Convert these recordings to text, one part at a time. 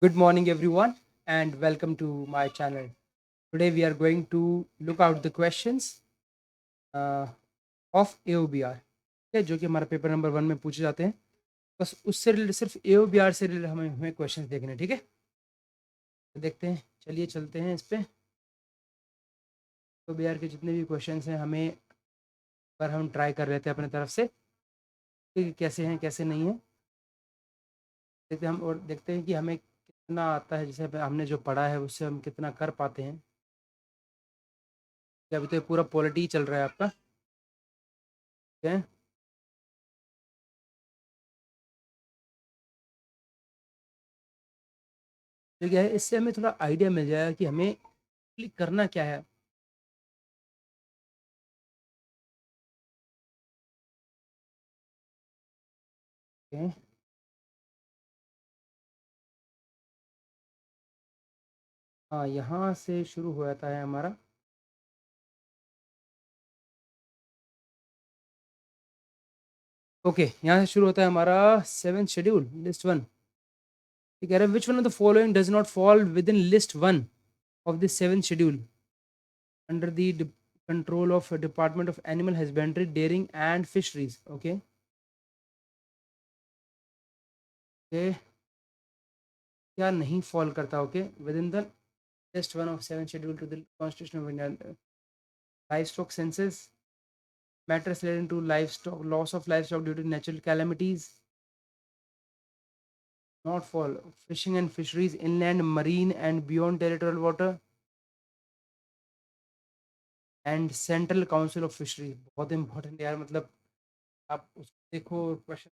Good morning, everyone, and welcome to my channel. Today, we are going to look out the questions uh, of AOBR, okay, जो कि हमारा paper number 1 में पूछे जाते हैं. बस उससे रिलेटेड सिर्फ AOBR से रिलेटेड हमें क्वेश्चंस देखने हैं. ठीक है, तो देखते हैं. चलिए चलते हैं इस पे. AOBR के जितने भी क्वेश्चंस हैं हमें पर हम ट्राई कर रहे थे अपने तरफ से कि कैसे हैं कैसे नहीं है. देखते हैं हम और देखते हैं कि हमें कितना आता है. जैसे हमने जो पढ़ा है उससे हम कितना कर पाते हैं. अभी तो ये पूरा पॉलिटी चल रहा है आपका. ठीक है, तो क्या है, इससे हमें थोड़ा आइडिया मिल जाएगा कि हमें क्लिक करना क्या है. ओके, हाँ, यहाँ से शुरू हो जाता है हमारा. ओके, यहाँ से शुरू होता है हमारा 7th शेड्यूल लिस्ट 1. ठीक है, which one of the following does not fall within list 1 of the 7th schedule under the control of department of animal husbandry dairying and fisheries. Okay, क्या नहीं फॉल करता. Okay, within the list 1 of 7th schedule to the constitution of India. Livestock census, matters relating to livestock, loss of livestock due to natural calamities, not fall, fishing and fisheries, inland, marine and beyond territorial water, and Central Council of Fisheries. बहुत important यार, मतलब आप उसको देखो question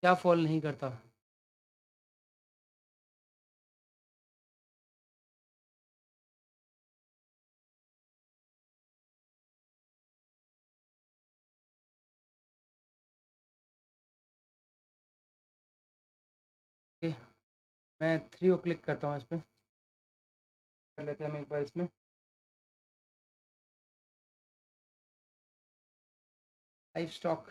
क्या fall नहीं करता. okay, मैं 3 को क्लिक करता हूँ. इस पर कर लेते हैं हम एक बार. इसमें लाइफ स्टॉक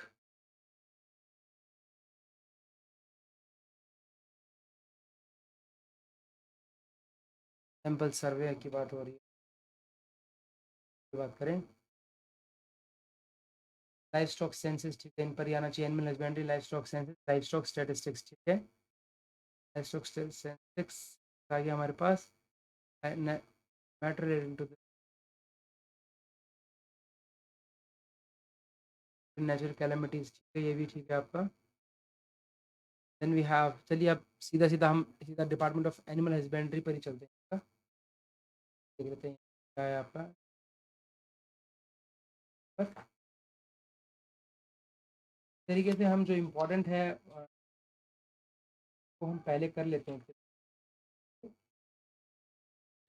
सैंपल सर्वे की बात हो रही है. बात करें लाइफ स्टॉक सेंसस. ठीक है, इन पर ही आना चाहिए. Animal husbandry, livestock census, livestock statistics. ठीक है, लाइफ स्टॉक स्टेटिस्टिक्स आ गया हमारे पास. Matter relating to natural calamities. ठीक है, ये भी ठीक है आपका. देन वी हैव, चलिए अब सीधा सीधा हम सीधा डिपार्टमेंट ऑफ एनिमल हस्बेंड्री पर ही चलते हैं. देख लेते हैं क्या है आपका. इस तरीके से हम जो इम्पोर्टेंट है वो हम पहले कर लेते हैं.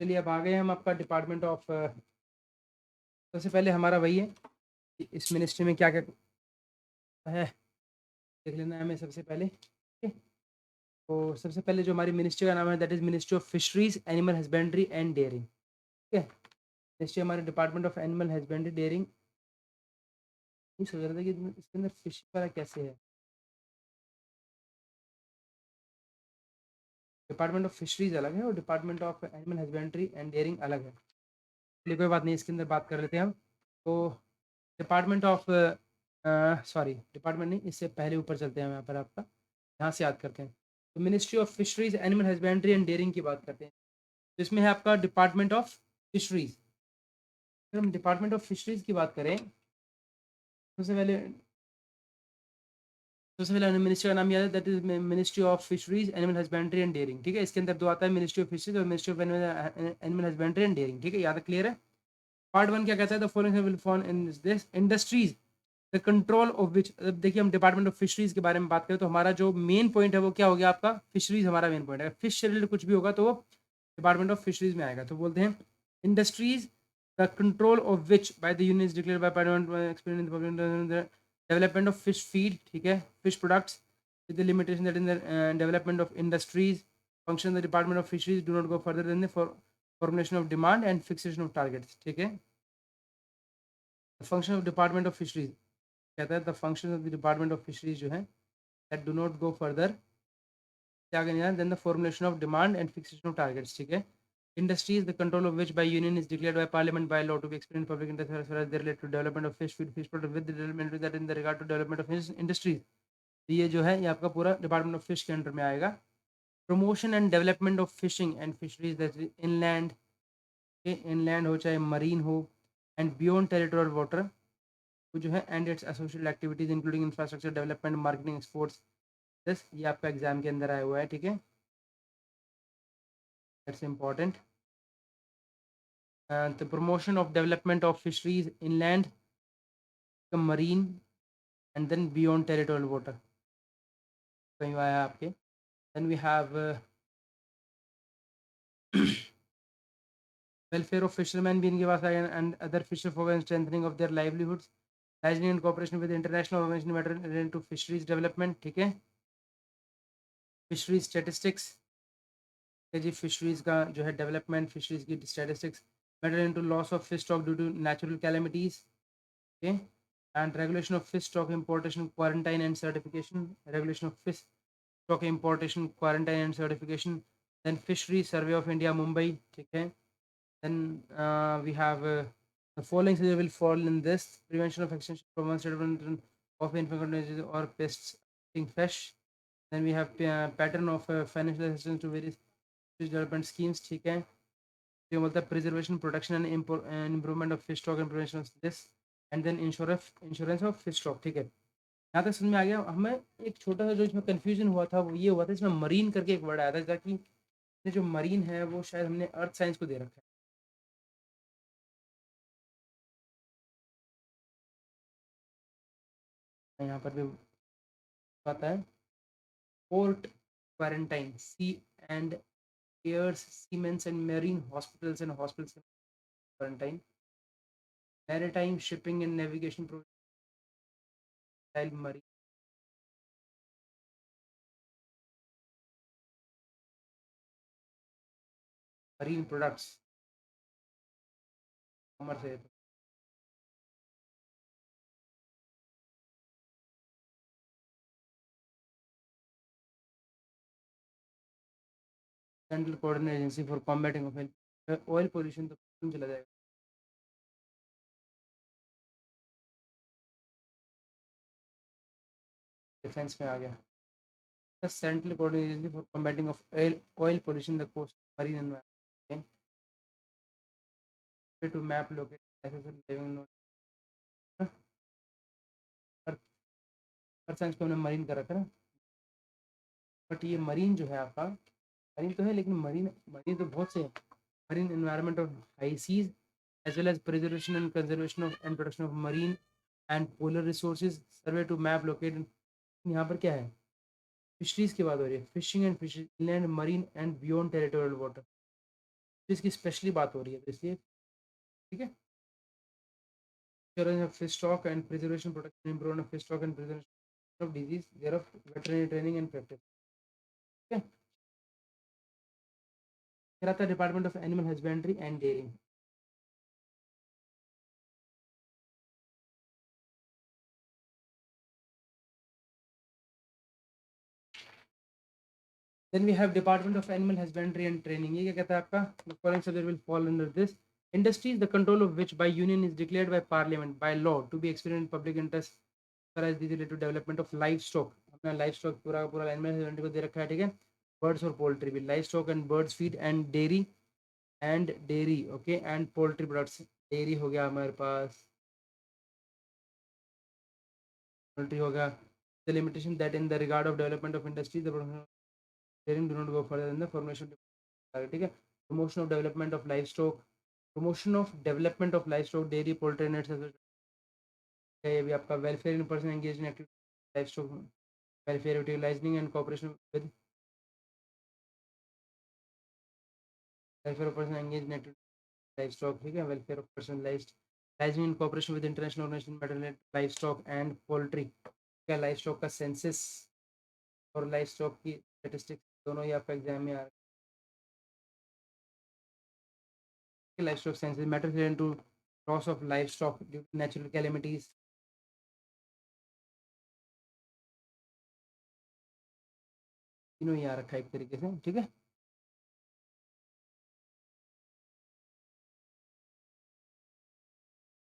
चलिए अब आ गए हम आपका डिपार्टमेंट ऑफ. सबसे पहले हमारा वही है कि इस मिनिस्ट्री में क्या क्या है देख लेना है हमें सबसे पहले. ठीक है? तो सबसे पहले जो हमारी मिनिस्ट्री का नाम है that is ministry of fisheries, animal husbandry and dairying. ठीक है, मिनिस्ट्री हमारे department of animal husbandry dairying. ये सोच रहा था कि इसके अंदर फिश वाला कैसे है. डिपार्टमेंट ऑफ फिशरीज अलग है और department of animal husbandry and dairying अलग है. चलिए कोई बात नहीं, इसके अंदर बात कर लेते हैं हम. तो डिपार्टमेंट ऑफ, सॉरी डिपार्टमेंट नहीं, इससे पहले ऊपर चलते हैं हम यहाँ पर आपका. यहाँ से याद करते हैं. तो ministry of fisheries, animal husbandry and dairying की बात करते हैं. तो इसमें है आपका डिपार्टमेंट ऑफ फिशरीज. अगर हम डिपार्टमेंट ऑफ फिशरीज की बात करें सबसे पहले मिनिस्ट्री का नाम याद है that is ministry of fisheries, animal husbandry and dairying. ठीक है, इसके अंदर दो आता है, मिनिस्ट्री ऑफ फिशरीज और ministry of animal husbandry and dairying. ठीक है, याद क्लियर है. पार्ट 1 क्या कहता है, the following will fall in this industries the control of which. देखिए हम डिपार्टमेंट ऑफ फिशरीज के बारे में बात करें तो हमारा जो मेन पॉइंट है वो क्या हो गया आपका, फिशरीज हमारा मेन पॉइंट है. फिश से रिलेटेड कुछ भी होगा तो वो डिपार्टमेंट ऑफ फिशरीज में आएगा. तो बोलते हैं industries the control of which by the units declared by parliament experience development of fish feed. ठीक है, fish products with the limitation that in the development of industries function the department of fisheries do not go further than the formulation of demand and fixation of targets. ठीक है, function of department of fisheries कहता है the function of the department of fisheries जो है that do not go further आगे नहीं, then the formulation of demand and fixation of targets, ठीक है. Industries, the control of which by union is declared by parliament by law to be explained in public interest as far as they relate to development of fish feed, fish product with the development that in the regard to development of industries. ये जो है ये आपका पूरा department of fish के under में आएगा. Promotion and development of fishing and fisheries that inland, inland हो चाहे मरीन हो, एंड बियॉन्ड टेरिटोरियल वाटर जो है, and it's associated activities including infrastructure development, marketing, exports. बस ये आपका एग्जाम के अंदर आया हुआ है, ठीक है. That's important. The promotion of development of fisheries inland, marine, and then beyond territorial water कहीं आया आपके. Then we have welfare of fishermen भी इनके पास आया, and other fisher folk and strengthening of their livelihoods, licensing in cooperation with international organization matter related to fisheries development, ठीक है. fisheries statistics जी, fisheries का जो है डेवलपमेंट, फिशरीज की statistics, matter into loss of fish stock due to natural calamities, okay, and regulation of fish stock importation, quarantine and certification, regulation of fish stock importation, quarantine and certification. Then fishery survey of India, Mumbai, ठीक है. Then we have the following will fall in this: prevention of extension from one state of infected diseases or pests affecting fish. Then we have pattern of financial assistance to various fish development schemes, ठीक है. ये बोलता है preservation, protection and improvement of fish stock and prevention of this. And then insurance of fish stock, ठीक है. यहाँ तक समझ में आ गया. हमें एक छोटा सा जो इसमें कंफ्यूजन हुआ था वो ये हुआ था, इसमें मरीन करके एक वर्ड आया था, ताकि जो मरीन है वो शायद हमने अर्थ साइंस को दे रखा है. यहाँ पर भी आता है port quarantine, sea and airs, seamen's and marine hospitals and hospitals quarantine, maritime shipping and navigation project, marine, marine products, commerce है. Central coordinate agency for combating oil pollution, तो चला जाएगा. डिफेंस में आ गया. The central coordinating agency for combating of oil pollution in the coast marine environment. Okay? To map locate accessible living node. Science को हमने marine कर रखा है. बट ये मरीन जो है आपका, मरीन तो है लेकिन मरीन मरीन तो बहुत से. Marine environment of high seas as well as preservation and conservation of and protection of marine and polar resources, survey to map located. यहाँ पर क्या है, फिशरीज की बात हो रही है, fishing and fisheries inland, marine and beyond territorial water, इसकी स्पेशली बात हो रही है, तो इसलिए ठीक है. Insurance of fish stock and preservation, protection, improvement of fish stock and preservation of disease, thereof veterinary training and practice. Okay. फिर आता है department of animal husbandry and dairying. Then we have Department of Animal Husbandry and Training. ये क्या कहता है आपका? The following subject will fall under this. Industries, the control of which by union is declared by parliament by law to be experienced in public interest as far as these related to development of livestock. अपना livestock पूरा पूरा animal husbandry को दे रखा है, ठीक है. Birds और poultry भी, livestock and birds feed and dairy, okay, and poultry products. Dairy हो गया हमारे पास, poultry हो गया. The limitation that in the regard of development of industry, the dairying do not go further than the formation of, ठीक है. Promotion of development of livestock, promotion of development of livestock, dairy, poultry and etc. ये भी आपका welfare in person engaged in activity livestock welfare, utilizing and cooperation with welfare of person engaged in activity livestock, ठीक है. welfare of person livestock in cooperation with international organization matter livestock and poultry, क्या livestock का census और livestock की statistics दोनों ही आपका exam में आ रहा है. livestock census matter related to loss of livestock due to natural calamities, तीनों ही आ रखा है एक तरीके से, ठीक है।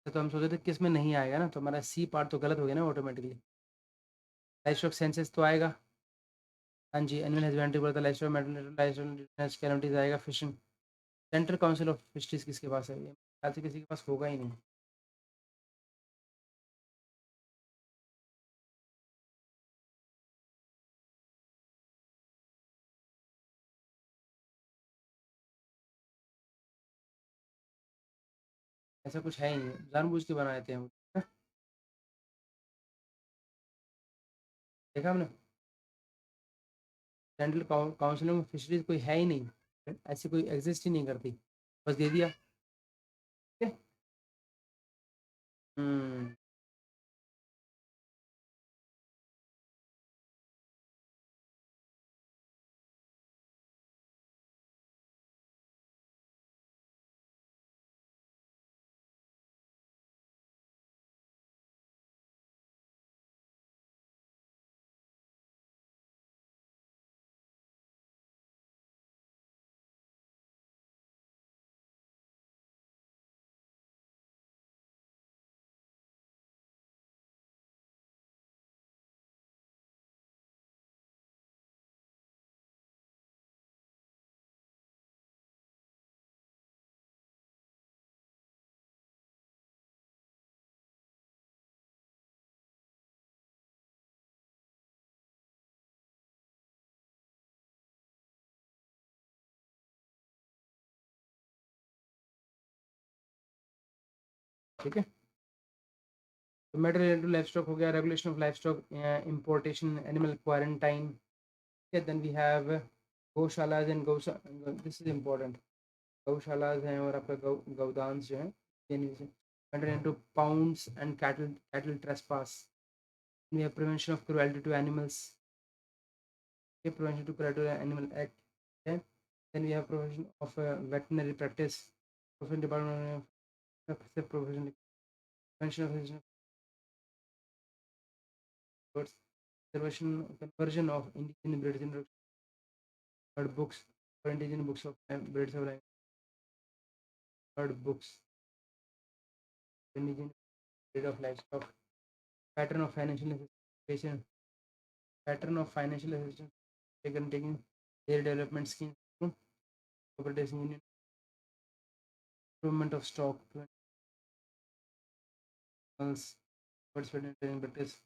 तो हम सोच रहे थे किस में नहीं आएगा ना, तो हमारा सी पार्ट तो गलत हो गया ना ऑटोमेटिकली। लाइफ स्टॉक सेंसेस तो आएगा। हाँ जी, एनिमल हस्बेंड्री बोला था, लाइफ स्टॉक कैलमिटीज आएगा, fishing. Central council of fisheries किसके पास है? ये ख्याल से किसी के पास होगा ही नहीं। ऐसा कुछ है ही नहीं, जानबूझ के बना देते हैं वो। देखा हमने, सेंट्रल काउंसिल ऑफ फिशरीज कोई है ही नहीं, ऐसी कोई एग्जिस्ट ही नहीं करती, बस दे दिया, ठीक है। हम्म। ठीक है, तो matter related to livestock हो गया, regulation of livestock, importation, animal quarantine. Then we have gaushalas and gaushala, this is important. Gaushalas हैं और आपका गौदान जो है, matter into pounds and cattle cattle trespass. We have prevention of cruelty to animals, prevention to cruelty to animal act, okay. Then we have provision of veterinary practice, profession department of profession, prevention of birds, conversion of indigenous breeds in bird books, or indigenous books of breeds of bird books, indigenous breed of livestock, pattern of financial assistance, pattern of financial assistance taking their development schemes, cooperative union, improvement of stock, animals, birds training practice,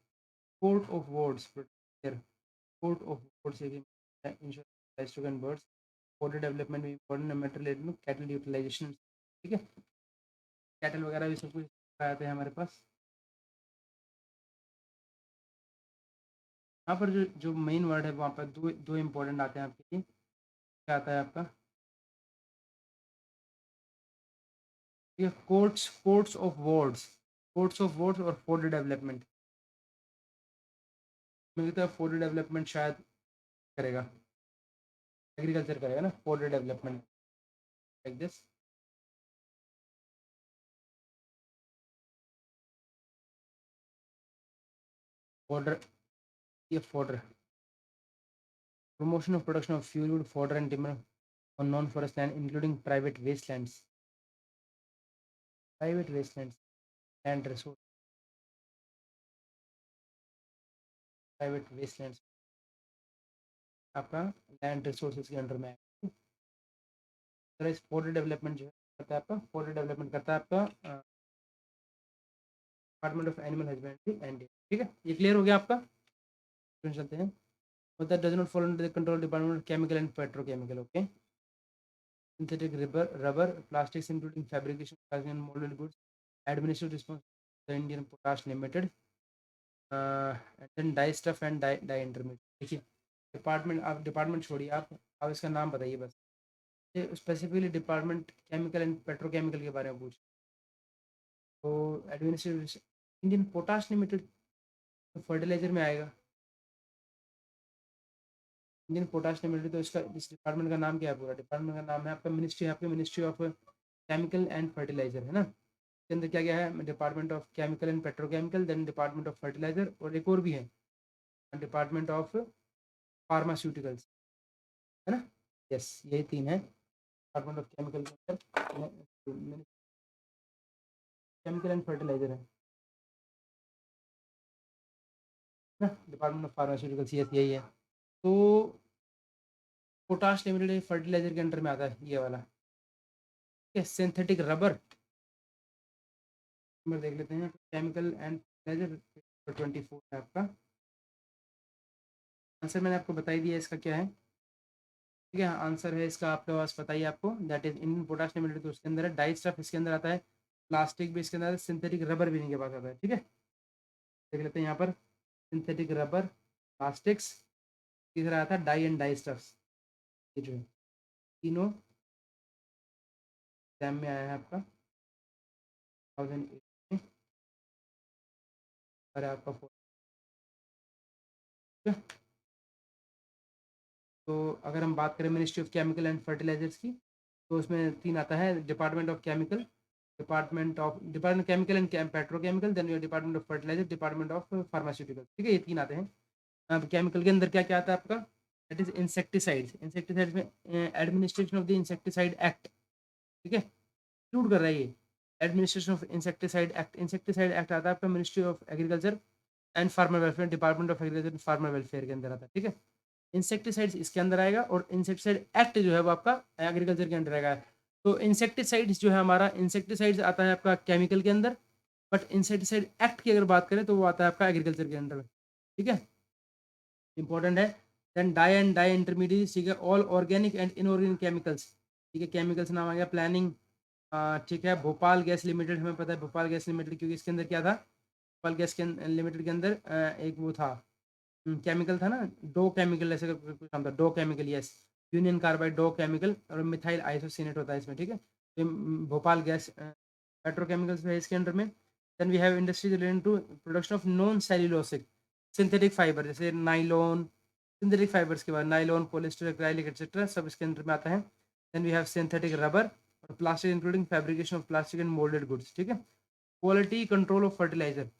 court of wards, here, court of wards again, ensure livestock and birds, water development भी important है, metal rate में cattle utilisation, ठीक है। Cattle वगैरह भी सब कुछ आते हैं हमारे पास। यहाँ पर जो जो मेन वर्ड है वहाँ पर दो दो इम्पोर्टेंट आते हैं आपके लिए। क्या आता है आपका? ये courts, courts of wards, courts of wards और फॉर डेवलपमेंट। मुझे लगता है फॉर डेवलपमेंट शायद करेगा, एग्रीकल्चर करेगा ना, for development like this. Fodder, ये fodder, promotion of production of fuel wood, fodder and timber on non-forest land, including private wastelands, private wastelands, land resource, private wastelands आपका land resources के under में है। Forest development जो करता है आपका, forest development करता है आपका department of animal husbandry and, ठीक है। ये क्लियर हो गया आपका? चलते हैं। that does not fall under the control department of chemical and petrochemical, okay. Synthetic rubber, plastics including fabrication, plastic and molded goods, administrative response the Indian Potash Limited, and then dye stuff and dye intermediate। देखिए department, आप department छोड़िए, आप इसका नाम बताइए बस। ये specifically department chemical and petrochemical के बारे में पूछ, तो administrative Indian potash limited fertiliser में आएगा। इंडियन पोटाश लिमिटेड, तो इसका इस डिपार्टमेंट का नाम क्या है? पूरा डिपार्टमेंट का नाम है आपका मिनिस्ट्री, आपकी ministry of chemical and fertiliser है ना। इसके अंदर क्या क्या है? Department of chemical and petrochemical, then department of fertiliser, और एक और भी है डिपार्टमेंट ऑफ फार्मास्यूटिकल्स, है ना? यस, यही 3 है डिपार्टमेंट ऑफ केमिकल के अंदर, केमिकल एंड फर्टिलाइजर है ना, डिपार्टमेंट ऑफ फार्मास्यूटिकल्स, यस यही है। तो पोटाश लिमिटेड फर्टिलाइजर के अंडर में आता है ये वाला, ठीक है। सिंथेटिक रबर, नंबर देख लेते हैं, केमिकल एंड फर्टिलाइजर 24 है आपका आंसर, मैंने आपको बता ही दिया इसका क्या है, ठीक है। आंसर है इसका आपके पास, बताइए आपको, that is Indian potash limited, तो उसके अंदर है। डाई स्टफ इसके अंदर आता है, प्लास्टिक भी इसके अंदर है, सिंथेटिक रबर भी इनके पास आता है, ठीक है। देख लेते हैं यहाँ पर, सिंथेटिक रबर, प्लास्टिक्स, तीसरा आता है डाई एंड डाई स्टफ्स, ये जो है तीनों एग्जाम में आया है आपका 2008 में, और आपका तो अगर हम बात करें ministry of chemical and fertilisers की, तो उसमें 3 आता है, department of chemical, department chemical and petrochemical, then department of fertiliser, department of pharmaceutical, ठीक है, ये 3 आते हैं। अब केमिकल के अंदर क्या क्या आता है आपका, दैट इज इंसेक्टिसाइड्स, इंसेक्टिसाइड्स में administration of the insecticide act, ठीक है, इंक्लूड कर रहा है ये, administration of insecticide act, insecticide act आता है आपका ministry of agriculture and farmer welfare, department of agriculture and farmer welfare के अंदर आता है, ठीक है। इंसेक्टिसाइड्स इसके अंदर आएगा, और इंसेक्टिसाइड एक्ट जो है वो आपका एग्रीकल्चर के अंदर आएगा। तो इंसेक्टिसाइड्स जो है हमारा, इंसेक्टिसाइड्स आता है आपका केमिकल के अंदर, बट इंसेक्टिसाइड एक्ट की अगर बात करें तो वो आता है आपका एग्रीकल्चर के अंदर, ठीक है, इंपॉर्टेंट है। Then dye and dye intermediate, ठीक है, all organic and inorganic chemicals, ठीक है, केमिकल्स नाम आ गया, प्लानिंग, ठीक है, भोपाल गैस लिमिटेड, हमें पता है भोपाल गैस लिमिटेड, क्योंकि इसके अंदर क्या था, भोपाल गैस के लिमिटेड के अंदर एक वो था, केमिकल था ना, डो केमिकल ऐसे कुछ नाम था, Dow chemical, yes, Union Carbide Dow chemical, और मिथाइल आइसोसिनेट होता है इसमें, ठीक है। तो भोपाल गैस पेट्रोकेमिकल्स है इसके अंडर में। Then we have industries related to production of non cellulosic synthetic fibre, जैसे नाइलॉन, सिंथेटिक फाइबर्स के बाद नाइलॉन, पॉलिस्टर, एक्राइलिक एक्सेट्रा, सब इसके अंदर में आता है। Then we have synthetic rubber और plastic, including fabrication of plastic and moulded goods, ठीक है। Quality control of fertiliser,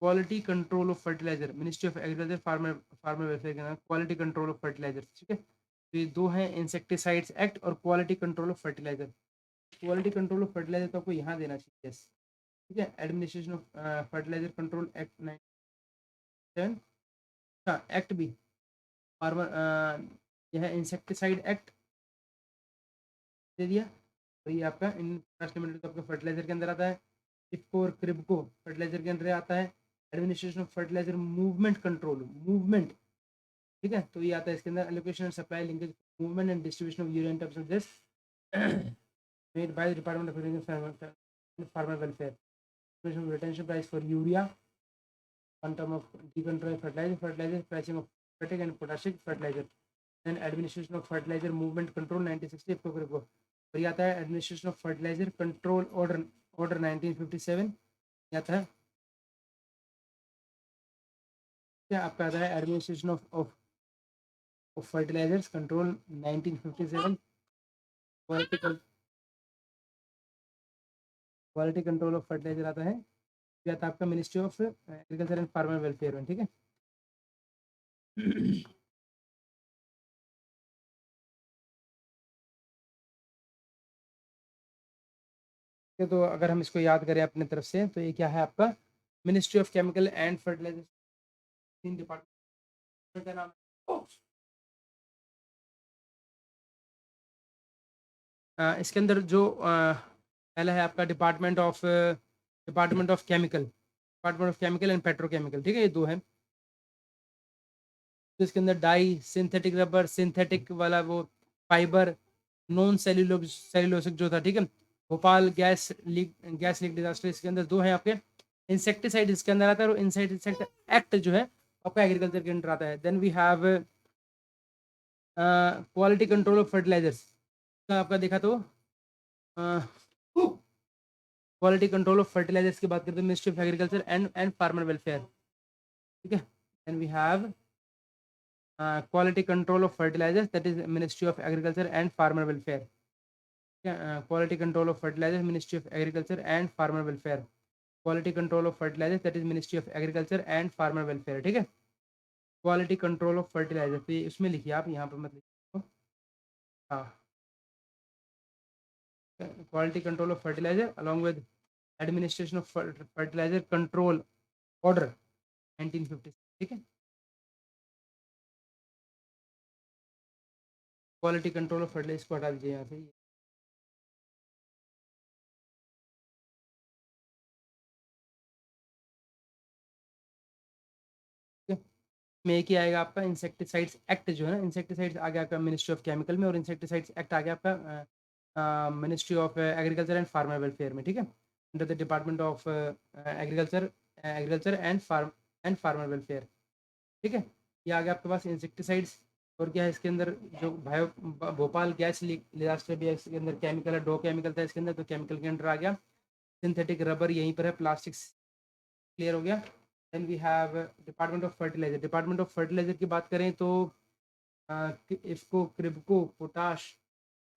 quality control of fertiliser, ministry of agriculture, farmer welfare के नाम, क्वालिटी कंट्रोल ऑफ फर्टिलाइजर, ठीक है। तो ये 2 हैं, इंसेक्टिसाइड्स एक्ट और quality control of fertiliser. Quality control of fertiliser तो आपको यहाँ देना चाहिए, yes, ठीक है, administration of fertiliser control act 97, हाँ एक्ट भी, फार्मर, यह है इंसेक्टिसाइड एक्ट दे दिया, और ये आपका इंटरनेशनल लिमिटेड तो आपका फर्टिलाइजर के अंदर आता है। इफको और क्रिबको फर्टिलाइजर के अंदर आता है। Administration of fertiliser movement control, movement, ठीक है, तो ये आता है इसके अंदर, allocation and supply linkage, movement and distribution of urea in terms of this made by the department of agriculture and farmer welfare, retention price for urea on term of decontrolled fertilizer, pricing of phosphate and potassic fertilizer, then administration of fertilizer movement control 1960 को, और ये आता है administration of fertiliser control order 1957, ये आता है क्या आपका आता है administration of fertilisers control 1957, quality control of fertiliser आता है, ये आता है आपका ministry of agriculture and farmer welfare में, ठीक है। तो अगर हम इसको याद करें अपने तरफ से, तो ये क्या है आपका, ministry of chemical and fertiliser, 3 department का नाम है। इसके अंदर जो पहला है आपका department of chemical and petrochemical, ठीक है, ये 2 है। तो इसके अंदर डाई, सिंथेटिक रबर, सिंथेटिक वाला वो फाइबर, नॉन सेल्यूलोसिक जो था, ठीक है, भोपाल गैस लीक डिजास्टर, इसके अंदर 2 है आपके। इंसेक्टिसाइड इसके अंदर आता है, और इंसेक्ट एक्ट जो है आपका एग्रीकल्चर के अंदर आता है। Then we have quality control of fertilisers, आपका देखा तो क्वालिटी कंट्रोल ऑफ फर्टिलाइजर्स की बात करते हैं, ministry of agriculture and farmer welfare, ठीक है। Then we have quality control of fertilisers, that is ministry of agriculture and farmer welfare, ठीक है। Quality control of fertiliser, ministry of agriculture and farmer welfare, quality control of fertiliser, that is ministry of agriculture and farmer welfare, ठीक है। Quality control of fertiliser, तो ये उसमें लिखिए आप, यहाँ पर मत लिखिए। हाँ, quality control of fertiliser along with administration of fertiliser control order 1950, ठीक है। क्वालिटी कंट्रोल ऑफ फर्टिलाइजर को हटा दीजिए यहाँ से। ठीक है, में एक ही आएगा आपका इंसेक्टिसाइड्स एक्ट जो है ना, इंसेक्टिसाइड्स आ गया आपका मिनिस्ट्री ऑफ केमिकल में, और इंसेक्टिसाइड्स एक्ट आ गया आपका ministry of agriculture and farmer welfare में, ठीक है, under the department of agriculture, agriculture and farmer welfare, ठीक है। ये आ गया आपके पास इंसेक्टिसाइड्स। और क्या है इसके अंदर, जो भोपाल गैस डिजास्टर भी है इसके अंदर, केमिकल है, 2 केमिकल था इसके अंदर, तो केमिकल के अंडर आ गया। सिंथेटिक रबर यहीं पर है, प्लास्टिक्स क्लियर हो गया। Then we have department of fertiliser. Department of fertiliser की बात करें तो इफ्को, क्रिब्को, पोटाश,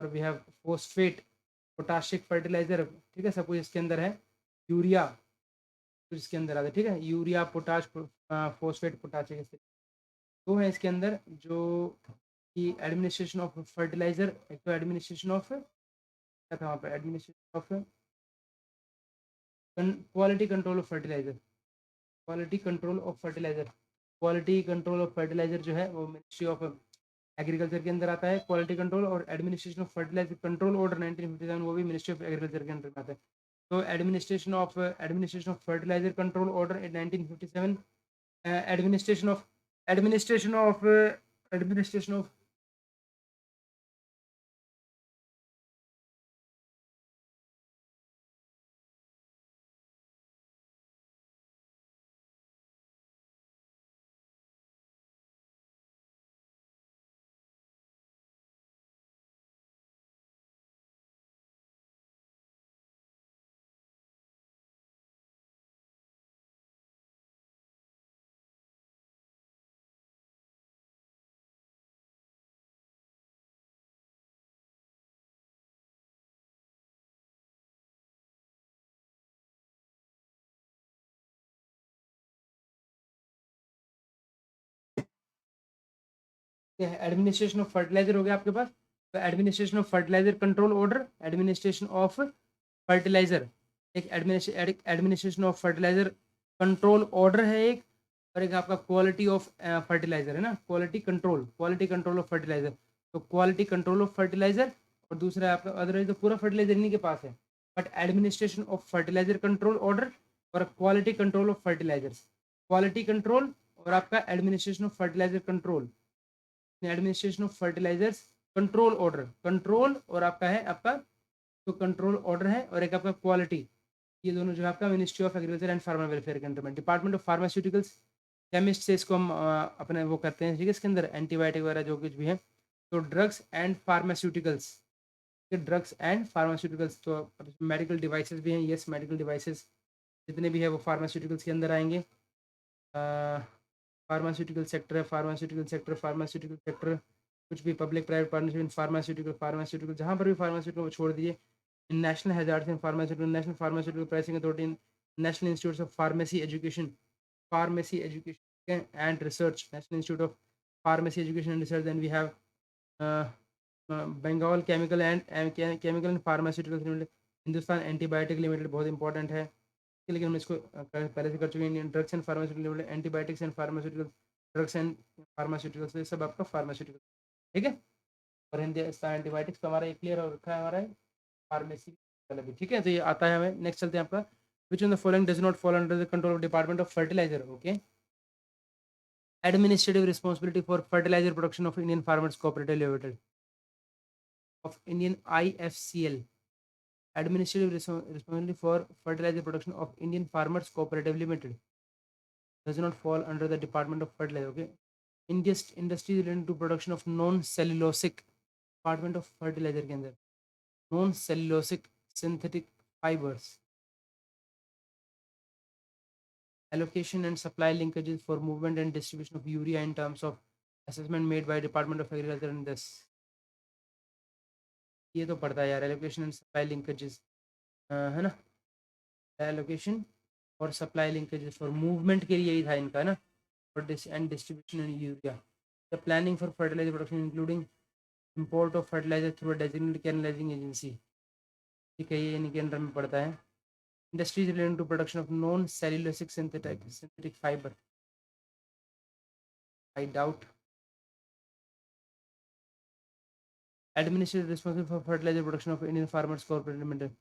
और we have phosphate, potassic fertiliser, ठीक है, सब कुछ इसके अंदर है। यूरिया कुछ इसके अंदर आता है, ठीक है, यूरिया, पोटाश, फोस्फेट, पोटाशिक, दो है इसके अंदर जो कि एडमिनिस्ट्रेशन ऑफ फर्टिलाइजर। एक तो एडमिनिस्ट्रेशन ऑफ, क्या था वहाँ पे, administration of quality control of fertiliser, quality control of fertiliser, quality control of fertiliser जो है वो मिनिस्ट्री ऑफ एग्रीकल्चर के अंदर आता है, क्वालिटी कंट्रोल। और administration of fertiliser control order 1957 वो भी मिनिस्ट्री ऑफ एग्रीकल्चर के अंदर आता है। तो administration of fertiliser control order in 1957, administration of administration of administration of administration of fertiliser हो गया आपके पास। तो administration of fertiliser control order, administration of fertiliser, एक administration of fertiliser control order है एक, और एक आपका क्वालिटी ऑफ फर्टिलाइजर है ना, क्वालिटी कंट्रोल ऑफ फर्टिलाइजर। तो क्वालिटी कंट्रोल ऑफ फर्टिलाइजर, और दूसरा है आपका, अदरवाइज तो पूरा फर्टिलाइजर इन्हीं के पास है, but administration of fertiliser control order और quality control of fertilisers, quality control और आपका administration of fertiliser control, administration of fertilisers control order, control और आपका है आपका, तो कंट्रोल ऑर्डर है, और एक आपका क्वालिटी, ये दोनों जो है आपका ministry of agriculture and farmer welfare के अंडर में। डिपार्टमेंट ऑफ फार्मास्यूटिकल्स, केमिस्ट से इसको हम अपने वो करते हैं, ठीक है, इसके अंदर एंटीबायोटिक वगैरह जो कुछ भी है। तो drugs and pharmaceuticals, drugs and pharmaceuticals, तो मेडिकल डिवाइसेस भी हैं, यस, मेडिकल डिवाइसेस जितने भी है वो फार्मास्यूटिकल्स के अंदर आएंगे। फार्मास्यूटिकल सेक्टर है, फार्मास्यूटिकल सेक्टर, कुछ भी public private partnership in pharmaceutical जहाँ पर भी फार्मास्यूटिकल को छोड़ दिए। In national hazards in pharmaceutical, national pharmaceutical pricing authority, national institute of pharmacy education and research, national institute of pharmacy education and research. Then we have Bengal chemical and pharmaceutical limited, Hindustan antibiotic limited बहुत important है, लेकिन हम इसको पहले से कर चुके हैं। Drugs and pharmaceutical limited, antibiotics and pharmaceutical, drugs and pharmaceuticals, ये सब आपका फार्मास्यूटिकल, ठीक है। और हिंदुस्तान एंटीबायोटिक्स का हमारा एक क्लियर हो रखा है, हमारा फार्मेसी वाला भी, ठीक है। तो ये आता है हमें, नेक्स्ट चलते हैं आपका, which in the following does not fall under the control of department of fertiliser, okay. Administrative responsibility for fertiliser production of Indian farmers cooperative limited, of Indian IFCL, administrative responsibility for fertilizer production of Indian Farmers Cooperative Limited does not fall under the Department of Fertilizer, okay. Industry related to production of non-cellulosic, Department of Fertilizer के अंदर non-cellulosic synthetic fibers, allocation and supply linkages for movement and distribution of urea in terms of assessment made by Department of Agriculture and this, ये तो पड़ता है यार, allocation and supply linkages, है ना, allocation और सप्लाई लिंकेज फॉर मूवमेंट के लिए यही था इनका, है ना, for this and distribution in urea. The planning for fertilizer production including import of fertilizer through a designated canalizing agency. ठीक है, ये इनके अंडर में पड़ता है. Industries relating to production of non-cellulosic synthetic fiber. I doubt. Administrator responsible for fertilizer production of Indian Farmers Corporate Limited.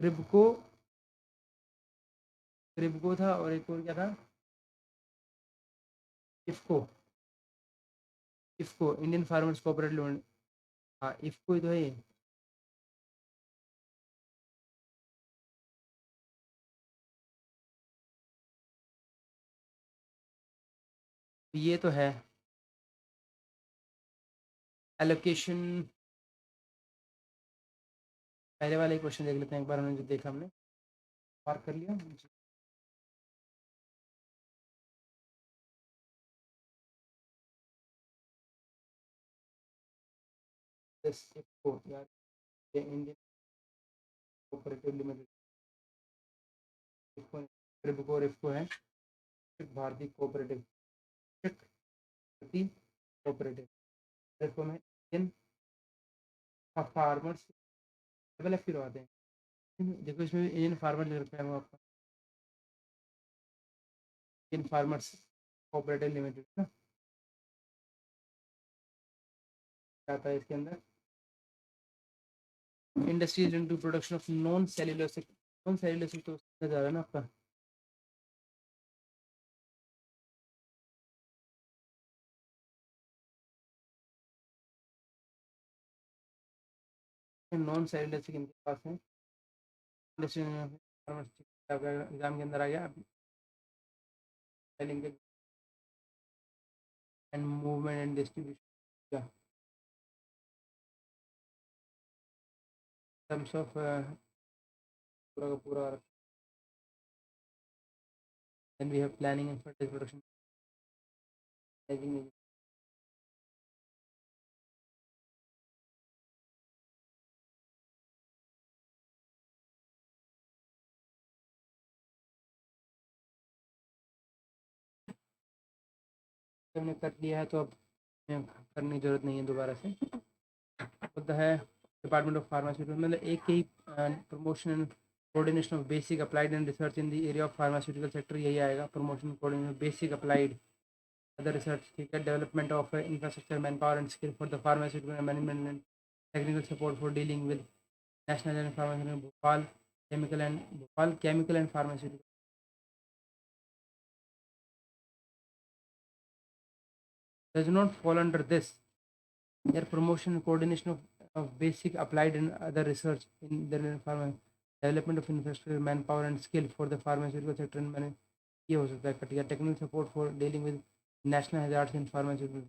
क्रिबको, क्रिबको था और एक और क्या था, IFFCO, IFFCO Indian farmers cooperative limited. हाँ इफ्को ही तो है ये तो है. एलोकेशन, पहले वाला ही क्वेश्चन देख लेते हैं एक बार, हमने जो देखा हमने मार्क कर लिया. इफ्को यार, ये इंडियन कोऑपरेटिव लिमिटेड, इफ्को, क्रिबको और इफ्को है. भारतीय कोऑपरेटिव, भारतीय कोऑपरेटिव, इफ्को में इंडियन फार्मर्स डबल एफ करवाते हैं. देखो इसमें इंडियन फार्मर लिख रखा है वो आपका, इंडियन फार्मर्स कोऑपरेटिव लिमिटेड ना, क्या आता है इसके अंदर. Industries into production of non cellulosic, non cellulosic तो उसका जा रहा है ना आपका. नॉन सेल्यूलोसिक इनके पास है. इंडस्ट्री एग्जाम के अंदर आ गया selling and movement and distribution terms of पूरा का पूरा. Then we have planning and fertiliser production. हमने कर लिया है तो अब करने की जरूरत नहीं है दोबारा से. होता है डिपार्टमेंट ऑफ फार्मास्यूटिकल, मतलब एक ही promotion and coordination of basic applied and research in the area of pharmaceutical sector, यही आएगा. Promotion coordination basic applied other research, ठीक है. Development of infrastructure manpower and skill for the pharmaceutical management and technical support for dealing with national and pharmaceutical Bhopal chemical and pharmaceutical does not fall under this. Their promotion and coordination of basic applied and other research in the pharma, development of infrastructure manpower and skill for the pharmaceutical sector and मैंने ये हो सकता है cut गया. Technical support for dealing with national hazards in pharmaceutical,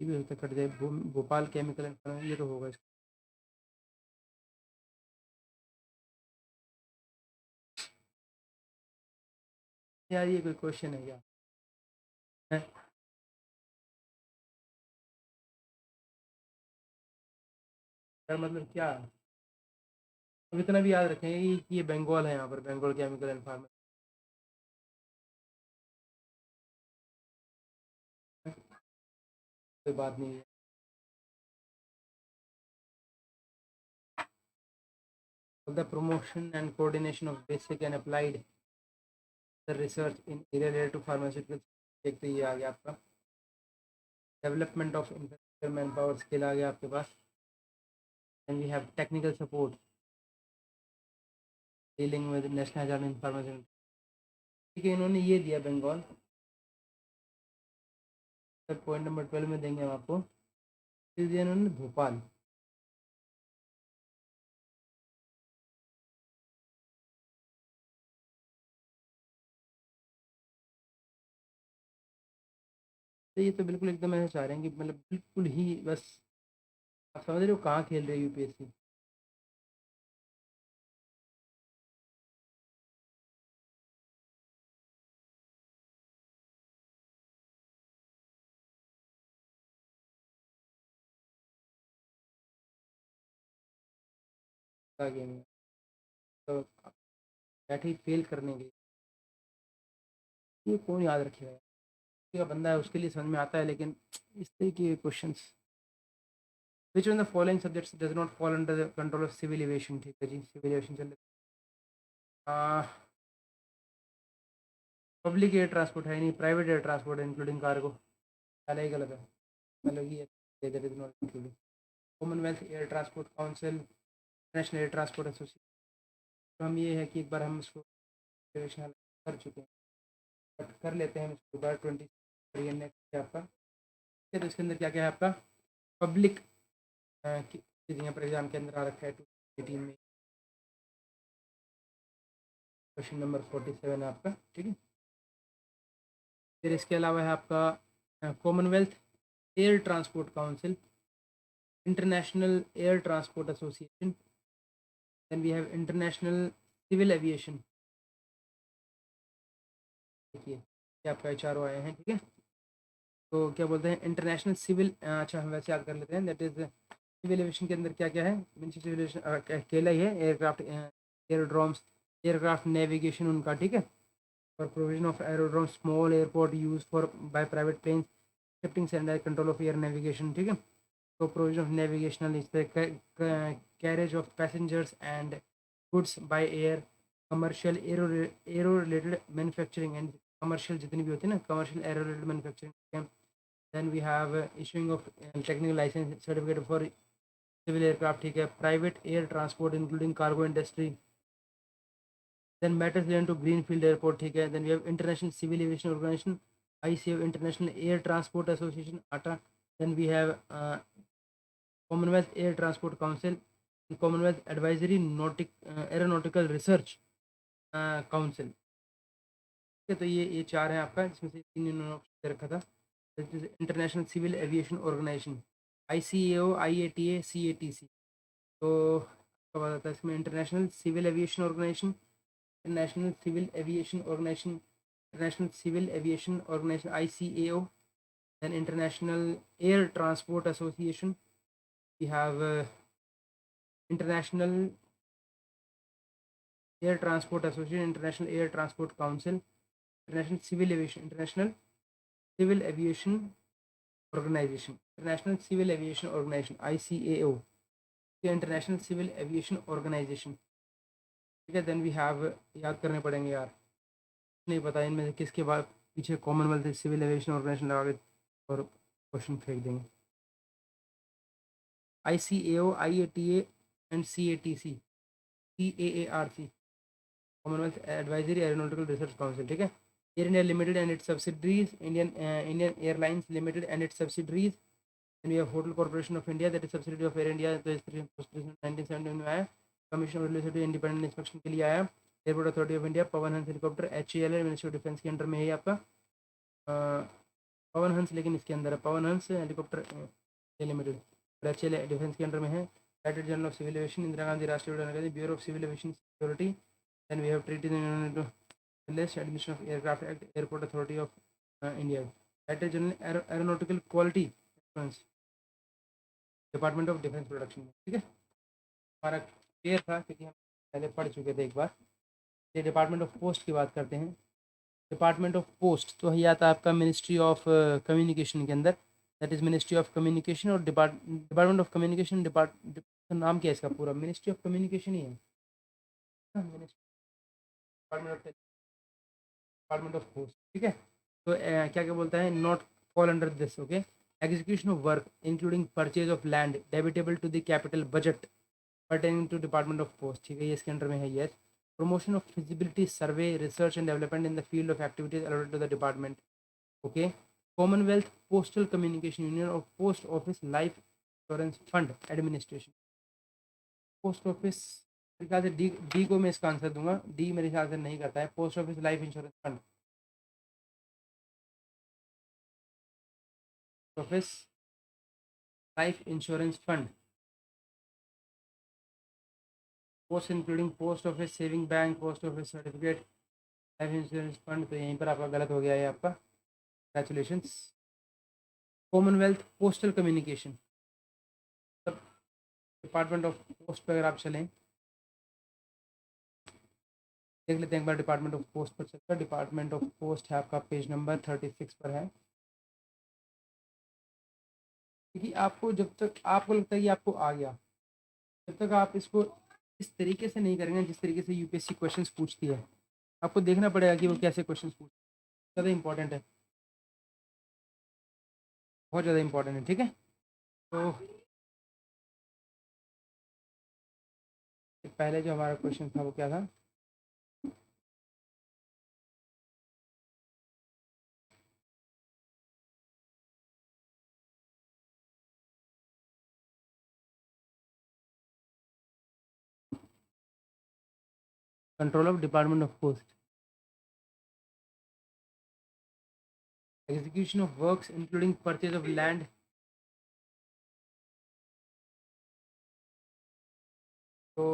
ये भी हो सकता है कट जाए. भोपाल केमिकल एंड ये तो होगा इसका. यार ये कोई क्वेश्चन है क्या है? यार मतलब क्या, अब इतना भी याद रखेंगे कि ये बंगाल है, यहाँ पर बंगाल केमिकल एंड फार्मा. कोई बात नहीं है. The promotion and coordination of basic and applied the research in area related to pharmaceuticals, एक तो ये आ गया आपका. Development of infrastructure manpower skill आ गया आपके पास. And we have technical support dealing with national hazard in pharmaceutical, ठीक है. इन्होंने ये दिया बंगाल. सर पॉइंट नंबर 12 में देंगे हम आपको. फिर दिया इन्होंने भोपाल. तो ये तो बिल्कुल एकदम ऐसा चाह रहे हैं कि मतलब बिल्कुल ही बस, आप समझ रहे हो कहाँ खेल रहे हो यूपीएससी. का गेम है तो बैठे ही फेल करने के लिए. ये कौन याद रखेगा, का बंदा है उसके लिए समझ में आता है, लेकिन इस तरह के questions. Which one the following subjects does not fall under the control of civil aviation. ठीक है जी, सिविल एविएशन चल रहा। पब्लिक एयर ट्रांसपोर्ट है नहीं, प्राइवेट एयर ट्रांसपोर्ट है इंक्लूडिंग कार्गो। पहले ही गलत है, पहले he is not including. Commonwealth air transport council, national air transport association. तो हम ये है कि एक बार हम इसको कर चुके हैं, बट कर लेते हैं हम इसको बार 20 नेक्स्ट है आपका। ठीक है, तो इसके अंदर क्या क्या है आपका, पब्लिक यहाँ पर एग्जाम के अंदर आ रखा है 2018 में, क्वेश्चन नंबर 47 है आपका। ठीक है, फिर इसके अलावा है आपका Commonwealth air transport council, international air transport association, then we have international civil aviation. देखिए ये आपका चारों आए हैं। ठीक है, तो क्या बोलते हैं इंटरनेशनल सिविल, अच्छा हम वैसे याद कर लेते हैं, दैट इज सिविल एविएशन के अंदर क्या क्या है। सिविल एविएशन अकेला ही है, एयरक्राफ्ट एयरड्रोम्स, एयरक्राफ्ट नेविगेशन उनका। ठीक है, for provision of aerodrome, small airport used for by private planes, shifting and control of air navigation। ठीक है, तो provision of navigational is the carriage of passengers and goods by air, commercial aero related manufacturing and commercial जितनी भी होती है ना, commercial aero related manufacturing। then we have issuing of technical license certificate for civil aircraft। ठीक है, private air transport including cargo industry, then matters related to greenfield airport। ठीक है, then we have international civil aviation organization, ICAO, international air transport association, ATA। then we have commonwealth air transport council, commonwealth advisory aeronautical research council। ठीक है, तो ये चार है आपका, जिसमें से तीन इन्होंने ऑप्शन दे रखा था। International civil aviation organisation, ICAO, IATA, CATC। तो आपका बात आता है इसमें international civil aviation organisation, international civil aviation organisation, international civil aviation organisation ICAO, then international air transport association, we have international air transport association, international air transport council, international civil aviation organization, international civil aviation organization ICAO, international civil aviation organisation. ठीक है, then we have, याद करने पड़ेंगे यार, नहीं पता इनमें से किसके बाद पीछे कॉमनवेल्थ सिविल एविएशन ऑर्गेनाइजेशन लगा के और क्वेश्चन फेंक देंगे। ICAO, IATA and CATC, CAARC, Commonwealth advisory aeronautical research council. ठीक है, Air India limited and its subsidiaries, Indian Airlines limited and its subsidiaries, and we have hotel corporation of India, that is subsidy of Air India, तो 1970 में आया। Commission of regulatory independent inspection के लिए आया। Airport authority of India, Pawan Hans helicopter, HAL, ministry of defence के under में है आपका पवन हंस, लेकिन इसके अंदर है Pawan Hans helicopter limited, HAL defence के अंडर में है। Director general of civil aviation, Indira Gandhi Rashtriya Udan Akademi, bureau of civil aviation security, then we have treaty list, admission of aircraft act, airport authority of India, director general aeronautical quality assurance, department of defence production. ठीक है, हमारा clear था क्योंकि हम पहले पढ़ चुके थे एक बार। ये डिपार्टमेंट ऑफ पोस्ट की बात करते हैं। डिपार्टमेंट ऑफ पोस्ट तो ये आता है आपका मिनिस्ट्री ऑफ कम्युनिकेशन के अंदर, that is ministry of communication. और डिपार्टमेंट ऑफ कम्युनिकेशन, नाम क्या है इसका पूरा, मिनिस्ट्री ऑफ कम्युनिकेशन ही है, डिपार्टमेंट ऑफ पोस्ट। ठीक है, तो क्या क्या बोलता है, not fall under this. Okay, execution of work including purchase of land debitable to the capital budget pertaining to Department of Post। ठीक है, ये इसके अंडर में है। Yes, promotion of feasibility survey, research and development in the field of activities allotted to the department। okay, Commonwealth Postal Communication Union और Post Office Life Insurance Fund Administration। Post office मेरे ख्याल से D को मैं इसका answer दूंगा, D मेरे ख्याल से नहीं करता है, post office life insurance fund, office life insurance fund, post including post office saving bank, post office certificate, life insurance fund. तो यहीं पर आपका गलत हो गया है आपका, congratulations. Commonwealth postal communication, department of post पर अगर आप चलें, देख लेते हैं एक बार डिपार्टमेंट ऑफ पोस्ट पर चलकर। डिपार्टमेंट ऑफ पोस्ट है आपका पेज नंबर 36 पर है। क्योंकि आपको जब तक आपको लगता है कि आपको आ गया, जब तक आप इसको इस तरीके से नहीं करेंगे जिस तरीके से यूपीएससी क्वेश्चंस पूछती है, आपको देखना पड़ेगा कि वो कैसे क्वेश्चंस पूछती है। ज़्यादा इंपॉर्टेंट है, बहुत ज़्यादा इंपॉर्टेंट है। ठीक है, तो पहले जो हमारा क्वेश्चन था वो क्या था? Control of department of post, execution of works including purchase of land. तो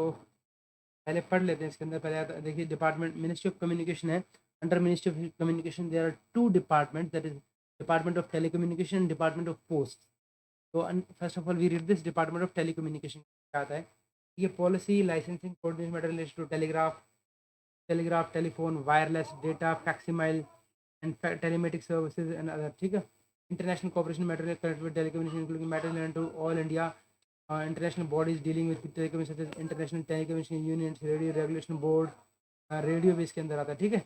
पहले पढ़ लेते हैं इसके अंदर। पहले देखिए, डिपार्टमेंट मिनिस्ट्री ऑफ कम्युनिकेशन है। Under ministry of communication there are two department, that is department of telecommunication, department of post. तो first of all we read this department of telecommunication क्या आता है। ये policy, licensing, coordination matter related to telegraph, telephone, wireless data, facsimile and telematic services and other. ठीक है, international cooperation matter connected with telecommunication including matter related to all India international bodies dealing with telecommunication such as international telecommunication unions, radio regulation board, radio भी इसके अंदर आता है। ठीक है,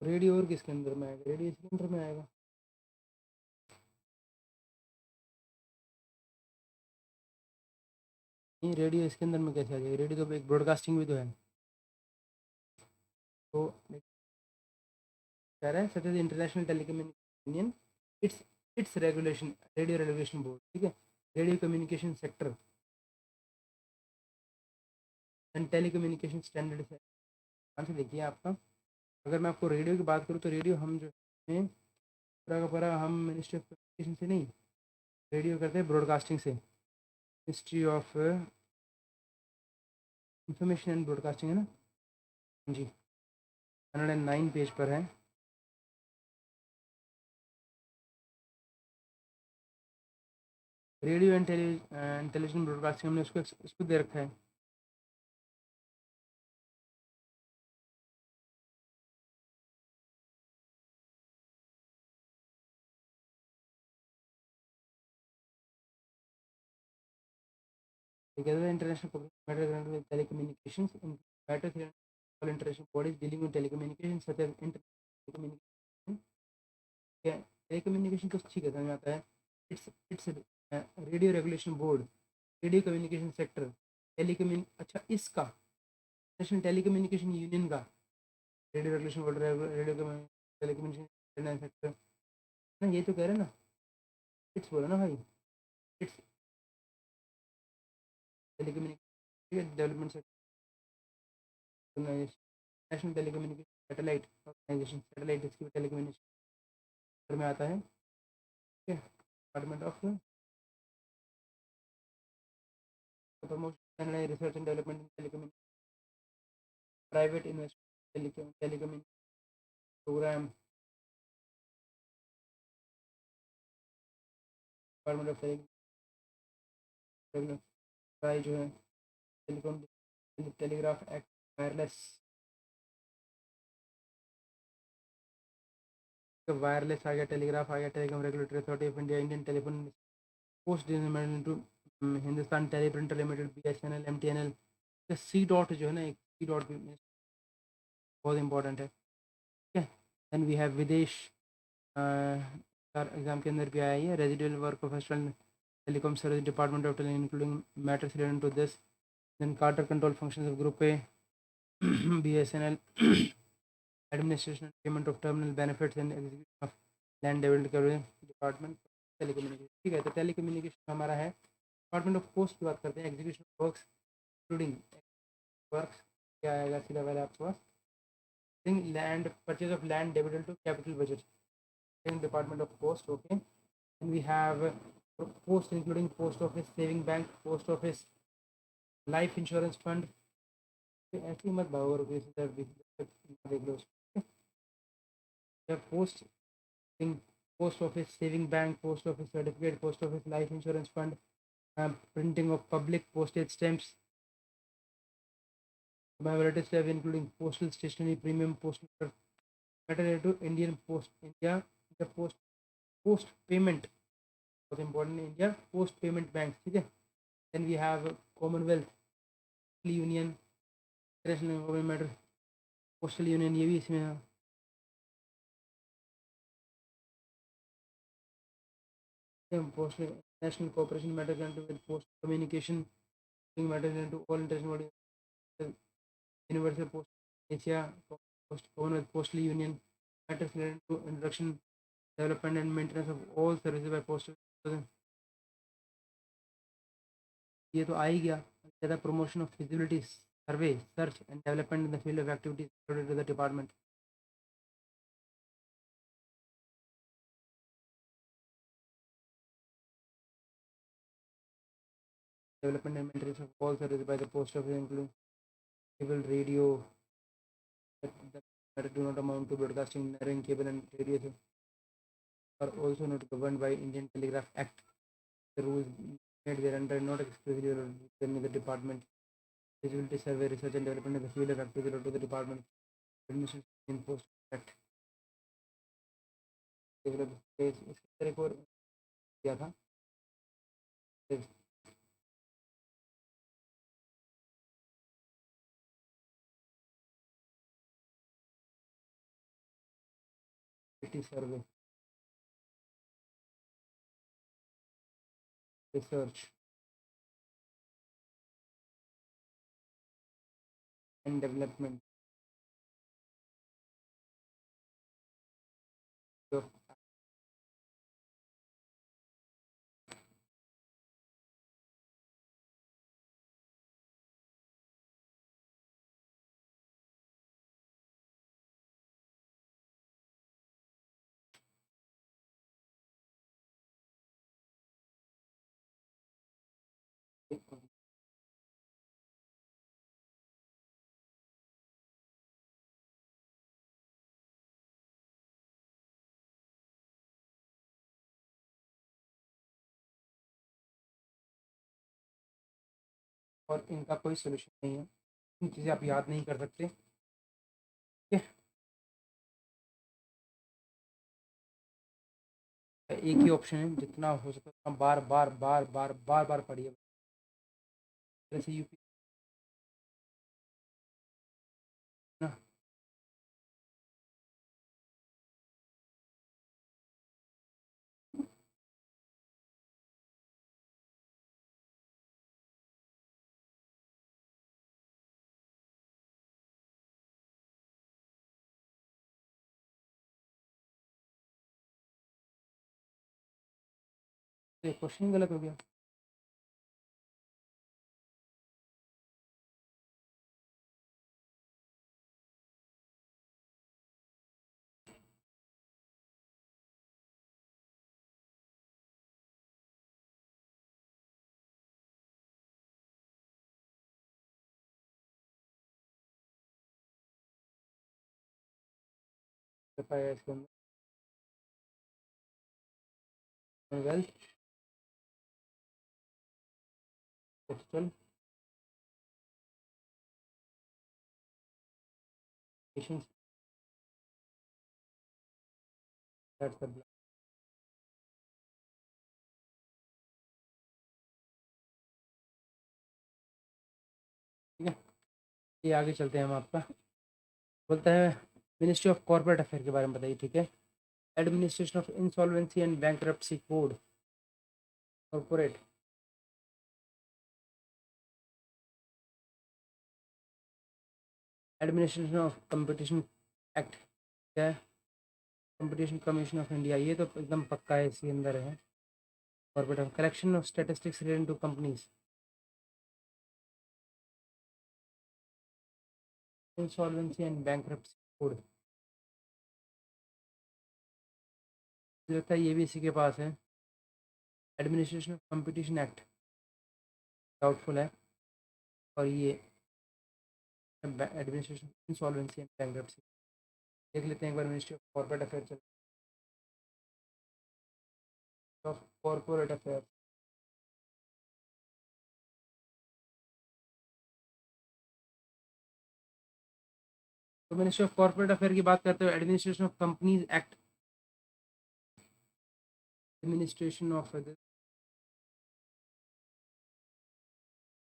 radio और किसके अंदर में आएगा? रेडियो इसके अंदर में आएगा। नहीं, रेडियो इसके अंदर में कैसे आ जाएगा? रेडियो तो एक ब्रॉडकास्टिंग भी तो है। तो कह रहा है such as international telecommunication union, its its regulation, radio regulation board. ठीक है, radio communication sector and telecommunication standard है। ध्यान से देखिए आपका, अगर मैं आपको रेडियो की बात करूँ तो रेडियो हम जो है पूरा का पूरा हम मिनिस्ट्री ऑफ कम्युनिकेशन से नहीं, रेडियो करते हैं ब्रॉडकास्टिंग से, ministry of information and broadcasting है ना जी। 109 पेज पर है। रेडियो एंड टेलीविजन ब्रॉडकास्टिंग हमने उसको दे रखा है। Together, international public matters related with telecommunications in matters related to all international bodies dealing with telecommunications such as telecommunication। टेलीकम्युनिकेशन तो ठीक है, समझ में आता है। It's radio regulation board, radio communication sector, टेलीकम्युन अच्छा इसका नेशनल टेलीकम्युनिकेशन यूनियन का radio regulation board, radio telecommunication sector ना, ये तो कह रहे हैं ना। इट्स बोला ना भाई, it's telecommunication development sector, national telecommunication satellite organisation, satellite इसकी टेलीकम्युनिकेशन में आता है। ठीक है, department of promotion research and development in telecommunication, private investment telecommunication program, department of जो है telecom, telegraph act, wireless, wireless आ गया, टेलीग्राफ आ गया, telecom regulatory authority of India, Indian telephone post to Hindustan teleprinter limited, BSNL, MTNL। C DOT जो है ना, एक सी डॉट भी बहुत इंपॉर्टेंट है। ठीक है, देन वी हैव विदेश, एग्जाम के अंदर भी आया है, residual work professional telecom service, department of tele including matters related to this, then cadre control functions of group A, BSNL, administration payment of terminal benefits and execution of land development department telecommunication. ठीक है, तो telecommunication हमारा है। Department of post की बात करते हैं, execution of works including works क्या आएगा सीधा पहले आपके पास, land purchase of land debited to capital budget in Department of Post. Okay, and we have post including post office, saving bank, post office, life insurance fund। ऐसे ही मत भागो रुपये देख लो। Post post office saving bank, post office certificate, post office life insurance fund, printing of public postage stamps, related stuff including postal stationery, premium postal matter to Indian Post India, the post payment बहुत important in India, post payment banks, ठीक है. Then we have Commonwealth Union, International Government Matter, Postal Union, ये भी इसमें है. Postal National Cooperation Matter with Post Communication matter into all international bodies, Universal Post Asia, Commonwealth Postal Union, matters related to introduction, development and maintenance of all services by postal. ये तो आ ही गया. ज़्यादा promotion of feasibility survey, search and development in the field of activities related to the department. Development and maintenance of all services by the post office, including cable, radio, that do not amount to broadcasting, narrowing cable and radio, are also not governed by Indian Telegraph Act. The rules made thereunder not exclusively within the department. Feasibility survey, research and development in the field of activity to the department. Administration in post act. Develop space. इसके अंदर एक और किया था. Survey, research and development of और इनका कोई solution नहीं है. इन चीज़ें आप याद नहीं कर सकते. ठीक है, एक ही ऑप्शन है, जितना हो सके उतना बार बार बार बार बार बार पढ़िए. जैसे यूपी ना, ये क्वेश्चन गलत हो गया. पाया इसके अंदर wealth postal patience that's the. ठीक है, ये आगे चलते हैं हम. आपका बोलता है मिनिस्ट्री ऑफ कॉर्पोरेट अफेयर के बारे में बताइए. ठीक है, administration of insolvency and bankruptcy code, corporate administration of competition act. क्या है? कंपटीशन कमीशन ऑफ इंडिया, ये तो एकदम पक्का है, इसके अंदर है. Corporate collection of statistics related to companies, insolvency and bankruptcy code, लगता है ये भी इसी के पास है. Administration of competition act doubtful है. और ये एडमिनिस्ट्रेशन इंसॉल्वेंसी एंड बैंकरप्सी देख लेते हैं एक बार. मिनिस्ट्री ऑफ कॉर्पोरेट अफेयर चल of Corporate Affairs. तो मिनिस्ट्री ऑफ कॉर्पोरेट अफेयर की बात करते हुए administration of companies act, administration of,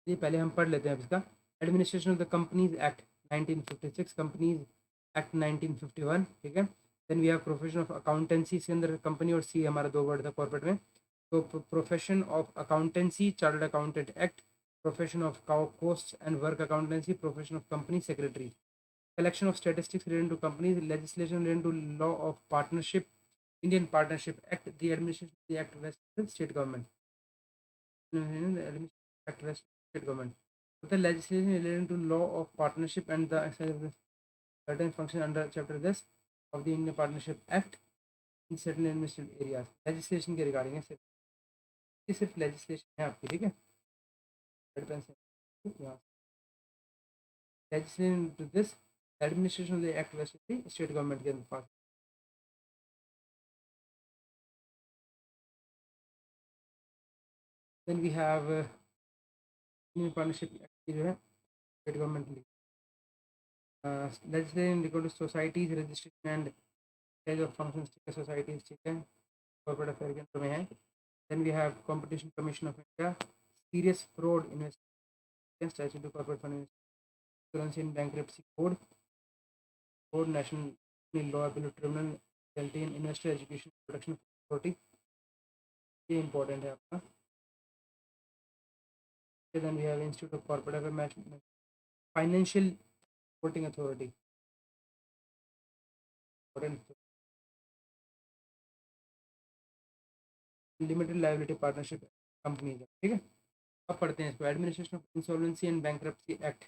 ये पहले हम पढ़ लेते हैं इसका। Administration of the companies act 1956, companies act 1951, ठीक है। Then we have profession of accountancy, इसके अंदर कंपनी और सी हमारा दो वर्ड था कॉर्पोरेट में। तो profession of accountancy, chartered accountant act, profession of cost and work accountancy, profession of company secretary, collection of statistics relating to companies, legislation relating to law of partnership, Indian Partnership Act, the administration of the act vests with state government. The administration act vests with state government. The legislation relating to law of partnership and the exercise of certain function under chapter this of the Indian Partnership Act in certain administrative areas. Legislation के regarding है सिर्फ, ये सिर्फ legislation है आपकी, ठीक है। Legislation to this, the administration of the act vests with the state government के पास। Then we have Indian Partnership Act की जो है स्टेट गवर्नमेंट ली। Legislation record societies registration and stage of functions, ठीक है, सोसाइटीज, ठीक है, कॉर्पोरेट अफेयर के अंदर में है। Then we have competition commission of India, serious fraud investigation, statutory corporate fund, insurance in bankruptcy code, code national law appeal tribunal, LT in investor education protection authority, ये important है आपका। Then we have institute of corporate affair management, financial reporting authority, limited liability partnership company, ठीक है। अब पढ़ते हैं इसको, administration of insolvency and bankruptcy act,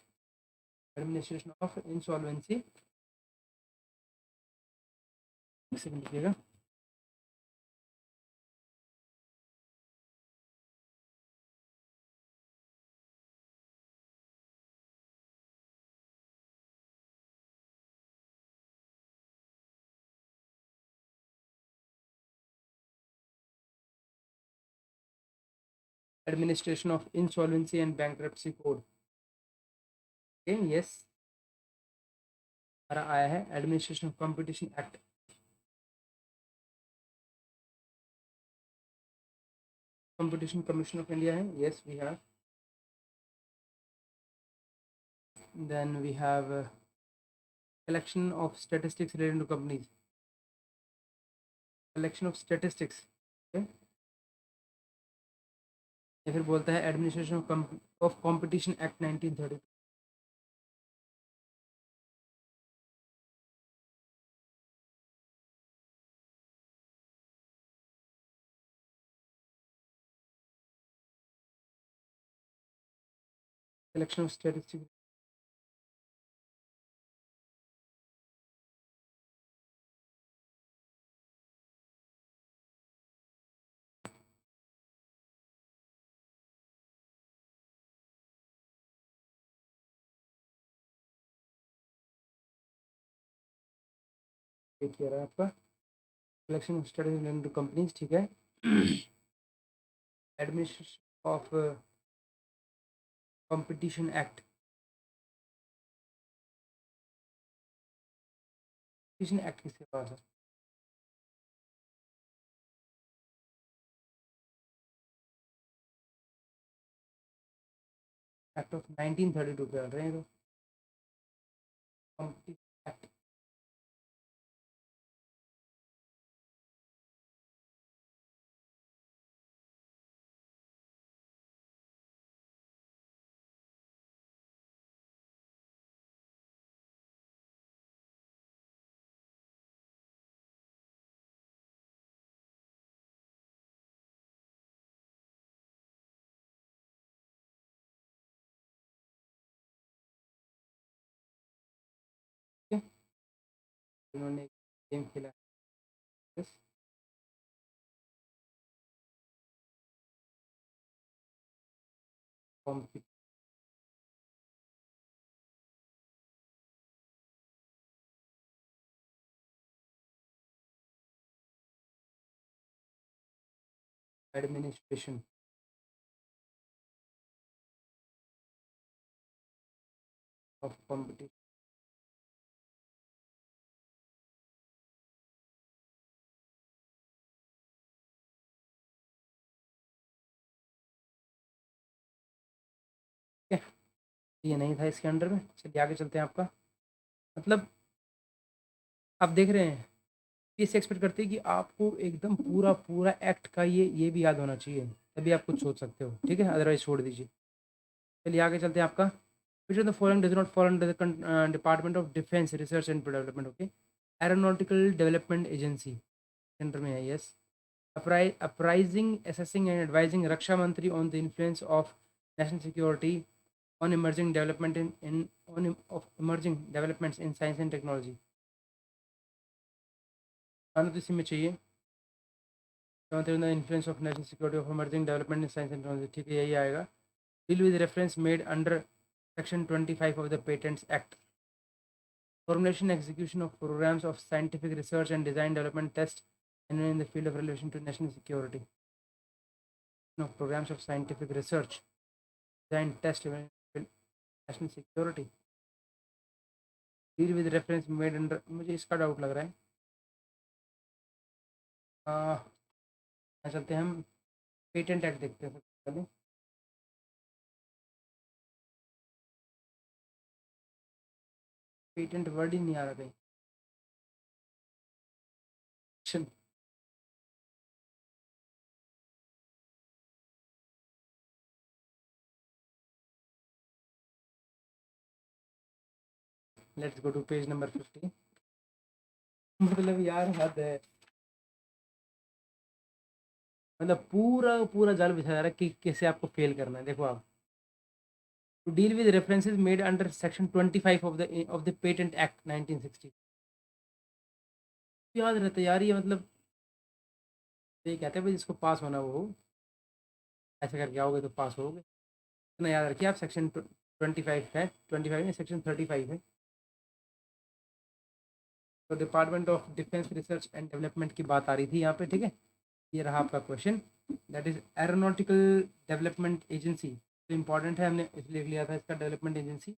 administration of insolvency, लिखिएगा, administration of insolvency and bankruptcy code, yes हमारा आया है। Administration of competition act, competition commission of India है, yes we have. Then we have collection of statistics related to companies, collection of statistics, या फिर बोलता है administration of competition act 1930, collection of statistics, कह रहा है आपका collection of statistics related to companies, ठीक है। Administration of competition act, competition act किसके पास है? एक्ट ऑफ 1932 पे आ रहे हैं, तो कंपटीशन एक्ट, ठीक है। उन्होंने गेम खेला, yes, compete, administration of competition. ये नहीं था इसके अंडर में। चलिए आगे चलते हैं। आपका मतलब आप देख रहे हैं, इससे एक्सपेक्ट करते हैं कि आपको एकदम पूरा पूरा एक्ट का ये भी याद होना चाहिए, तभी आप कुछ सोच सकते हो, ठीक है, अदरवाइज छोड़ दीजिए। चलिए आगे चलते हैं। आपका which of the following does not follow under the department of defence research and development. Okay, aeronautical development agency centre में है, yes. Apprising, assessing and advising Raksha Mantri on the influence of national security on emerging development in on of emerging developments in science and technology। आना तो इसी में चाहिए, influence of national security of emerging development in science and technology, ठीक है, यही आएगा। Deal with reference made under section 25 of the patents act. Formulation execution of programmes of scientific research and design development test and in the field of relation to national security of programmes of scientific research design test national security. Deal with reference made under, मुझे इसका doubt लग रहा है। चलते हैं हम patent act देखते हैं सबसे पहले। पेटेंट वर्ड ही नहीं आ रहा कहीं। Let's go to page number 50। मतलब यार हद है, मतलब पूरा पूरा जाल बिछा जा रहा है कि कैसे आपको फेल करना है। देखो आप, to deal with references made under section 25 of the patent act 1960। याद रहता है यार ये, मतलब ये कहते हैं भाई जिसको पास होना वो हो, ऐसे करके आओगे तो पास होगे। इतना याद रखिए आप, सेक्शन 25 है, 25 में सेक्शन 35 है। तो department of defence research and development की बात आ रही थी यहाँ पे, ठीक है। ये रहा आपका question, that is aeronautical development agency. तो इम्पॉर्टेंट है, हमने इसलिए लिया था इसका डेवलपमेंट एजेंसी।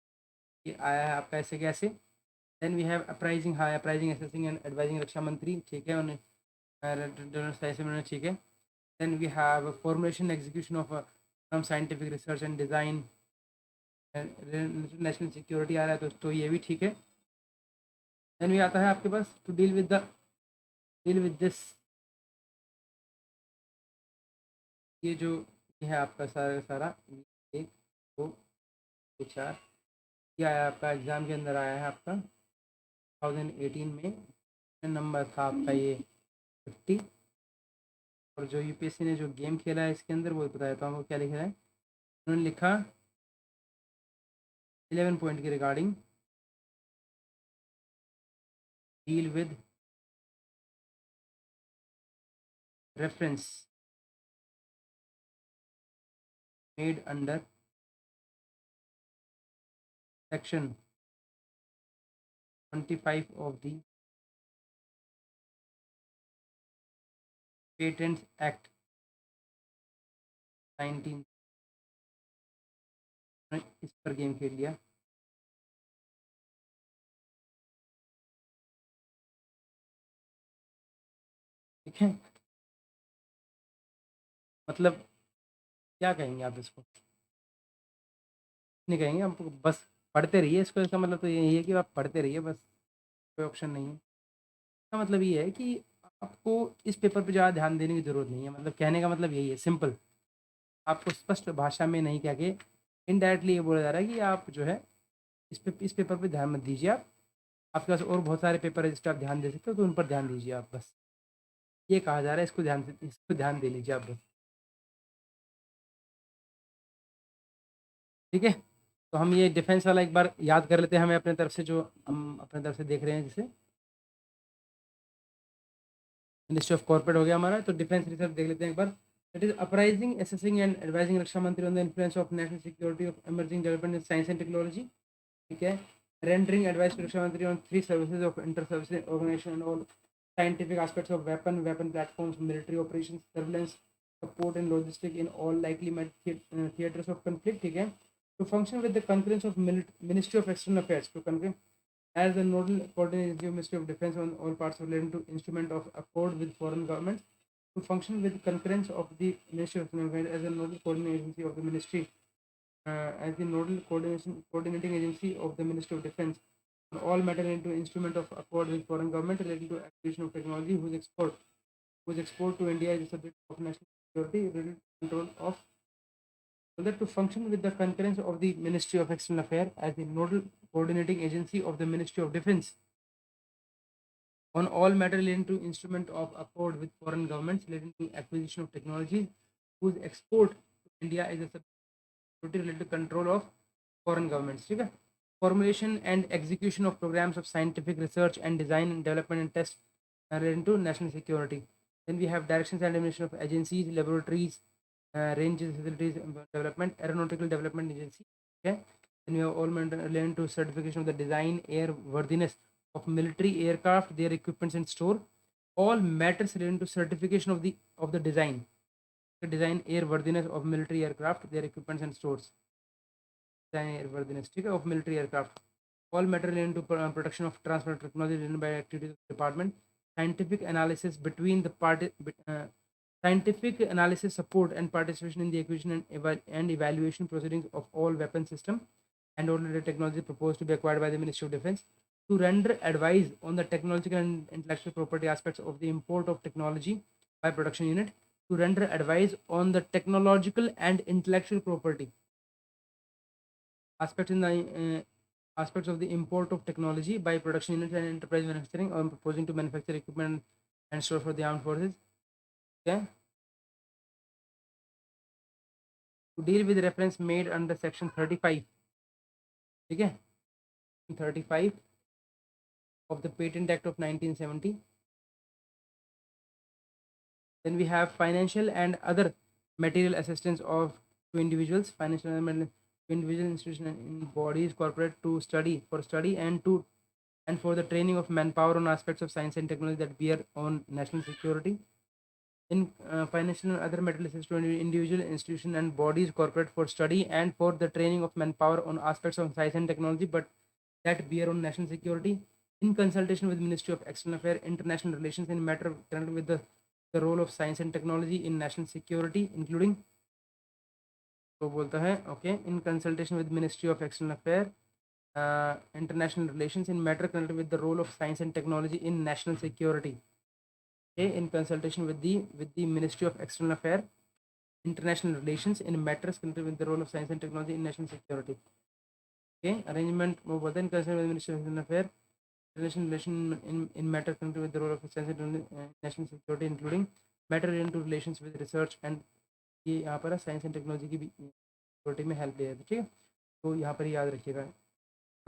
ये आया है आपका ऐसे कैसे। देन वी हैव अप्राइजिंग, हाँ apprising assessing and advising Raksha Mantri, ठीक है, उन्हें ठीक है। Then we have formulation execution of from scientific research and design national security आ रहा है, तो ये भी ठीक है। देन भी आता है आपके पास टू डील विद दिस, ये जो ये है आपका सारा सारा, एक दो ये चार, ये आया आपका एग्ज़ाम के अंदर आया है आपका 2018 में। नंबर था आपका ये 50। और जो यूपीएससी ने जो गेम खेला है इसके अंदर, वो बताया था आपको क्या लिखा है। उन्होंने लिखा 11 पॉइंट के regarding deal with reference made under section 25 of the patents act 19। इस पर गेम खेल लिया, ठीक है। मतलब क्या कहेंगे आप इसको, नहीं कहेंगे आप, बस पढ़ते रहिए इसको। इसका मतलब तो यही है कि आप पढ़ते रहिए बस, कोई ऑप्शन नहीं है। इसका मतलब ये है कि आपको इस पेपर पे ज़्यादा ध्यान देने की ज़रूरत नहीं है। मतलब कहने का मतलब यही है, सिंपल। आपको स्पष्ट भाषा में नहीं कह के इनडायरेक्टली ये बोला जा रहा है कि आप जो है इस पेपर पे ध्यान मत दीजिए आप। आपके पास और बहुत सारे पेपर है जिस पर आप ध्यान दे सकते हो, तो उन पर ध्यान दीजिए आप बस। ये कहा जा रहा है, इसको ध्यान दे लीजिए आप बस, ठीक है। तो हम ये डिफेंस वाला एक बार याद कर लेते हैं, हमें अपने तरफ से जो हम अपने तरफ से देख रहे हैं, जैसे मिनिस्ट्री ऑफ कॉर्पोरेट हो गया हमारा, तो डिफेंस रिसर्च देख लेते हैं एक बार। It is apprising, assessing and advising Raksha Mantri on the influence of national security of emerging development in science and technology, ठीक है। Rendering advice to Raksha Mantri on 3 services of inter services organisation and all scientific aspects of weapon platforms, military operations, surveillance, support and logistic in all likely theaters of conflict, ठीक है. To function with the concurrence of Ministry of External Affairs, to concur as the nodal coordinating agency of Ministry of Defense on all parts relating to instrument of accord with foreign governments, to function with concurrence of the Ministry of External Affairs as a nodal coordinating agency of the Ministry, as the nodal coordinating agency of the Ministry of Defense on all matter into instrument of accord with foreign government relating to acquisition of technology whose export to India is a subject of national security related control of, so that to function with the concurrence of the Ministry of External Affairs as the nodal coordinating agency of the Ministry of Defense on all matter relating to instrument of accord with foreign governments relating to acquisition of technologies whose export to India is a subject related to control of foreign governments. ठीक है. Formulation and execution of programs of scientific research and design and development and test relating to national security. Then we have directions and administration of agencies, laboratories, ranges, facilities, development, aeronautical development agency. Okay. Then we have all related to certification of the design, airworthiness of military aircraft, their equipments and store. All matters relating to certification of the design, airworthiness of military aircraft, their equipments and stores. Design airworthiness, ठीक है, of military aircraft. All matter relating to production of transport technology written by activities of the department. Scientific analysis between the party. Scientific analysis support and participation in the acquisition and evaluation proceedings of all weapon system and all related technology proposed to be acquired by the Ministry of Defense, to render advice on the technological and intellectual property aspects of the import of technology by production unit, to render advice on the technological and intellectual property aspects in the aspects of the import of technology by production units and enterprise manufacturing, or proposing to manufacture equipment and store for the armed forces. Okay. To deal with reference made under section 35. Okay. 35 of the Patent Act of 1970. Then we have financial and other material assistance of to individuals, financial and individual institutions and bodies, corporate to study and for the training of manpower on aspects of science and technology that bear on national security. In financial and other material assistance to individual institutions and bodies, corporate for study and for the training of manpower on aspects of science and technology, but that bear on national security, in consultation with Ministry of External Affairs, International Relations in matter connected with the role of science and technology in national security, including, तो बोलता है, okay, in consultation with Ministry of External Affairs, International Relations in matter connected with the role of science and technology in national security. Okay, in consultation with the Ministry of External Affairs, International Relations in matters connected with the role of science and technology in national security. Okay, arrangement वो बोलते हैं in consultation with the Ministry of External Affairs, relation in matter connected with the role of science and technology national security, including matter related to relations with research and ये यहाँ पर science and technology की भी security में help लिया है. ठीक है, तो यहाँ पर याद रखिएगा.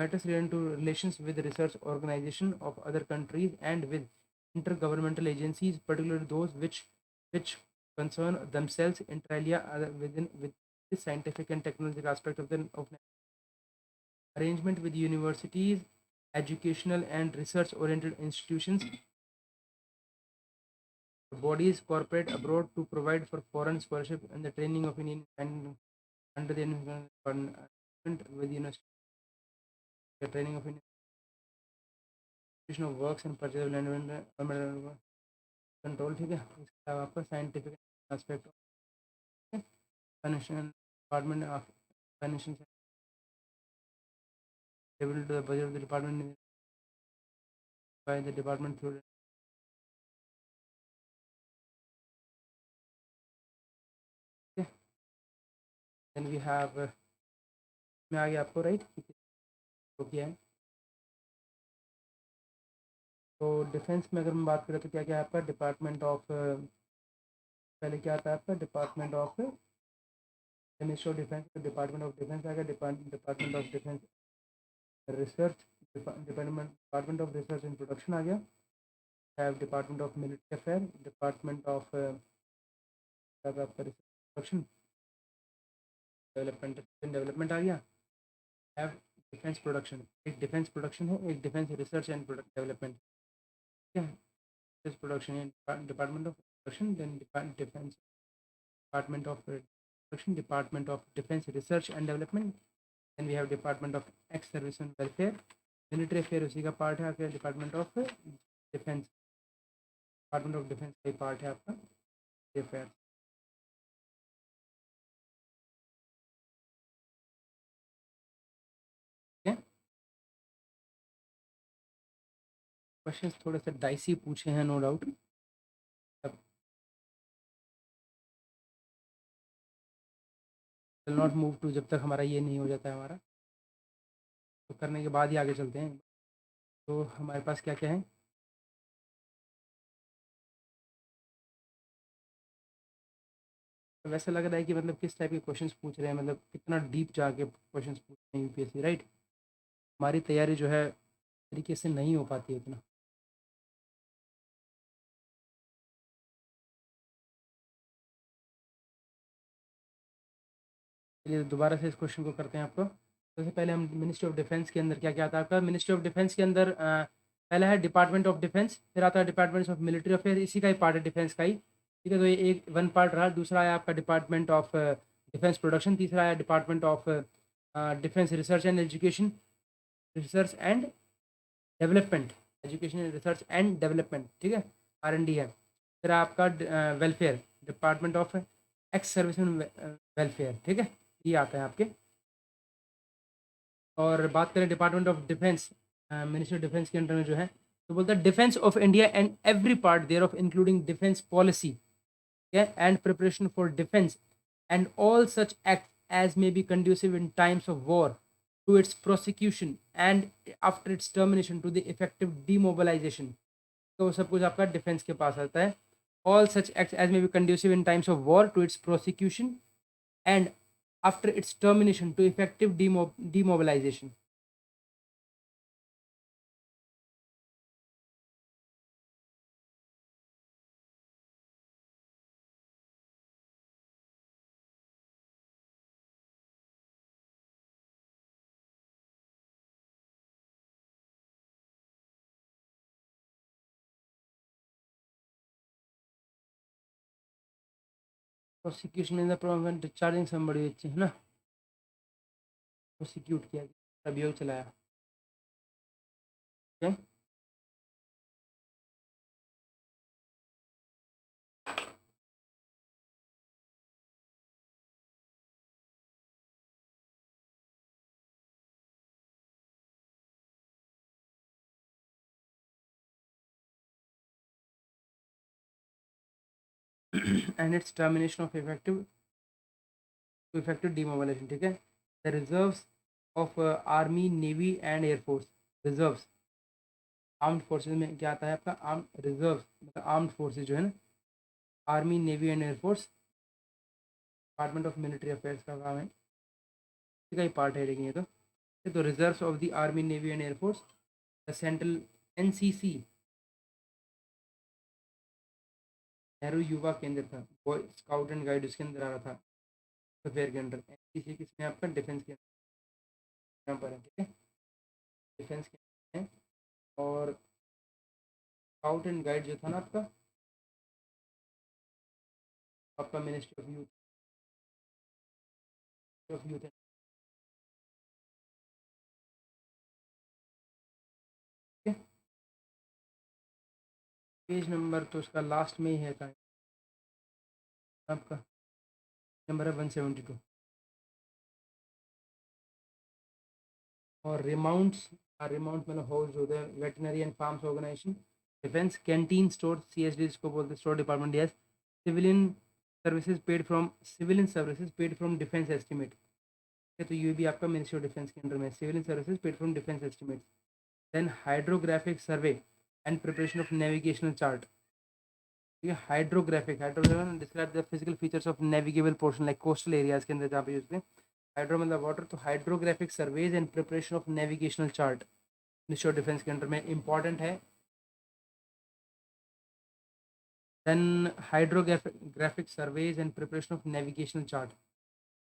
Matters related to relations with research organization of other countries and with intergovernmental agencies, particularly those which concern themselves inter alia with the scientific and technological aspect of arrangement with universities, educational and research oriented institutions, bodies corporate abroad to provide for foreign scholarship and the training of Indian and under the environment with university, the training of institution of works and purchase of land control. ठीक है, इसके अलावा आपका scientific aspect financial department of financial able to the budget of the department by the department through. Okay. Then we have में आ गया आपको right तो क्या है. तो डिफेंस में अगर हम बात करें तो क्या क्या है आपका डिपार्टमेंट ऑफ, पहले क्या आता है आपका department of ministry of defence, department of defence आएगा, department of defence research, department of research and production आ गया. Have department of military affair, department of आपका प्रोडक्शन डेवलपमेंट आ गया. हैव डिफेंस प्रोडक्शन, एक डिफेंस प्रोडक्शन है, एक defence research and product development. ठीक है, defence production department of production, then defence department of production, department of defence research and development, then we have department of ex service and welfare, military affair उसी का part है आपका, department of defence, department of डिफेंस का part है आपका affair. Question थोड़े से डाइसी पूछे हैं no doubt, will not move to जब तक हमारा ये नहीं हो जाता है हमारा, तो करने के बाद ही आगे चलते हैं। तो हमारे पास क्या क्या है, तो वैसे लग रहा है कि मतलब किस टाइप के क्वेश्चंस पूछ रहे हैं, मतलब कितना डीप जाके क्वेश्चंस पूछ रहे हैं यूपीएससी, राइट। हमारी तैयारी जो है तरीके से नहीं हो पाती है इतना। चलिए दोबारा से इस क्वेश्चन को करते हैं आपको। सबसे पहले हम मिनिस्ट्री ऑफ डिफेंस के अंदर क्या क्या आता है आपका, मिनिस्ट्री ऑफ डिफेंस के अंदर पहला है डिपार्टमेंट ऑफ डिफेंस, फिर आता है डिपार्टमेंट ऑफ मिलिट्री अफेयर, इसी का ही पार्ट है डिफेंस का ही, ठीक है। तो ये एक वन पार्ट रहा। दूसरा है आपका डिपार्टमेंट ऑफ डिफेंस प्रोडक्शन, तीसरा है department of defence research and education, research and development, education research and development, ठीक है, R&D है। फिर आपका welfare, department of ex service and welfare, ठीक है, ये आता है आपके। और बात करें department of defence, ministry of defence के अंडर में जो है, तो बोलता है defence of India and every part thereof including defence policy and preparation for defence and all such act as may be conducive in times of war to its prosecution and after its termination to the effective demobilization। तो सब कुछ आपका defence के पास आता है। All such acts as may be conducive in times of war to its prosecution and after its termination to effective demobilization। Prosecution in the provision discharging somebody, है ना, प्रोसिक्यूट किया गया, अभियोग चलाया, okay? And its termination of effective demobilization, ठीक है। The reserves of army navy and air force, reserves armed forces में क्या आता है आपका, आर्म रिजर्व मतलब आर्म्ड फोर्सेज जो है ना, army navy and air force, department of military affairs का काम है, इसी का ही पार्ट है लेकिन ये तो reserves of the army navy and air force, the central NCC Nehru युवा केंद्र था, बॉय स्काउट एंड गाइड उसके अंदर आ रहा था, अफेयर के अंडर। NCC किसमें आपका, डिफेंस के यहाँ पर है, ठीक है, डिफेंस के अंदर है। और स्काउट एंड गाइड जो था ना आपका, आपका ministry of youth, page number तो उसका लास्ट में ही है का, आपका नंबर है 172। और रिमाउंट्स, रिमाउंट मतलब हाउस होता है, veterinary and farms organisation, defence canteen store, CSD जिसको बोलते हैं, store department, yes. Civilian services paid from defence estimate, तो ये भी आपका मिनिस्ट्री ऑफ डिफेंस के अंडर में, civilian services paid from defence estimate. Then hydrographic survey and preparation of navigational chart, hydrographic describe the physical features of navigable portion like coastal areas के अंदर जहाँ पे यूज हैं, हाइड्रो मतलब water, तो hydrographic surveys and preparation of navigational chart ministry of defence के under में important है। Then hydrographic surveys and preparation of navigational chart,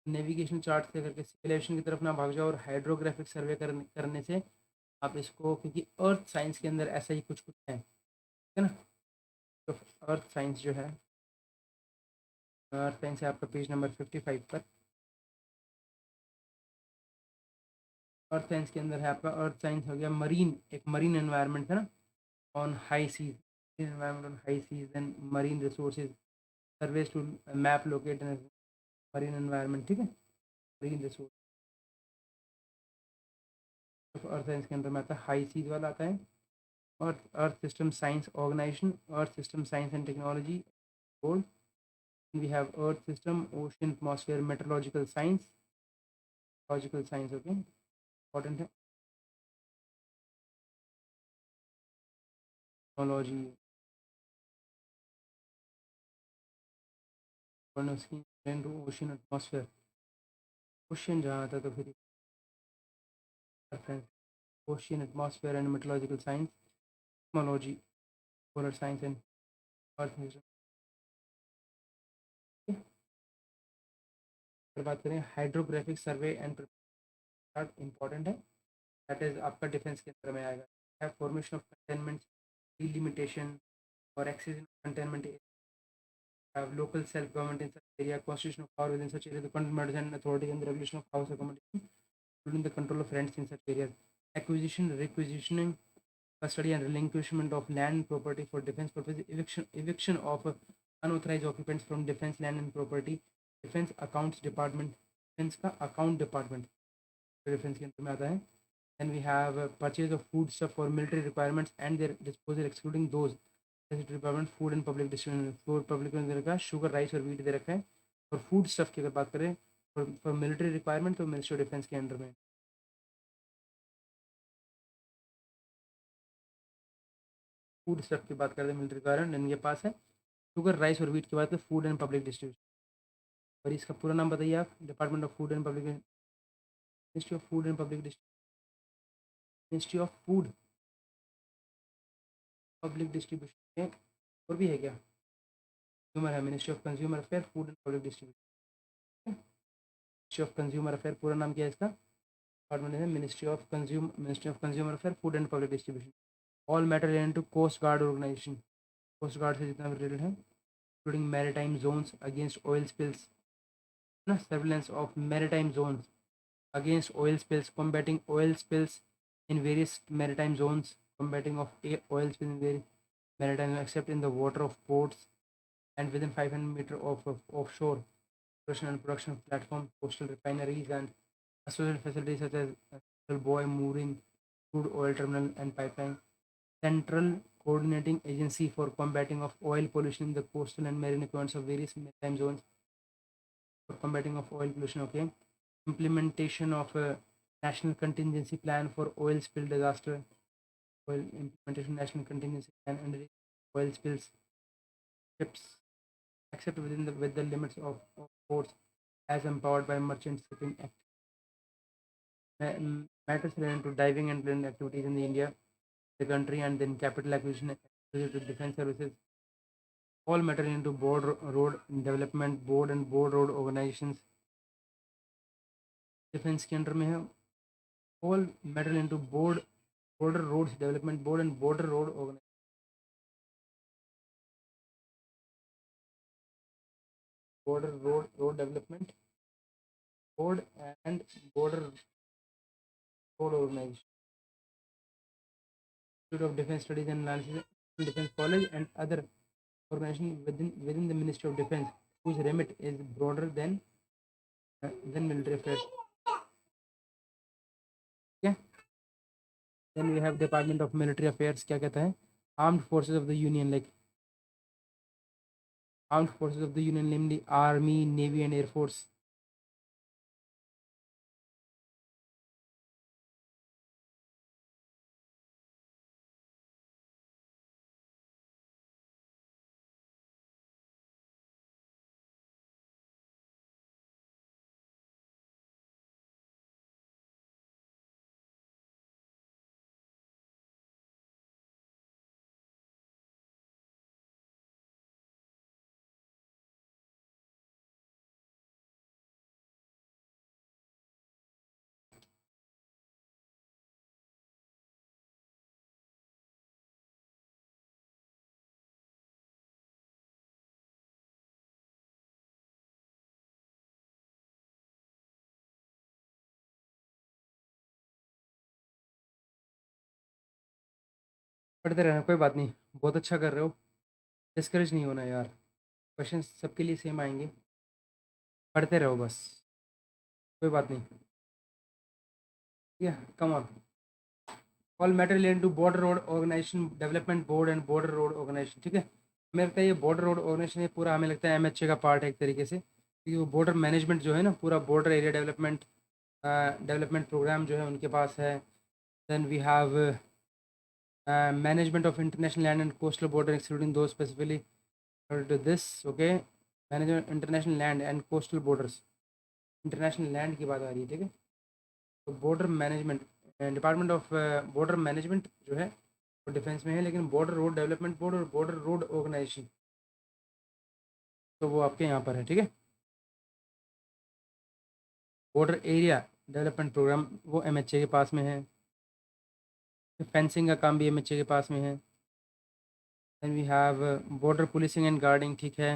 navigation chart से करके सिविल एविएशन की तरफ ना भाग जाओ, और हाइड्रोग्राफिक सर्वे करने से आप इसको, क्योंकि अर्थ साइंस के अंदर ऐसा ही कुछ कुछ है, ठीक है ना। तो अर्थ साइंस जो है अर्थ साइंस है आपका पेज नंबर 55 पर। अर्थ साइंस के अंदर है आपका, अर्थ साइंस हो गया मरीन, एक मरीन एनवायरनमेंट है ना, on high seas, environment on high seas and marine resources, surveys to map locate marine environment, ठीक है, मरीन रिसोर्स। तो अर्थ साइंस के अंदर में आता है हाई सीज वाला आता है। और earth system science organisation, earth system science and technology board. We have earth system, ocean, atmosphere, meteorological science, logical science, okay, important है। टेक्नोलॉजी, ओशन एटमॉस्फेयर, क्वेश्चन जहाँ आता तो फिर ocean atmosphere and meteorological science, technology, polar science and earth system. अगर बात करें hydrographic survey and important है, that is आपका डिफेंस के अंदर में आएगा। फॉर्मेशन ऑफ कंटेनमेंट, डिलिमिटेशन और access containment, local self-government in such area, constitution of power within such area, the content matters and authority and the regulation of house accommodation, including the control of rents in such areas, acquisition, requisitioning, custody and relinquishment of land property for defense purposes, eviction of unauthorized occupants from defense land and property, defense accounts department, defense का account department defense के अंदर में आता है। Then we have purchase of food stuff for military requirements and their disposal, excluding those department food and public distribution, food public में दे रखा है sugar, rice और वीट दे रखा है। और फूड स्टफ की अगर बात करें फॉर मिलिट्री रिक्वायरमेंट तो मिनिस्ट्री ऑफ डिफेंस के अंडर में। फूड स्टफ की बात करते हैं मिलिट्री रिक्वायरमेंट, इनके पास है शुगर, राइस और वीट की बात है फूड एंड पब्लिक डिस्ट्रीब्यूशन। और इसका पूरा नाम बताइए आप, department of food and public, ministry of food and public ministry of food public distribution. और भी है क्या, कंज्यूमर है, ministry of consumer affair food and public distribution. Ministry of consumer affair पूरा नाम क्या है इसका, डिपार्टमेंट है ministry of consumer affair food and public distribution. All matter related to coast guard organisation, coast guard से जितना भी रिलेटेड है, including maritime zones against oil spills, ना surveillance of maritime zones against oil spills, combating oil spills in various maritime zones, combating of oil spills in various maritime except in the water of ports and within 500 meter of offshore production and production platforms, coastal refineries and associated facilities such as buoy, mooring, crude oil terminal and pipeline. Central coordinating agency for combating of oil pollution in the coastal and marine equivalents of various maritime zones, for combating of oil pollution, okay. Implementation of a national contingency plan for oil spill disaster, oil implementation national contingency plan and oil spills ships except within the with the limits of ports as empowered by merchant shipping act. Matters related to diving and drilling activities in the India, the country, and then capital acquisition related to defense services, all matter into board road development board and board road organizations defence के under में है। All metal into board border roads development board and border road organisation, border road development board and border road organisation, institute of defence studies and analysis, defence college and other organization within the Ministry of Defense whose remit is broader than military affairs. Okay, then we have Department of Military Affairs, क्या कहता है, Armed Forces of the Union, like Armed Forces of the Union, namely Army, Navy and Air Force. पढ़ते रहना, कोई बात नहीं, बहुत अच्छा कर रहे हो, डिस्करेज नहीं होना यार, क्वेश्चन सबके लिए सेम आएंगे, पढ़ते रहो बस, कोई बात नहीं। Yeah, come on. All matter related to border road organization development board and border road organization, ठीक है। हमें लगता है ये बॉर्डर रोड ऑर्गेनाइजेशन ये पूरा हमें लगता है एमएचए का पार्ट है एक तरीके से, क्योंकि वो बॉर्डर मैनेजमेंट जो है ना, पूरा border area development development programme जो है उनके पास है। Then we have management of international land and coastal border excluding do specifically to this, okay. Management international land and coastal borders, international land की बात आ रही है, ठीक है। तो border management, department of border management जो है वो डिफेंस में है, लेकिन बॉर्डर रोड डेवलपमेंट बोर्ड और बॉर्डर रोड ऑर्गेनाइजेशन तो वो आपके यहाँ पर है, ठीक है। बॉर्डर एरिया डेवलपमेंट प्रोग्राम वो एमएचए के पास में है, फेंसिंग का काम भी एमएचए के पास में है। Then we have border policing and guarding, ठीक है।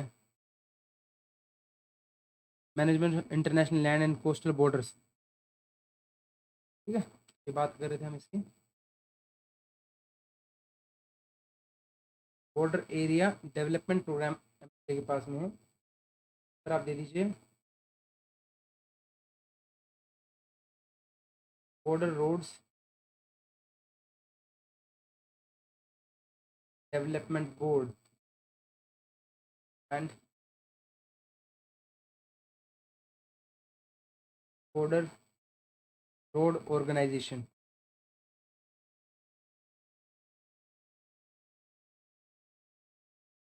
Management international land and coastal borders, ठीक है। ये बात कर रहे थे हम इसकी, border area development programme MHA के पास में है, सर आप दे दीजिए। Border roads development board and border road organisation.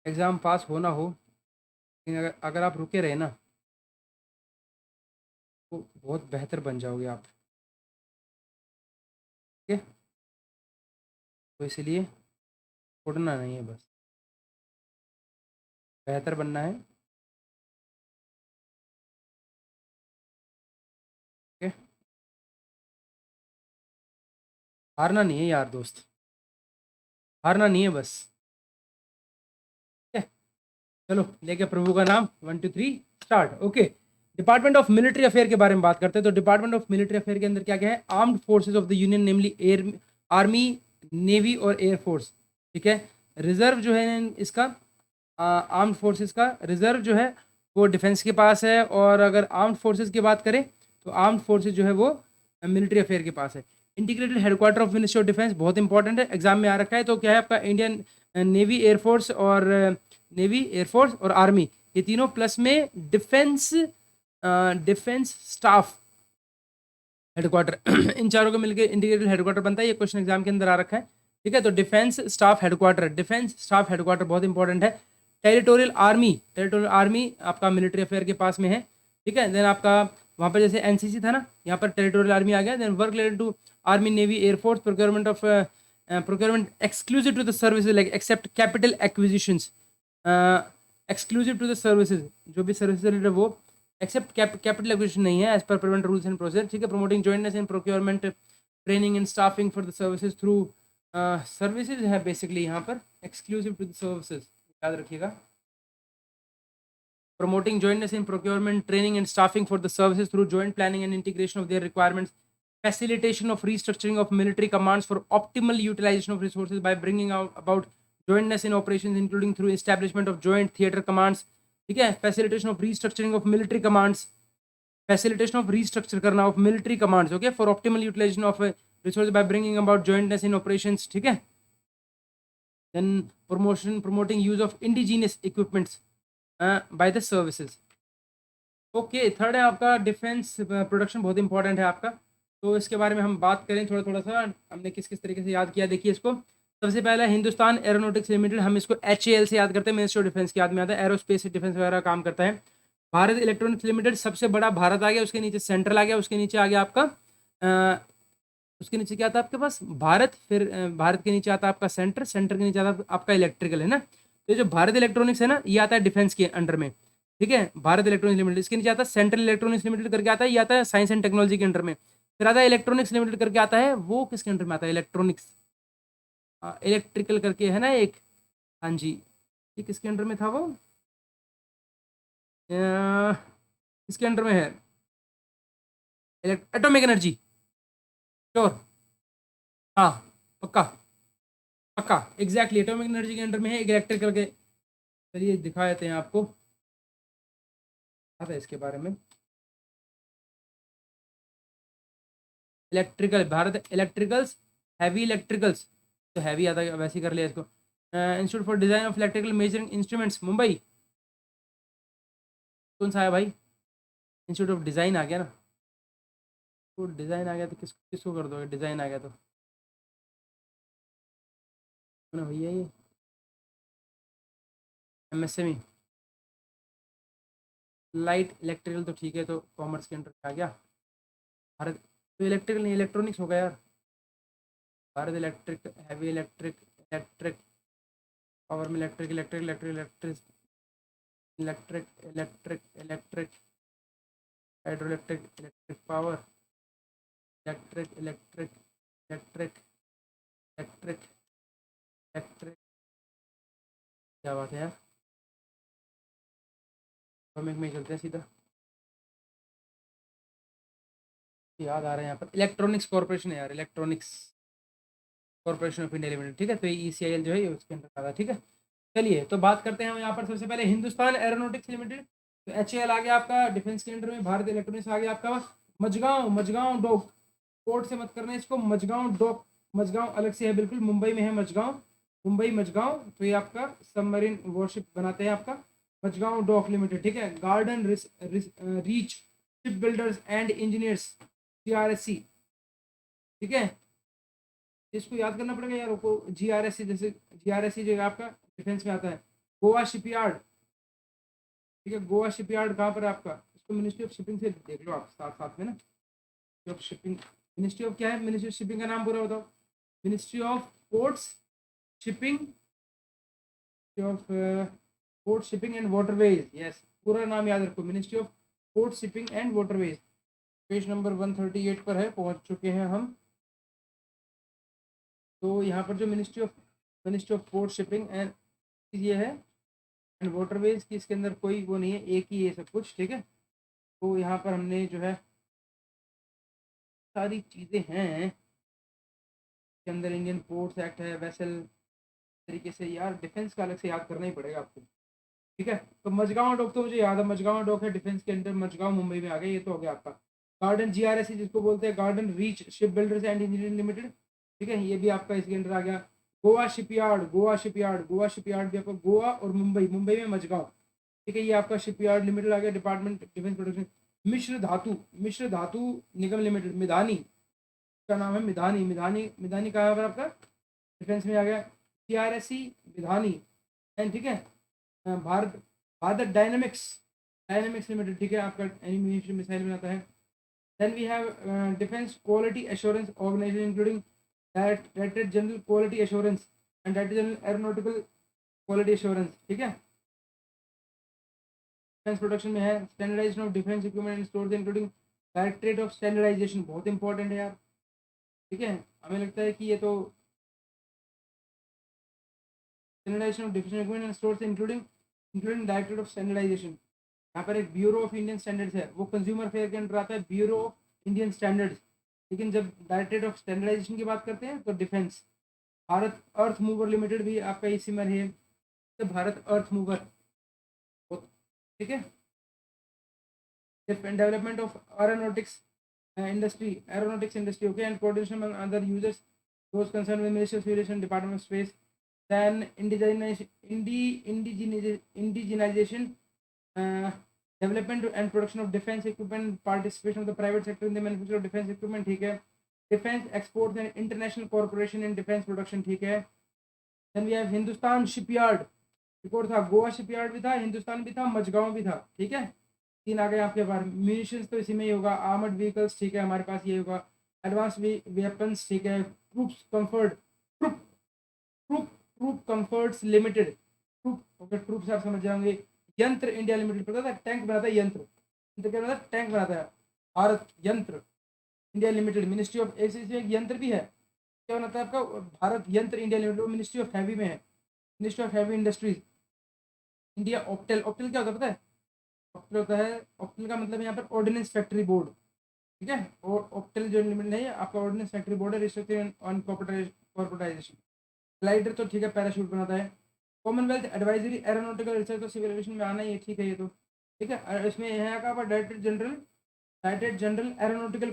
Exam pass हो ना हो, लेकिन अगर आप रुके रहे ना तो बहुत बेहतर बन जाओगे आप, ठीक है। तो इसलिए छोड़ना नहीं है, बस बेहतर बनना है, ठीक है। हारना नहीं है यार दोस्त, हारना नहीं है बस, ठीक है। चलो लेके प्रभु का नाम, 1 2 3 start, okay. Department of military affair के बारे में बात करते हैं। तो डिपार्टमेंट ऑफ मिलिट्री अफेयर के अंदर क्या क्या है, armed forces of the union namely air, army, navy और एयर फोर्स, ठीक है। रिजर्व जो है इसका, आर्म्ड फोर्सेस का रिजर्व जो है वो डिफेंस के पास है, और अगर आर्म्ड फोर्सेस की बात करें तो आर्म्ड फोर्सेस जो है वो मिलिट्री अफेयर के पास है। Integrated headquarter of ministry of defence बहुत इंपॉर्टेंट है, एग्जाम में आ रखा है। तो क्या है आपका, इंडियन नेवी, एयरफोर्स और नेवी, एयरफोर्स और आर्मी, ये तीनों प्लस में defence, defence staff headquarter in चारों को मिलकर इंटीग्रेटेड हेडक्वार्टर बनता है। ये क्वेश्चन एग्जाम के अंदर आ रखा है, ठीक है। तो defence staff headquarter, defence staff headquarter बहुत इंपॉर्टेंट है। टेरिटोरियल आर्मी, टेरिटोरियल आर्मी आपका मिलिट्री अफेयर के पास में है, ठीक है। देन आपका वहाँ पर जैसे एनसीसी था ना, यहाँ पर टेरिटोरियल आर्मी आ गया। Then work related to army, navy, air force, procurement of procurement exclusive to the services like except capital acquisitions, exclusive to the services, जो भी सर्विसेज रिलेटेड वो एक्सेप्ट कैपिटल एक्विजिशन नहीं है, as per prevent rules and process, ठीक है। Promoting jointness in procurement, training and staffing for the services through, services है basically यहाँ पर, एक्सक्लूसिव टू द सर्विसेज, याद रखिएगा। Promoting jointness in procurement, training and staffing for the services through joint planning and integration of their requirements, facilitation of restructuring of military commands for optimal utilization of resources by bringing about jointness in operations, including through establishment of joint theater commands, ठीक है। facilitation of restructuring of military commands, facilitation of restructure करना of military commands, okay, for optimal utilization of resources by bringing about jointness in operations, ठीक है। then promoting use of indigenous equipments by the services, okay. Third है आपका defence production, बहुत important है आपका। तो इसके बारे में हम बात करें थोड़ा थोड़ा सा, हमने किस किस तरीके से याद किया, देखिए इसको। सबसे पहला हिंदुस्तान एरोनॉटिक्स लिमिटेड, हम इसको HAL से याद करते हैं, मिनिस्ट्री ऑफ डिफेंस के याद में आता है, एरोस्पेस डिफेंस वगैरह काम करता है। भारत इलेक्ट्रॉनिक्स लिमिटेड, सबसे बड़ा भारत आ गया, उसके नीचे सेंट्रल आ गया, उसके नीचे आ गया आपका उसके नीचे क्या आता है आपके पास, भारत, फिर भारत के नीचे आता है आपका सेंटर, सेंटर के नीचे आता है आपका इलेक्ट्रिकल, है ना। तो जो भारत इलेक्ट्रॉनिक्स है ना, ये आता है डिफेंस के अंडर में, ठीक है। भारत इलेक्ट्रॉनिक्स लिमिटेड, इसके नीचे आता है सेंट्रल इलेक्ट्रॉनिक्स लिमिटेड करके आता है, ये आता है साइंस एंड टेक्नोलॉजी के अंडर में। फिर आता है इलेक्ट्रॉनिक्स लिमिटेड करके आता है, वो किसके अंडर में आता है, इलेक्ट्रॉनिक्स, इलेक्ट्रिकल करके है ना एक, हाँ जी, ये किसके अंडर में था वो, किसके अंडर में है, एटॉमिक एनर्जी, श्योर, हाँ, पक्का, पक्का एग्जैक्टली एटॉमिक एनर्जी के अंडर में है एक इलेक्ट्रिकल के। चलिए दिखा देते हैं आपको, आता है इसके बारे में। Electrical Bharat electricals, heavy electricals, तो हैवी आता है वैसे ही कर लिया इसको। Institute for design of electrical measuring instruments Mumbai, कौन सा है भाई? इंस्टीट्यूट ऑफ डिजाइन आ गया ना, तो डिजाइन आ गया तो किसको कर दोगे, डिजाइन आ गया तो ना भैया ये एमएसएमई लाइट इलेक्ट्रिकल तो ठीक है, तो कॉमर्स के अंदर आ गया भारत। तो इलेक्ट्रिकल नहीं इलेक्ट्रॉनिक्स होगा यार, Bharat electric, heavy electric, electric power में electric electric electric electric electric electric electric hydro electric electric power electric electric electric electric electric, क्या बात है यार। कॉमिक में चलते हैं सीधा, याद आ रहा है यहाँ पर इलेक्ट्रॉनिक्स कॉर्पोरेशन है यार, electronics corporation of India limited, ठीक है। तो ये ECIL जो है ये उसके अंदर आता है, ठीक है। चलिए तो बात करते हैं हम यहाँ पर सबसे पहले हिंदुस्तान एरोनॉटिक्स लिमिटेड, तो HAL आ गया आपका डिफेंस के अंडर में। भारत इलेक्ट्रॉनिक्स आ गया आपका मजगांव, मजगांव डॉक, कोर्ट से मत करना इसको, मजगांव डॉक, मजगांव अलग से है बिल्कुल, मुंबई में है मजगांव, मुंबई मजगांव। तो ये आपका सबमरीन वॉरशिप बनाते हैं आपका मजगांव डॉक लिमिटेड, ठीक है। Garden reach ship builders and engineers GRSC, ठीक है। इसको याद करना पड़ेगा यार को, GRSC, जैसे GRSC जो है आपका डिफेंस में आता है। गोवा शिपयार्ड, ठीक है, गोवा शिपयार्ड कहाँ पर है आपका, इसको मिनिस्ट्री ऑफ शिपिंग से देख लो आप साथ साथ में ना, ऑफ शिपिंग, मिनिस्ट्री ऑफ क्या है, मिनिस्ट्री ऑफ शिपिंग का नाम पूरा बताओ, ministry of ports shipping, of port shipping and waterways, yes पूरा नाम याद रखो, ministry of port shipping and waterways. Page number 138 पर है, पहुंच चुके हैं हम। तो यहाँ पर जो ministry of port shipping and ये है एंड वाटरवेज की, इसके अंदर कोई वो नहीं है, एक ही है सब कुछ, ठीक है। तो यहाँ पर हमने जो है सारी चीज़ें हैं के अंदर, इंडियन पोर्ट्स एक्ट है, वेसल तरीके से यार, डिफेंस का अलग से याद करना ही पड़ेगा आपको, ठीक है। तो मजगांव डॉक तो मुझे याद है, मजगांव डॉक है डिफेंस के अंदर, मजगांव मुंबई में आ गया, ये तो हो गया आपका। गार्डन GRSC जिसको बोलते हैं, garden reach ship builders and engineering limited, ठीक है, ये भी आपका इसके अंदर आ गया। Goa shipyard, Goa shipyard, Goa shipyard भी आपका गोवा और मुंबई, मुंबई में मजगांव, ठीक है, ये आपका शिपयार्ड लिमिटेड आ गया। डिपार्टमेंट डिफेंस प्रोडक्शन, मिश्र धातु निगम लिमिटेड, मिधानी का नाम है, मिधानी, मिधानी, मिधानी कहाँ पर आपका डिफेंस में आ गया। GRSC मिधानी एंड, ठीक है। Bharat Bharat dynamics, dynamics limited, ठीक है, आपका एनिमेशन मिसाइल बनाता है। Then we have defence quality assurance organisation including directorate general quality assurance and director general aeronautical quality assurance, ठीक है। डिफेंस प्रोडक्शन में है standardisation of defence equipment and stores including directorate of standardisation, बहुत important है यार, ठीक है। हमें लगता है कि ये तो standardisation of defence equipment and stores including directorate of standardisation, यहाँ पर एक ब्यूरो ऑफ इंडियन स्टैंडर्ड्स है, वो कंज्यूमर फेयर के अंदर आता है, ब्यूरो ऑफ इंडियन स्टैंडर्ड्स। लेकिन जब डायरेक्टरेट ऑफ स्टैंडर्डाइजेशन की बात करते हैं तो defence. Bharat earth mover limited भी आपका इसी में है, तो भारत अर्थ मूवर, ठीक है। Development of aeronautics industry, aeronautics industry, okay, and coordination among other users those concern with ministry of aviation, department of space. Then indigenisation, development and production of defense equipment, participation of the private sector in the manufacture of defense equipment, ठीक है। Defence exports and international corporation in defence production, ठीक है। Then we have Hindustan shipyard, एक और था, Goa shipyard भी था, हिंदुस्तान भी था, मजगांव भी था, ठीक है। तीन आ गए आपके पास। म्यूनिशंस तो इसी में ही होगा, आर्मर्ड व्हीकल्स, ठीक है, हमारे पास ये होगा। एडवांस वेपन्स, ठीक है। Troops comfort, troop troop troop comforts limited, troop, okay, troops आप समझ जाओगे। यंत्र इंडिया लिमिटेड, पता था टैंक बनाता है, यंत्र, क्या बनाता है, टैंक बनाता है। भारत यंत्र इंडिया लिमिटेड, मिनिस्ट्री ऑफ एक यंत्र भी है, क्या बनाता है आपका, भारत यंत्र India limited, ministry of heavy में है, ministry of heavy industries. India Optel, Optel क्या होता है पता है, ऑप्टेल होता है, ऑप्टेल का मतलब यहाँ पर ऑर्डिनेंस फैक्ट्री बोर्ड, ठीक है। और ऑप्टेल जो लिमिटेड है आपका ऑर्डिनेंस फैक्ट्री बोर्ड है, रिस्ट्रिक्टेड ऑन कॉर्पोरेटाइजेशन। ग्लाइडर तो ठीक है, पैराशूट बनाता है। कॉमनवेल्थ एडवाइजरी एरोनॉटिकल रिसर्च तो सिविल एविएशन में आना ही है, ठीक है ये तो ठीक है। इसमें है क्या, director general aeronautical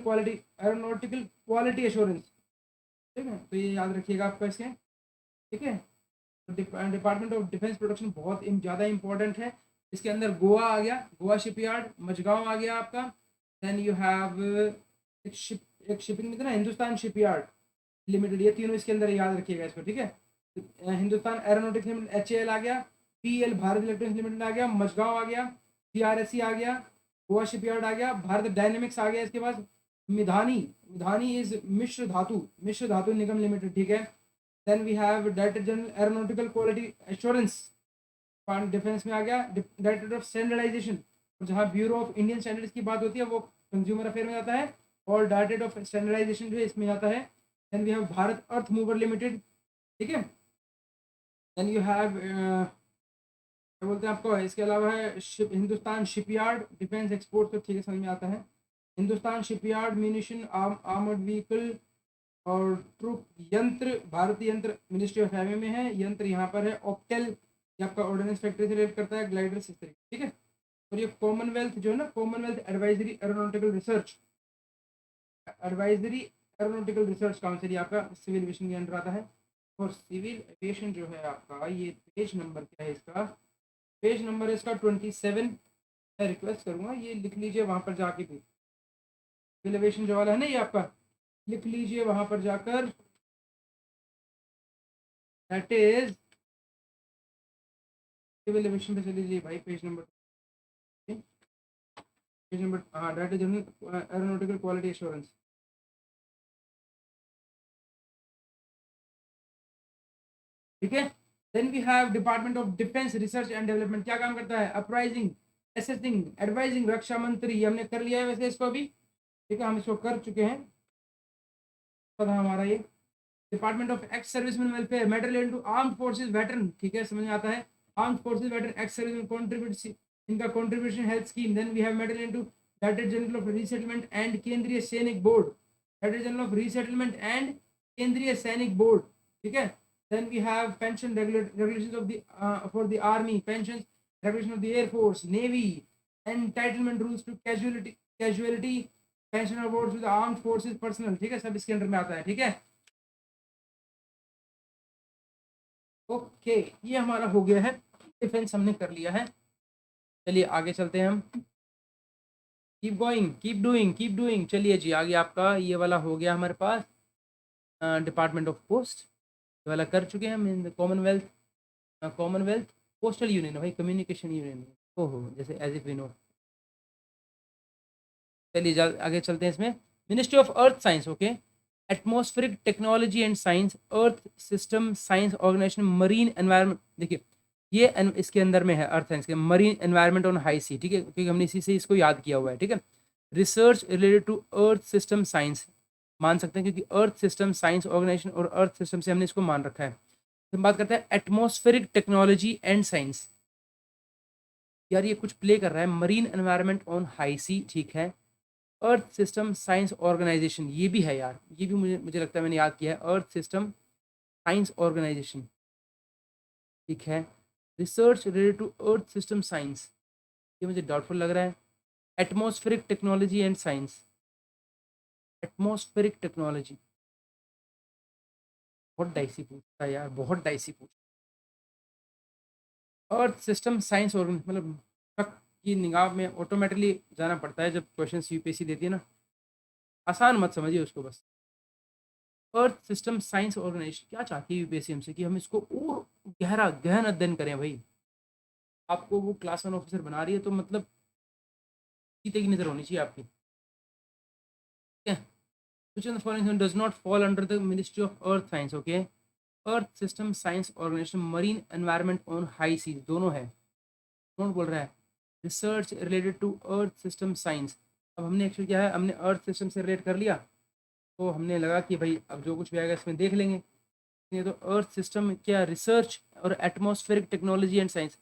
quality assurance, ठीक है, तो ये याद रखिएगा आपका इसके, ठीक है। डिपार्टमेंट ऑफ डिफेंस प्रोडक्शन बहुत ज़्यादा इंपॉर्टेंट है। इसके अंदर गोवा आ गया, गोवा शिपयार्ड, मझगांव आ गया आपका। देन यू हैव एक शिपिंग में था ना, हिंदुस्तान शिपयार्ड लिमिटेड, ये तीनों इसके अंदर याद रखिएगा इसको, ठीक है। हिंदुस्तान एरोनॉटिक्स लिमिटेड HAL आ गया, PL भारत इलेक्ट्रॉनिक्स लिमिटेड आ गया, मझगांव आ गया, CRSE आ गया, गोवा शिपयार्ड आ गया, भारत डायनेमिक्स आ गया। इसके बाद मिधानी, मिधानी इज मिश्र धातु निगम लिमिटेड, ठीक है। Then we have director general aeronautical quality assurance, defence में आ गया। डायरेक्टर ऑफ स्टैंडर्डाइजेशन, जहाँ ब्यूरो ऑफ इंडियन स्टैंडर्ड्स की बात होती है वो कंज्यूमर अफेयर में जाता है, और डायरेक्टर ऑफ स्टैंडर्डाइजेशन जो है इसमें आता है। Then we have Bharat earth mover limited, ठीक है। देन यू हैव क्या बोलते हैं आपको, इसके अलावा है हिंदुस्तान शिपयार्ड डिफेंस एक्सपोर्ट, तो ठीक है, समझ में आता है। Hindustan shipyard munition armoured vehicle और ट्रुप यंत्र, भारतीय यंत्र मिनिस्ट्री ऑफ हाईवे में है, यंत्र यहाँ पर है। ऑप्टेल, ये आपका ऑर्डिनेंस फैक्ट्री से रिलेट करता है, ग्लाइडर इस तरीके, ठीक है। और ये कॉमनवेल्थ जो है ना, Commonwealth advisory aeronautical research, advisory aeronautical research council, आपका सिविल एविएशन के अंडर आता है। और सिविल एविएशन जो है आपका, ये पेज नंबर क्या है इसका, पेज नंबर इसका 27। मैं रिक्वेस्ट करूँगा ये लिख लीजिए वहाँ पर जाके भी, सिविल एविएशन जो वाला है ना ये आपका, लिख लीजिए वहाँ पर जाकर, दैट इज सिविल एविएशन पे चले लीजिए भाई, पेज नंबर हाँ, director general aeronautical quality assurance, ठीक है। Then we have department of defence research and development, क्या काम करता है, अप्राइजिंग, असेसिंग, एडवाइजिंग रक्षा मंत्री, हमने कर लिया है वैसे इसको अभी, ठीक है, हम इसको कर चुके हैं, पता हमारा ये। Department of ex serviceman welfare, medal into armed forces veteran, ठीक है, समझ में आता है। Armed forces veteran ex serviceman contribute, इनका contribution health scheme. Then we have medal into director general of resettlement and Kendriya Sainik board, director general of resettlement and Kendriya Sainik board, ठीक है। Then we have pension regulations of the for the army, pensions regulation of the air force, navy, entitlement rules to casualty pension awards to the armed forces personnel, ठीक है, सब इसके अंदर में आता है, ठीक है। ओके, ये हमारा हो गया है, डिफेंस हमने कर लिया है। चलिए आगे चलते हैं हम, कीप गोइंग, कीप डूइंग। चलिए जी, आगे आपका ये वाला हो गया हमारे पास, डिपार्टमेंट ऑफ पोस्ट वाला कर चुके हैं हम। कॉमनवेल्थ पोस्टल यूनियन भाई, कम्युनिकेशन यूनियन, ओहो, जैसे एज इफ वी नो। चलिए आगे चलते हैं इसमें, ministry of earth science, okay, atmospheric technology and science, earth system science organisation, marine environment, देखिए ये इसके अंदर में है अर्थ साइंस के, marine environment on high sea, ठीक है, क्योंकि हमने इसी से इसको याद किया हुआ है, ठीक है। Research related to earth system science, मान सकते हैं क्योंकि अर्थ सिस्टम साइंस ऑर्गेनाइजेशन और अर्थ सिस्टम से हमने इसको मान रखा है। हम बात करते हैं एटमॉस्फेरिक टेक्नोलॉजी एंड साइंस, यार ये कुछ प्ले कर रहा है, marine environment on high sea, ठीक है। अर्थ सिस्टम साइंस ऑर्गेनाइजेशन, ये भी है यार, ये भी मुझे लगता है मैंने याद किया है, अर्थ सिस्टम साइंस ऑर्गेनाइजेशन, ठीक है। Research related to earth system science, ये मुझे डाउटफुल लग रहा है। Atmospheric technology and science, atmospheric technology, बहुत डाइसी पूछता है यार, बहुत डाइसी पूछ। अर्थ सिस्टम साइंस और मतलब तक की निगाह में ऑटोमेटिकली जाना पड़ता है जब क्वेश्चन यूपीएससी देती है ना, आसान मत समझिए उसको बस। अर्थ सिस्टम साइंस ऑर्गेनाइजेशन क्या चाहती है यूपीएससी हमसे, कि हम इसको और गहन अध्ययन करें भाई। आपको वो क्लास 1 ऑफिसर बना रही है तो मतलब सीते की नज़र होनी चाहिए आपकी, ठीक है। Which of the following does not fall under the Ministry of Earth Science, okay? Earth system science organisation, marine environment on high sea, दोनों है, कौन बोल रहा है, research related to earth system science. अब हमने एक्चुअली क्या है, हमने अर्थ सिस्टम से रिलेट कर लिया, तो हमने लगा कि भाई अब जो कुछ भी आएगा इसमें देख लेंगे। ये तो अर्थ सिस्टम क्या, रिसर्च और एटमॉस्फेरिक टेक्नोलॉजी एंड साइंस,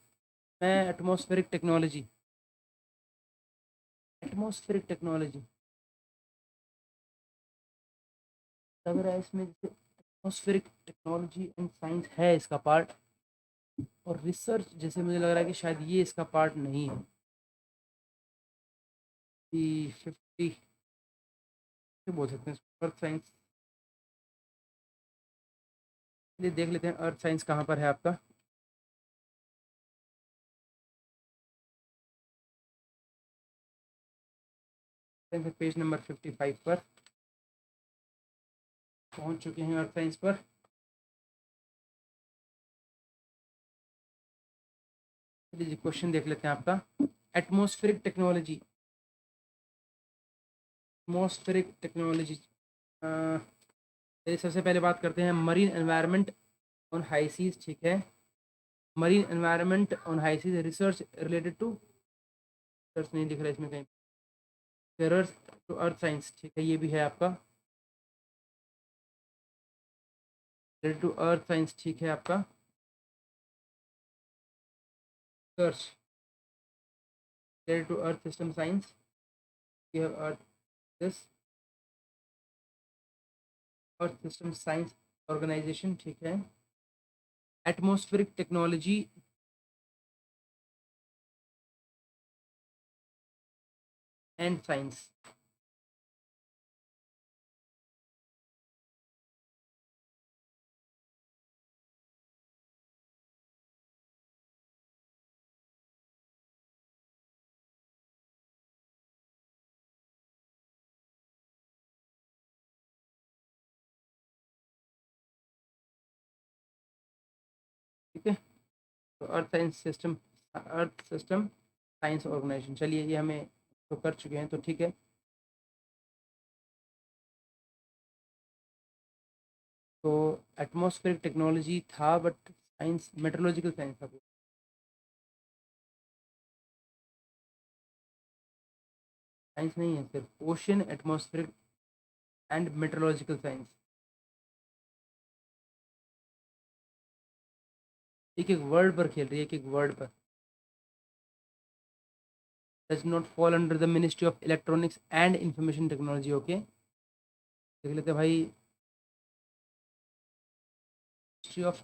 मैं एटमॉस्फेरिक टेक्नोलॉजी, एटमॉस्फेरिक टेक्नोलॉजी लग रहा है इसमें, जैसे एटमॉस्फेरिक टेक्नोलॉजी एंड साइंस है इसका पार्ट, और रिसर्च जैसे मुझे लग रहा है कि शायद ये इसका पार्ट नहीं है। 50 बोल सकते हैं अर्थ साइंस। चलिए देख लेते हैं अर्थ साइंस कहाँ पर है आपका। पेज नंबर 55 पर पहुंच चुके हैं अर्थ साइंस पर। चलिए क्वेश्चन देख लेते हैं आपका। एटमॉस्फेरिक टेक्नोलॉजी, एटमॉस्फेरिक टेक्नोलॉजी, चलिए सबसे पहले बात करते हैं marine environment on high seas, ठीक है। Marine environment on high seas research related to, research नहीं दिख रहा है इसमें कहीं, एरर्स टू अर्थ साइंस, ठीक है, ये भी है आपका रिलेटेड टू अर्थ साइंस, ठीक है आपका। Research related to earth system science, you have earth, this earth system science organisation, ठीक है। एटमॉस्फेरिक टेक्नोलॉजी एंड साइंस, ठीक है। तो अर्थ सिस्टम साइंस ऑर्गेनाइजेशन, चलिए ये हमें तो कर चुके हैं, तो ठीक है। तो एटमॉस्फेरिक टेक्नोलॉजी था, बट साइंस मेट्रोलॉजिकल साइंस था। साइंस नहीं है, सिर्फ ocean atmospheric and meteorological science. एक एक वर्ड पर खेल रही है, एक एक वर्ड पर। Does not fall under the ministry of electronics and information technology, okay. देख लेते हैं भाई, मिनिस्ट्री ऑफ,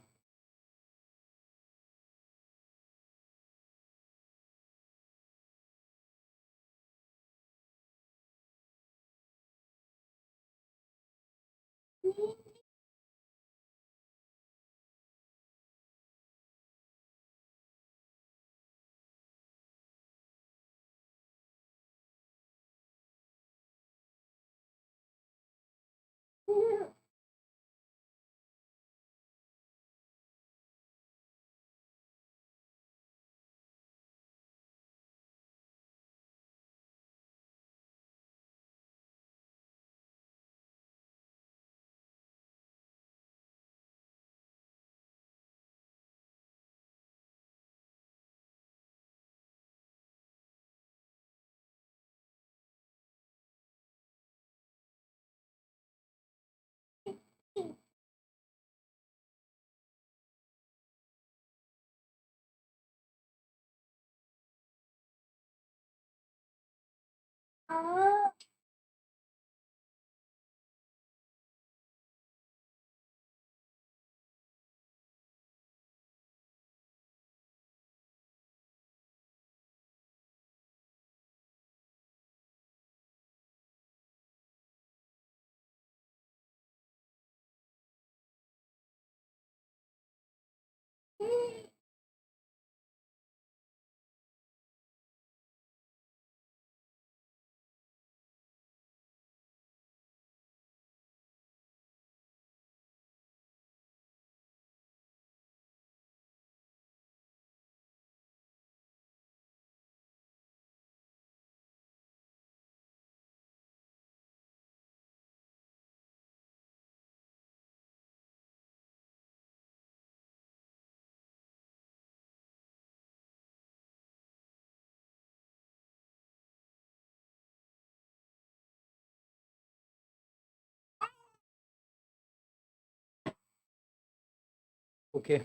ओके।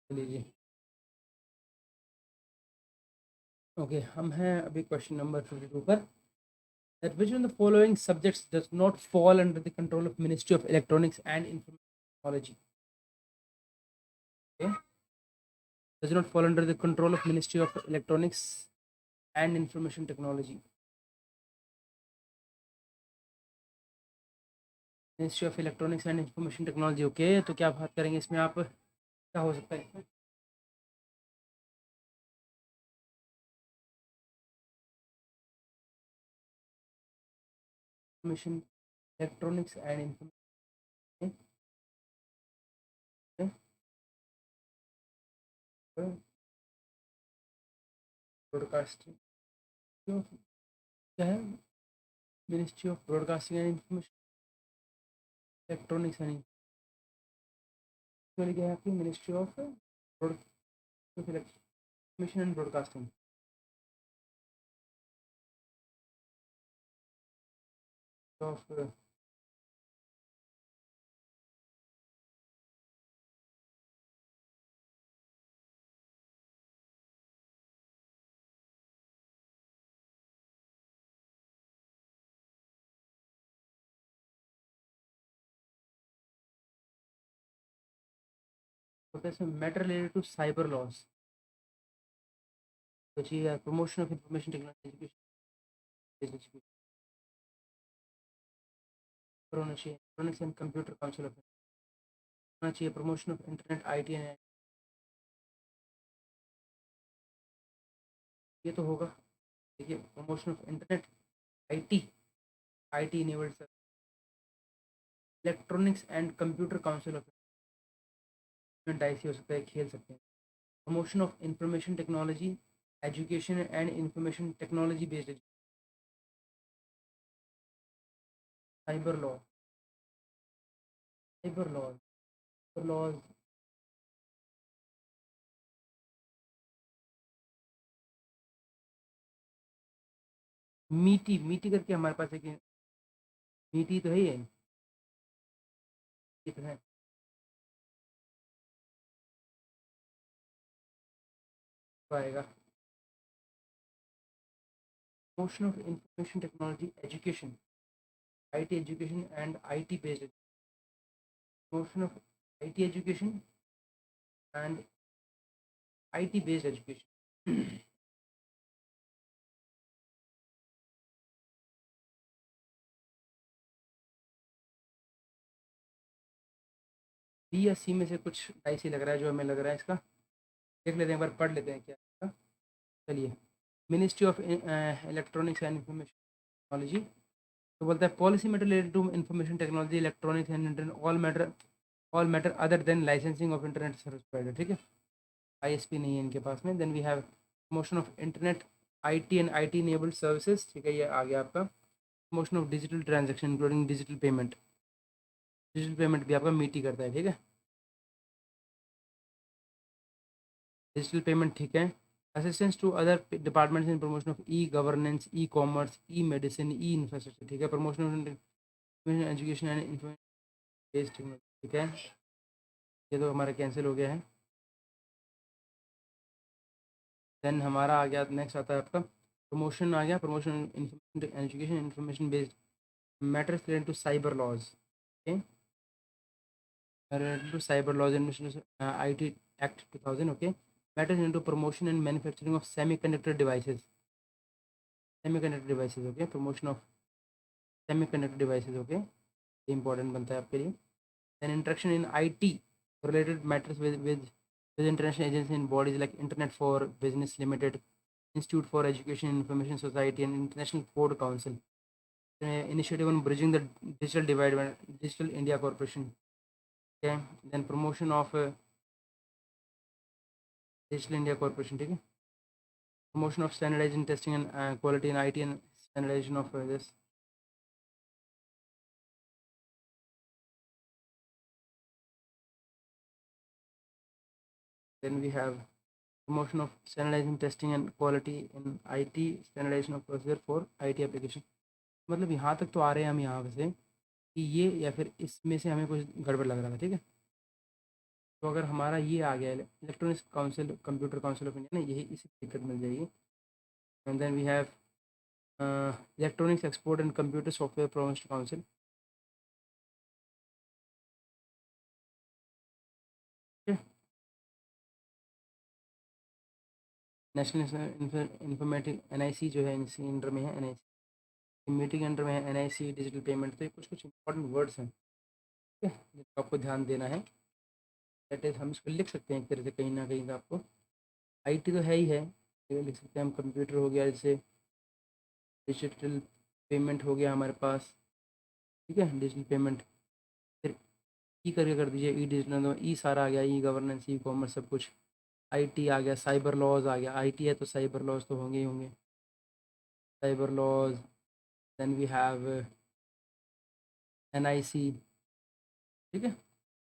लीजिए ओके, हम हैं अभी क्वेश्चन नंबर 52 पर। That which one of the following subjects does not fall under the control of Ministry of Electronics and Information Technology? Okay, does not fall under the control of Ministry of Electronics and Information Technology. Ministry of Electronics and Information Technology. Okay, तो क्या बात करेंगे इसमें आप, क्या हो सकता है? Information, Electronics and Information Broadcasting. क्या है? Ministry of Broadcasting and Information Electronics and क्या है आपकी? Ministry of Information and Broadcasting. Of होता है matter related to cyber laws, तो चाहिए promotion of information technology education पर होना चाहिए, electronics and computer council of होना चाहिए, promotion of internet IT and ये तो होगा। देखिए, promotion of internet IT, IT enabled electronics and computer council of dicey हो सकता है, खेल सकते हैं। Promotion of information technology education and information technology based cyber law, cyber law, laws MeitY, MeitY करके हमारे पास एक मीटी तो है ही है, ये तो है। तो आएगा promotion of information technology education, IT education and IT based promotion of IT education and IT based education. B या सी में से कुछ ऐसी लग रहा है, जो हमें लग रहा है इसका देख लेते हैं, एक बार पढ़ लेते हैं क्या है। चलिए, ministry of electronics and information technology, तो बोलता है policy matter related to information technology electronics and internet all matter other than licensing of internet service provider. ठीक है, आईएसपी नहीं है इनके पास में। Then we have promotion of internet IT and IT enabled services. ठीक है, ये आ गया आपका। Promotion of digital transaction including digital payment, digital payment भी आपका मीट ही करता है। ठीक है, डिजिटल पेमेंट ठीक है। Assistance to other departments in promotion of e governance, e commerce, e medicine, e infrastructure. ठीक है, promotion of education and information based technology. ठीक है, ये तो हमारा कैंसिल हो गया है। देन हमारा आ गया, नेक्स्ट आता है आपका प्रमोशन आ गया, promotion information education information based matters related to cyber laws. Okay, related to cyber laws and IT Act 2000. Okay, matters into promotion and manufacturing of semiconductor devices. Semiconductor devices. Okay, promotion of semiconductor devices. Okay, important बनता है आपके लिए। Then interaction in IT related matters with international agencies and bodies like Internet for Business Limited, Institute for Education and Information Society, and International Code Council. Initiative on bridging the digital divide, Digital India Corporation. Okay, then promotion of digital India corporation. ठीक है, promotion of standardisation testing and quality in IT and standardisation of this. Then we have promotion of standardisation testing and quality in IT, standardisation of procedure for IT application. मतलब यहाँ तक तो आ रहे हैं हम यहाँ से कि ये, या फिर इसमें से हमें कुछ गड़बड़ लग रहा था। ठीक है, तो अगर हमारा ये आ गया electronics council computer council of India ना, यही इसी दिक्कत मिल जाएगी। and then we have Electronics Export and Computer Software Promotion Council. Okay. National informatic NIC जो है इसी अंडर में है, NIC मीटिंग अंडर में है, NIC डिजिटल पेमेंट। तो ये कुछ कुछ इंपॉर्टेंट वर्ड्स हैं, ठीक है, जिसको आपको ध्यान देना है। दैट इज हम इसको लिख सकते हैं एक तरह से, कहीं ना कहीं तो आपको IT तो है ही है, ये लिख सकते हैं हम। कंप्यूटर हो गया, जैसे डिजिटल पेमेंट हो गया हमारे पास, ठीक है, डिजिटल पेमेंट। फिर ई करके कर दीजिए, ई डिजिटल, ई सारा आ गया, ई गवर्नेंस, ई कॉमर्स, सब कुछ। IT आ गया, साइबर लॉज आ गया, IT है तो साइबर लॉज तो होंगे ही होंगे, cyber laws. Then we have NIC, ठीक है,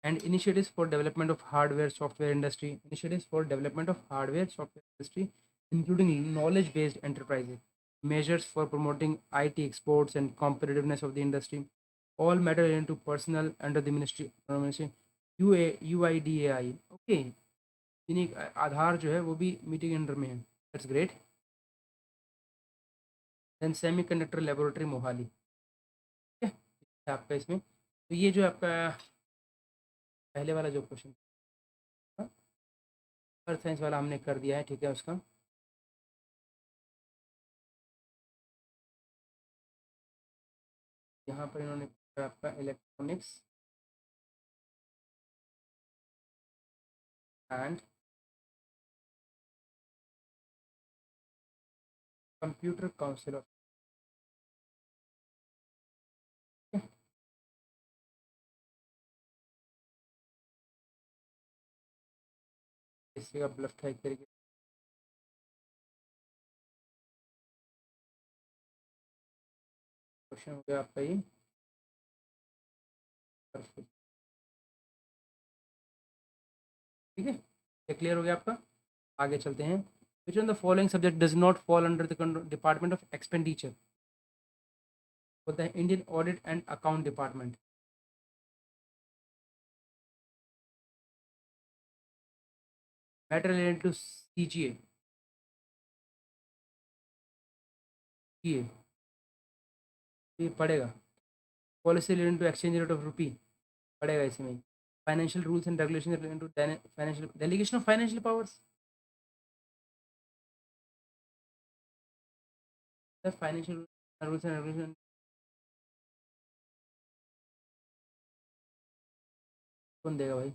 and initiatives for development of hardware software industry, initiatives for development of hardware software industry including knowledge based enterprises, measures for promoting IT exports and competitiveness of the industry, all matter related to personnel under the ministry UIDAI। okay, यानी आधार जो है वो भी meeting under में है, that's great. Then semiconductor laboratory Mohali, ठीक है आपका इसमें। तो ये जो आपका पहले वाला जो क्वेश्चन था, अर्थ साइंस वाला हमने कर दिया है, ठीक है। उसका यहाँ पर इन्होंने आपका electronics and computer council of, इससे का ब्लफ था एक तरीके। क्वेश्चन हो गया आपका ये perfect, ठीक है, ये क्लियर हो गया आपका। आगे चलते हैं। Which on the following subject does not fall under the department of expenditure, होता है Indian audit and account department. Matter related to CGA, ये पड़ेगा। Policy related to exchange rate of rupee, पड़ेगा इसमें। Financial rules and regulation related to financial delegation of financial powers, financial rules and regulation कौन देगा भाई,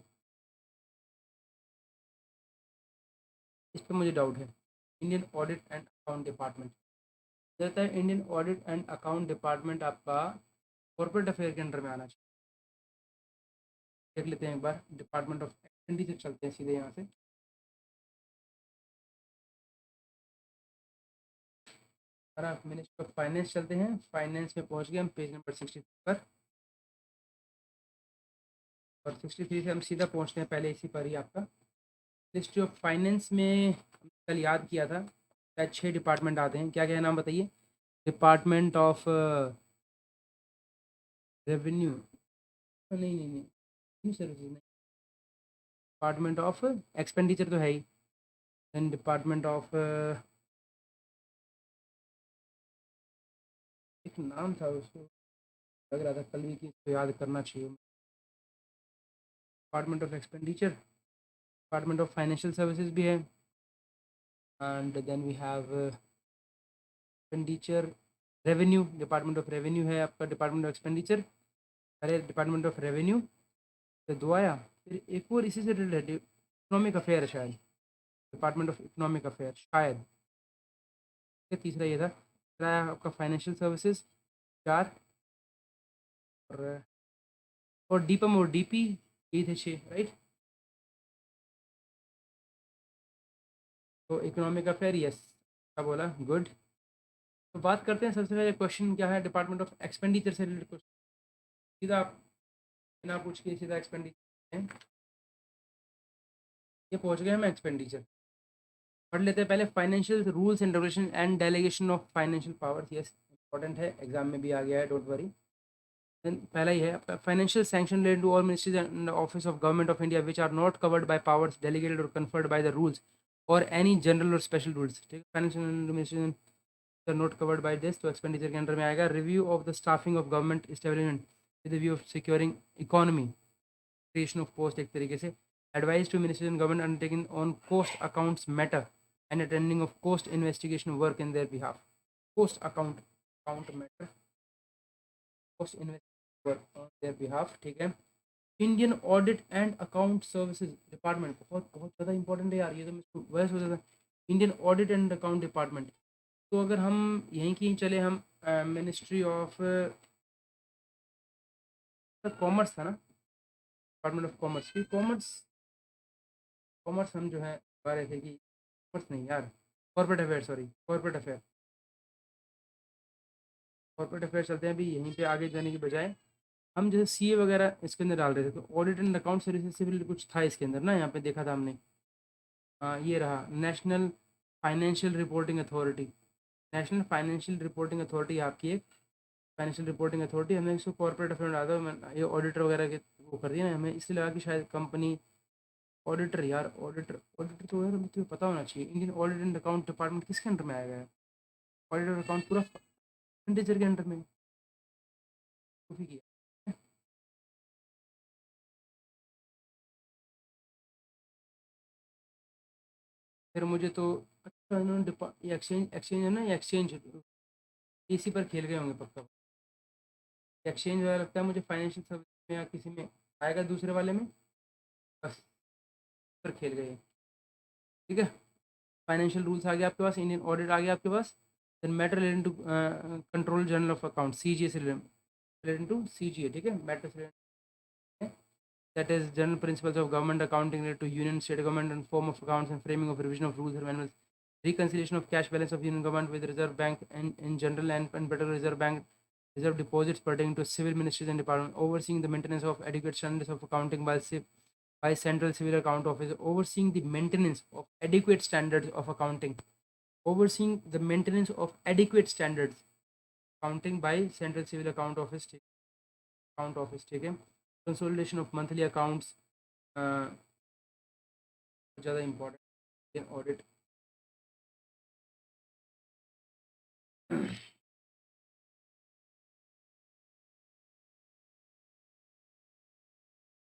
इस पर मुझे डाउट है। Indian audit and account department रहता है, Indian audit and account department आपका कॉर्पोरेट अफेयर के अंडर में आना चाहिए। देख लेते हैं एक बार, डिपार्टमेंट ऑफ एक्सपेंडिचर चलते हैं सीधे यहाँ से। मिनिस्ट्री ऑफ फाइनेंस चलते हैं, फाइनेंस में पहुँच गए हम पेज नंबर 63 पर, और 63 से हम सीधा पहुँचते हैं पहले इसी पर ही आपका मिनिस्ट्री ऑफ फाइनेंस में। कल याद किया था शायद 6 डिपार्टमेंट आते हैं, क्या क्या है नाम बताइए। डिपार्टमेंट ऑफ रेवेन्यू, नहीं नहीं नहीं सर्विसेज नहीं, डिपार्टमेंट ऑफ एक्सपेंडिचर तो है ही। देन डिपार्टमेंट ऑफ एक नाम था उसको, लग रहा था कल भी कि इसको याद करना चाहिए। Department of expenditure, department of financial services भी है, and then we have expenditure revenue, department of revenue है आपका, डिपार्टमेंट ऑफ एक्सपेंडिचर, अरे डिपार्टमेंट ऑफ रेवेन्यू से दो आया। फिर एक और इसी से रिलेटेड इकोनॉमिक अफेयर है शायद, डिपार्टमेंट ऑफ इकोनॉमिक अफेयर शायद, तीसरा ये था। तीसरा है आपका फाइनेंशियल सर्विसेज 4, और डीपम और DP ये थे 6, राइट। तो इकोनॉमिक अफेयर यस, क्या बोला, गुड। तो बात करते हैं सबसे पहले क्वेश्चन क्या है, डिपार्टमेंट ऑफ एक्सपेंडिचर से रिलेटेड क्वेश्चन। सीधा आप बिना पूछ के सीधा एक्सपेंडिचर, ये पहुंच गए हम एक्सपेंडिचर। पढ़ लेते हैं पहले financial rules and regulation and delegation of financial powers, yes important है, एग्जाम में भी आ गया है, डोंट वरी। देन पहला ही है आपका financial sanction related to all ministries and office of government of India which are not covered by powers delegated और कन्फर्ड बाय द रूल्स और एनी जनरल और स्पेशल रूल्स, ठीक है। Financial not covered by this, तो expenditure के under में आएगा। Review of the staffing of government establishment with the view of securing economy, creation of post एक तरीके से। Advice to ministry and government undertaking on cost accounts matter and attending of cost investigation work in their behalf. Cost account matter, cost investigation work on their behalf, ठीक है। Indian audit and account services department, बहुत बहुत ज़्यादा important है यार, ये तो मैं वह सोच रहा था। Indian audit and account department, तो अगर हम यहीं की चले, हम मिनिस्ट्री ऑफ कॉमर्स था ना, डिपार्टमेंट ऑफ कॉमर्स की कॉमर्स हम जो है कह रहे थे कि कॉमर्स नहीं यार, corporate affair, sorry corporate affair चलते हैं अभी, यहीं पे आगे जाने की बजाय हम जैसे सीए वगैरह इसके अंदर डाल रहे थे, तो ऑडिट एंड अकाउंट सर्विसेज से भी कुछ था इसके अंदर ना, यहाँ पे देखा था हमने। ये रहा national financial reporting authority. National financial reporting authority आपकी एक फाइनेंशियल रिपोर्टिंग अथॉरिटी, हमने इसको कॉर्पोरेट अफेयर डाला था, ये ऑडिटर वगैरह के वो कर दिया ना हमें, इसलिए लगा कि शायद कंपनी ऑडिटर, यार ऑडिटर ऑडिटर तो यार मुझे पता होना चाहिए। Indian audit and account department किसके अंडर में आएगा? ऑडिट और अकाउंट पूरा एक्सपेंडिचर के अंडर में कॉपी किया। फिर मुझे तो अच्छा इन्होंने एक्सचेंज एक्सचेंज है ना, ये एक्सचेंज इसी पर खेल गए होंगे पक्का। एक्सचेंज वाला लगता है मुझे फाइनेंशियल सर्विस में या किसी में आएगा, दूसरे वाले में बस पर खेल गए, ठीक है। फाइनेंशियल रूल्स आ गया आपके पास, इंडियन ऑडिट आ गया आपके पास, then matter relating to control general of account, CGA से रिलेटिंग टू सीजीए, ठीक है। Matter that is general principles of government accounting related to union, state government and form of accounts and framing of revision of rules and manuals, reconciliation of cash balance of union government with reserve bank and in general and better reserve bank reserve deposits pertaining to civil ministries and department, overseeing the maintenance of adequate standards of accounting by central civil account office, overseeing the maintenance of adequate standards of accounting, overseeing the maintenance of adequate standards accounting by central civil account office, ठीक है। Consolidation of monthly accounts ज़्यादा important audit.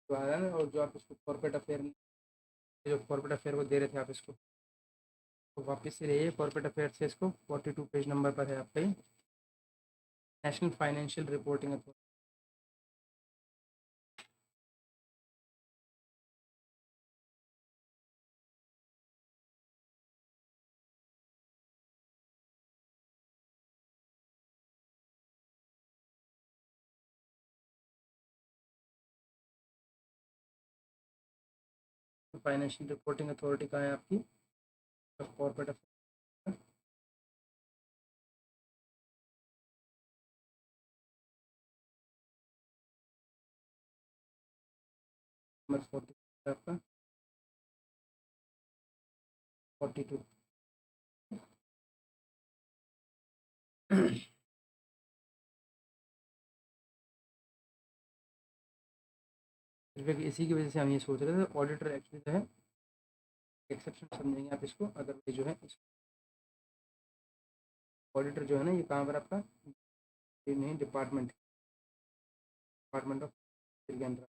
तो आ रहा है ना, और जो आप इसको कॉर्पोरेट अफेयर, जो कॉर्पोरेट अफेयर वो दे रहे थे आप इसको, तो वापस से रहिए कॉर्पोरेट अफेयर से, इसको 42 पेज नंबर पर है आपका, national financial reporting authority, financial reporting authority कहाँ है आपकी? कॉर्पोरेट अफेयर नंबर 40 आपका 42। इसी की वजह से हम ये सोच रहे थे ऑडिटर एक्चुअली जो है एक्सेप्शन समझेंगे आप इसको, अदरवाइज जो है ऑडिटर जो है ना, ये कहाँ पर आपका, ये नहीं, डिपार्टमेंट ऑफ के अंदर।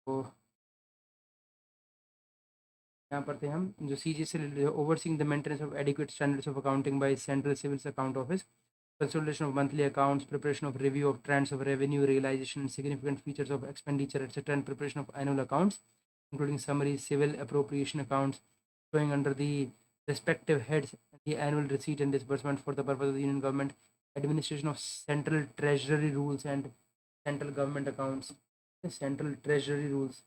तो यहाँ पर थे हम, जो सी जी से overseeing the maintenance of adequate standards of accounting by central civil account office, consolidation of monthly accounts, preparation of review of trends of revenue realization, significant features of expenditure, etc., and preparation of annual accounts, including summary, civil appropriation accounts, showing under the respective heads the annual receipt and disbursement for the purpose of the union government, administration of central treasury rules and central government accounts, central treasury rules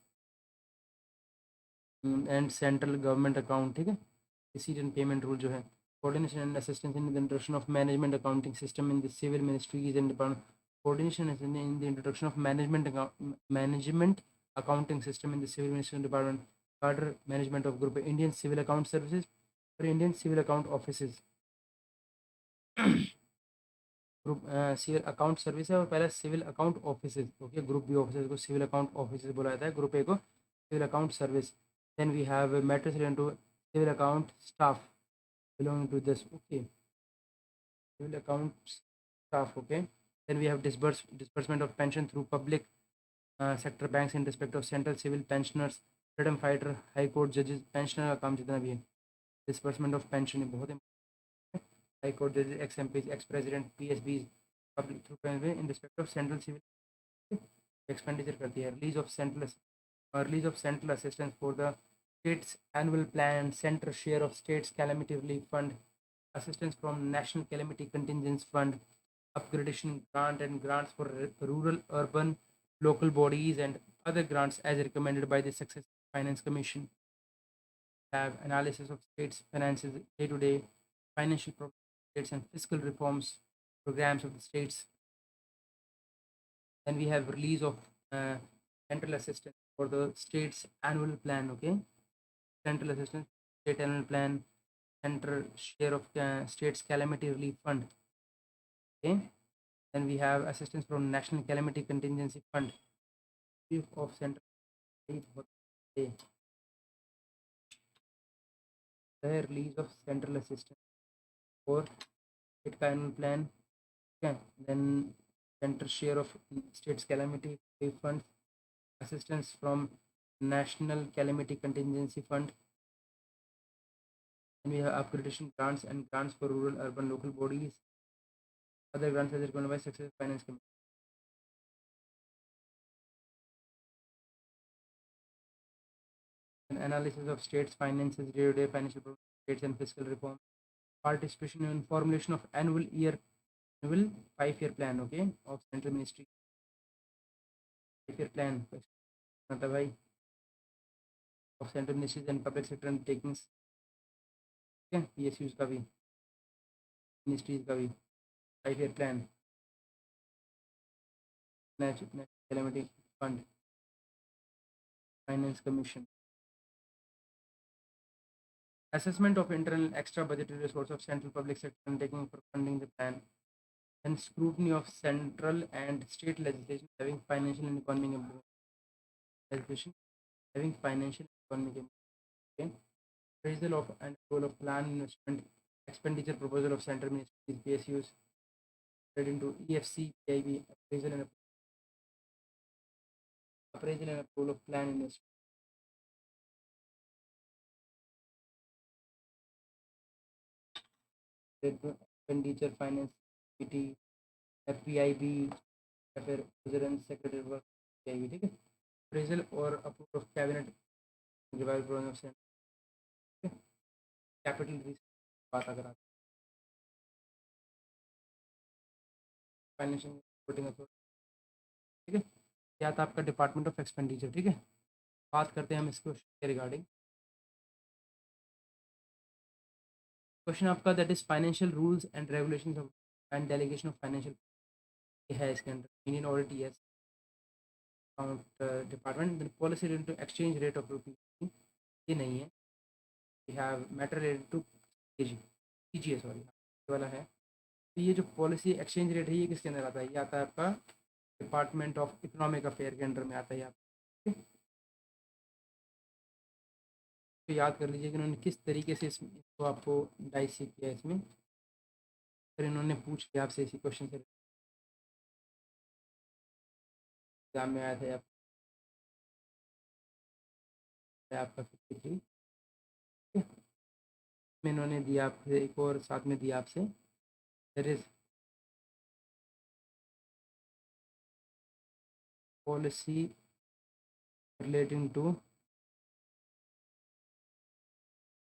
and central government account, ठीक है। receipt and payment rule जो है, coordination and assistance in the introduction of management accounting system in the civil ministries and department, coordination in the introduction of management accounting system in the civil ministry and department, cadre management of group Indian civil account services or Indian civil account offices, group civil account service है और पहला civil account office, okay, group B office को civil account office बोला जाता है, group A को civil account service. Then we have matters related to civil account staff belonging to this. Okay, civil account staff. Okay. Then we have disbursement of pension through public sector banks in respect of central civil pensioners, freedom fighter, high court judges, pensioner का काम जितना भी है, disbursement of pension है बहुत important. High court judges, ex MPs, ex president, PSBs, public through pension in respect of central civil expenditure करती है. Release of central assistance for the state's annual plan, center share of state's calamity relief fund, assistance from national calamity contingence fund, upgradation grant and grants for rural, urban, local bodies and other grants as recommended by the Success Finance Commission. Have analysis of states' finances day to day, financial problems of states and fiscal reforms programs of the states. Then we have release of uh, central assistance for the state's annual plan. Okay, central assistance, state annual plan, central share of state's calamity relief fund. Okay, then we have assistance from national calamity contingency fund of central the release of central assistance for state annual plan. Okay, then center share of state's calamity relief fund, assistance from national calamity contingency fund. Then we have upgradation grants and grants for rural, urban, local bodies. Other grants as recommended by Success Finance Commission. An analysis of states' finances, day-to-day financial problems, states and fiscal reform. Participation in formulation of annual 5-year plan. Okay, of central ministry. 5-year plan. भाई of central ministries and public sector undertakings. ठीक है, PSUs का भी, ministries का भी 5-year plan. National calamity fund, finance commission. Assessment of internal extra budgetary resource of central public sector undertaking for funding the plan, and scrutiny of central and state legislation having financial and economic legislation having financial and economic impact. Appraisal of and role of plan investment expenditure proposal of central ministries PSUs relating to EFC PIB appraisal and approval of plan investment expenditure finance committee FPIB या फिर president secretary work PIB. ठीक है, appraisal और approval of cabinet revised program of capital risk बात अगर आप financial reporting authority. ठीक है, या तो आपका डिपार्टमेंट ऑफ एक्सपेंडिचर. ठीक है, बात करते हैं हम इसको के रिगार्डिंग. क्वेश्चन आपका that is financial rules and regulations and delegation of financial है इसके अंदर. Indian audit yes account department. Policy related to exchange rate of rupee ये नहीं है. We have matter related to PGA sorry वाला है. तो ये जो पॉलिसी एक्सचेंज रेट है ये किसके अंदर आता है? ये आता है आपका डिपार्टमेंट ऑफ इकोनॉमिक अफेयर के अंडर में आता है. आप तो याद कर लीजिए कि उन्होंने किस तरीके से इसको आपको डाइस किया इसमें. फिर इन्होंने पूछ लिया आपसे इसी क्वेश्चन से एग्जाम में आया था आपका 53 में इन्होंने दिया आपसे एक और साथ में दिया आपसे there is policy relating to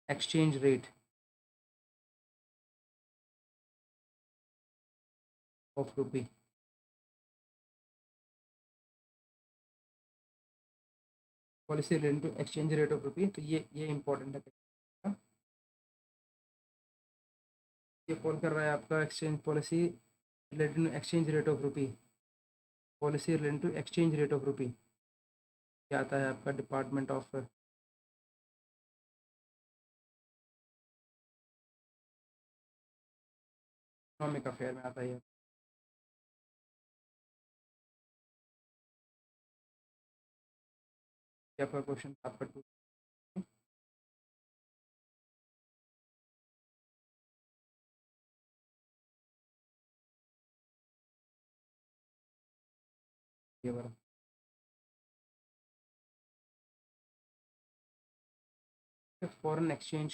exchange rate of rupee. Policy relating to exchange rate of rupee. तो ये इंपॉर्टेंट है. ये फॉल कर रहा है आपका exchange policy relating to exchange rate of rupee. Policy relating to exchange rate of rupee क्या आता है आपका डिपार्टमेंट ऑफ इकोनॉमिक अफेयर में आता है. आपका क्वेश्चन आपका टू ये वाला फॉरेन एक्सचेंज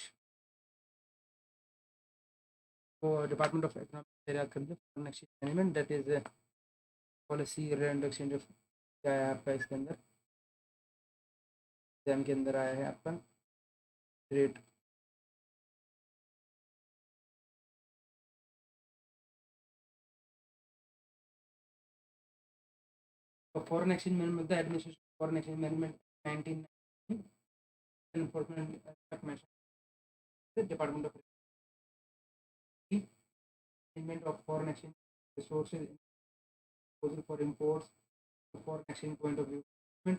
को डिपार्टमेंट ऑफ इकोनॉमिक एरिया के अंदर foreign exchange management that is policy rate exchange of क्या है आपका इसके अंदर एग्जाम के अंदर आया है आपका rate foreign exchange management the administration foreign exchange management 19 enforcement department of management of foreign exchange resources for imports foreign exchange point of view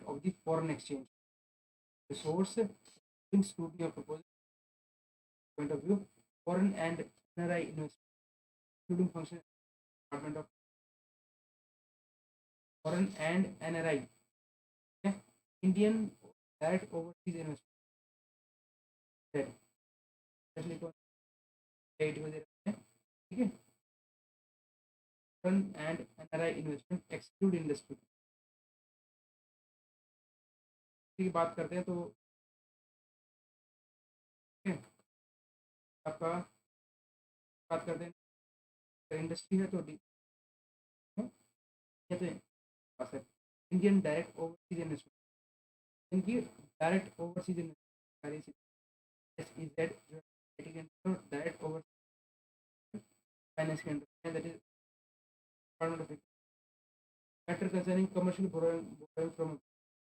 of the foreign exchange resource in scrutiny of proposal point of view foreign and NRI investment including function department of foreign and NRI okay? Indian direct overseas investment especially to ठीक है foreign and NRI investment exclude industry की बात करते हैं तो आपका बात करते हैं इंडस्ट्री है तो ये तो पास है इंडियन डायरेक्ट ओवरसीज इन्वेस्टमेंट इनकी डायरेक्ट ओवरसीज इन्वेस्टमेंट एसईजेड जो डायरेक्ट ओवर फाइनेंस के अंदर that is department of matter concerning commercial borrowing from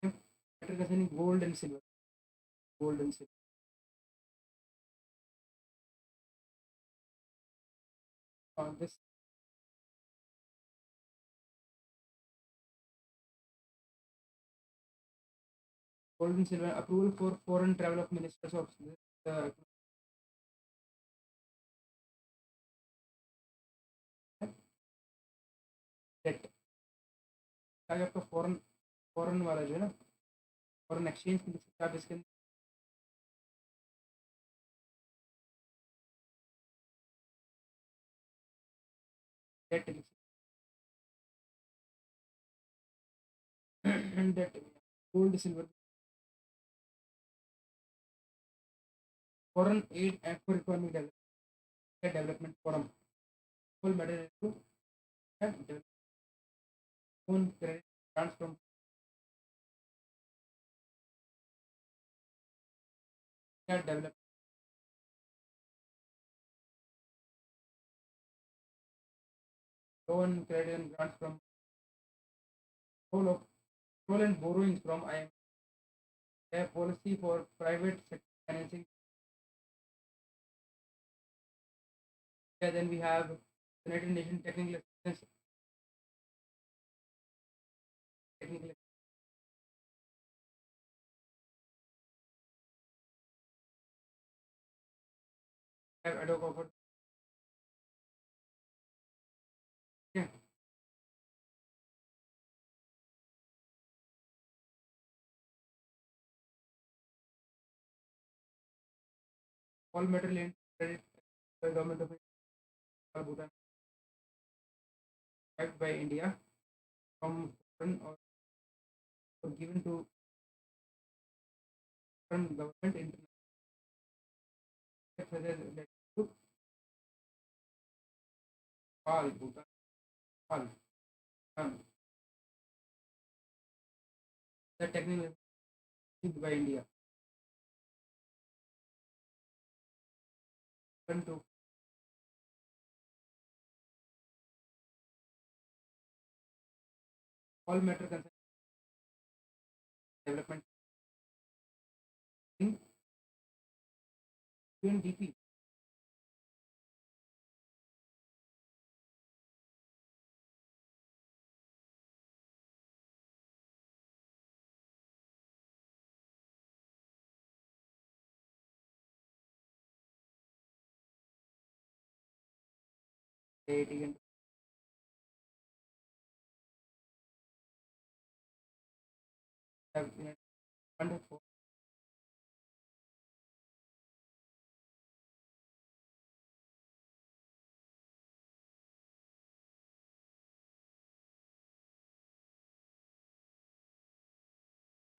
matter concerning gold and silver this gold and silver approval for foreign travel of ministers of debt आपका foreign foreign वाला जो है ना foreign exchange आप इसके date and that gold silver foreign aid and for economic development forum full matter to own credit grants from development loan credit and grants from whole of loan and borrowings from IMF a policy for private sector financing. Yeah, then we have United Nations technical have ad hoc offered yeah, all material and credit by government of Bhutan backed by India from foreign or given to foreign government international that to all Bhutan all the technical used by India to all matter concerning development in UNDP and have Wonderful.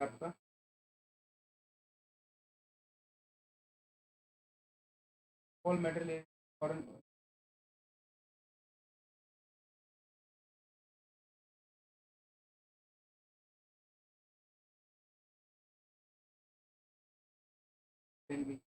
आपका all metal is foreign. Can be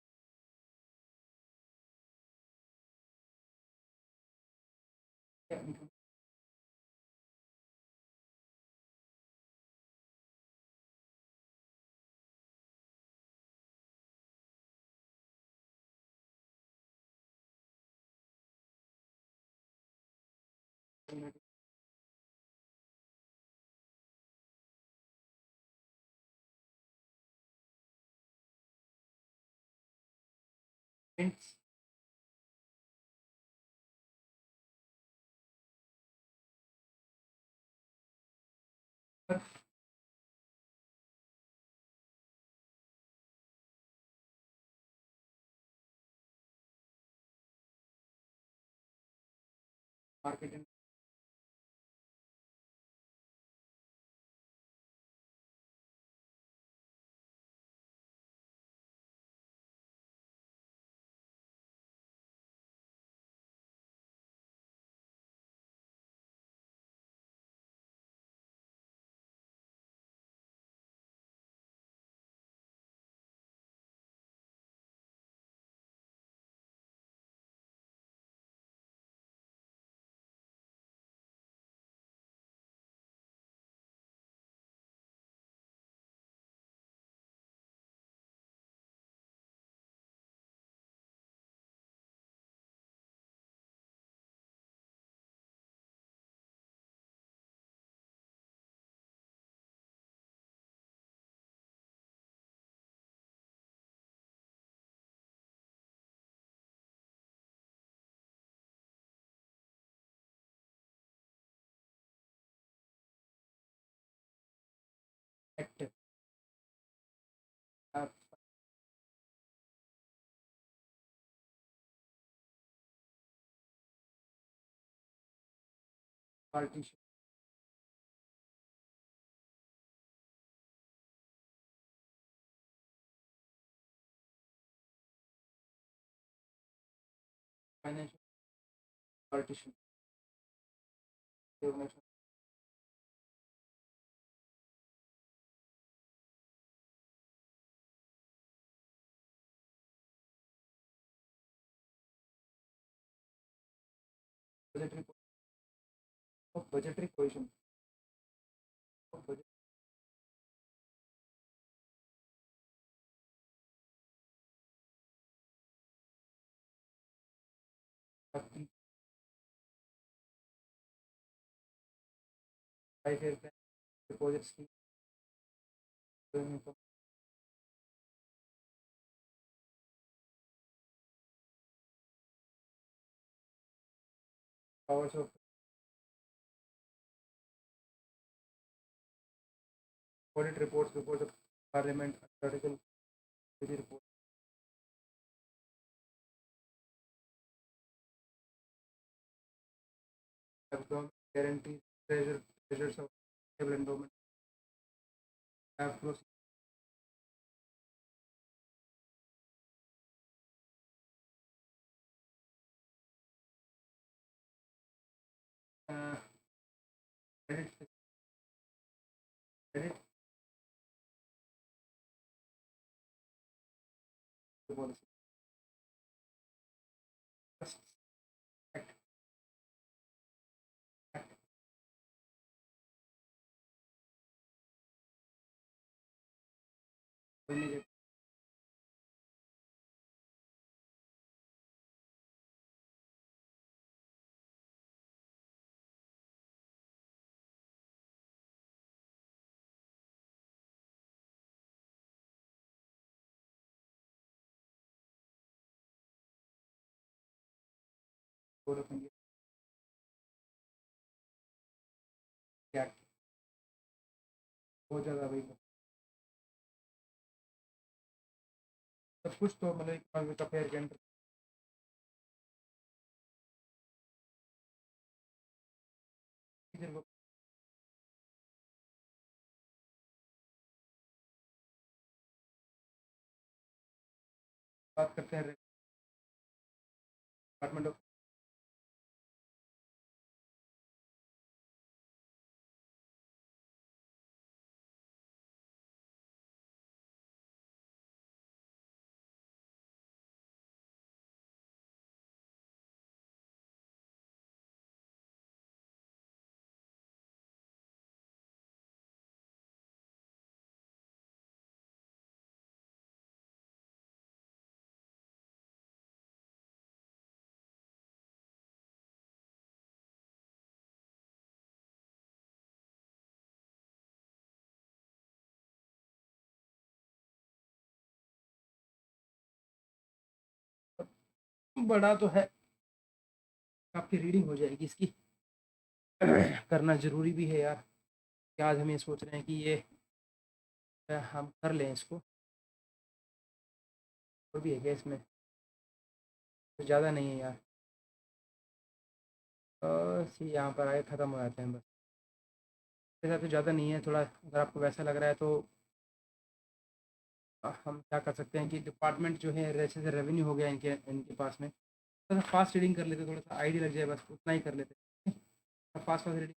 hints. Market active. Uh, Partition. Financial partition. Organization. Budgetary. Budgetary position. Budget. Five-year plan. Deposit scheme. Powers of audit reports before the Parliament. Article. Report. Have government guarantees. Treasures of stable environment. Have close. Uh, credit. Credit policy. Trust. Act. Act. Immediate. Code of India. Act. बहुत ज़्यादा वही सब कुछ तो मतलब economic affair के अंदर teacher को बात करते हैं डिपार्टमेंट ऑफ बड़ा तो है, आपकी रीडिंग हो जाएगी इसकी। करना ज़रूरी भी है यार, कि आज हम ये सोच रहे हैं कि ये हम कर लें इसको। और भी है क्या इसमें, तो ज़्यादा नहीं है यार। बस ये यहाँ पर आए ख़त्म हो जाते हैं बस। इसके साथ तो ज़्यादा नहीं है, थोड़ा अगर आपको वैसा लग रहा है तो हम क्या कर सकते हैं कि डिपार्टमेंट जो है जैसे से रेवेन्यू हो गया इनके इनके पास में, थोड़ा सा फास्ट रीडिंग कर लेते, थोड़ा सा आइडिया लग जाए, बस उतना ही कर लेते, फास्ट फास्ट रीडिंग।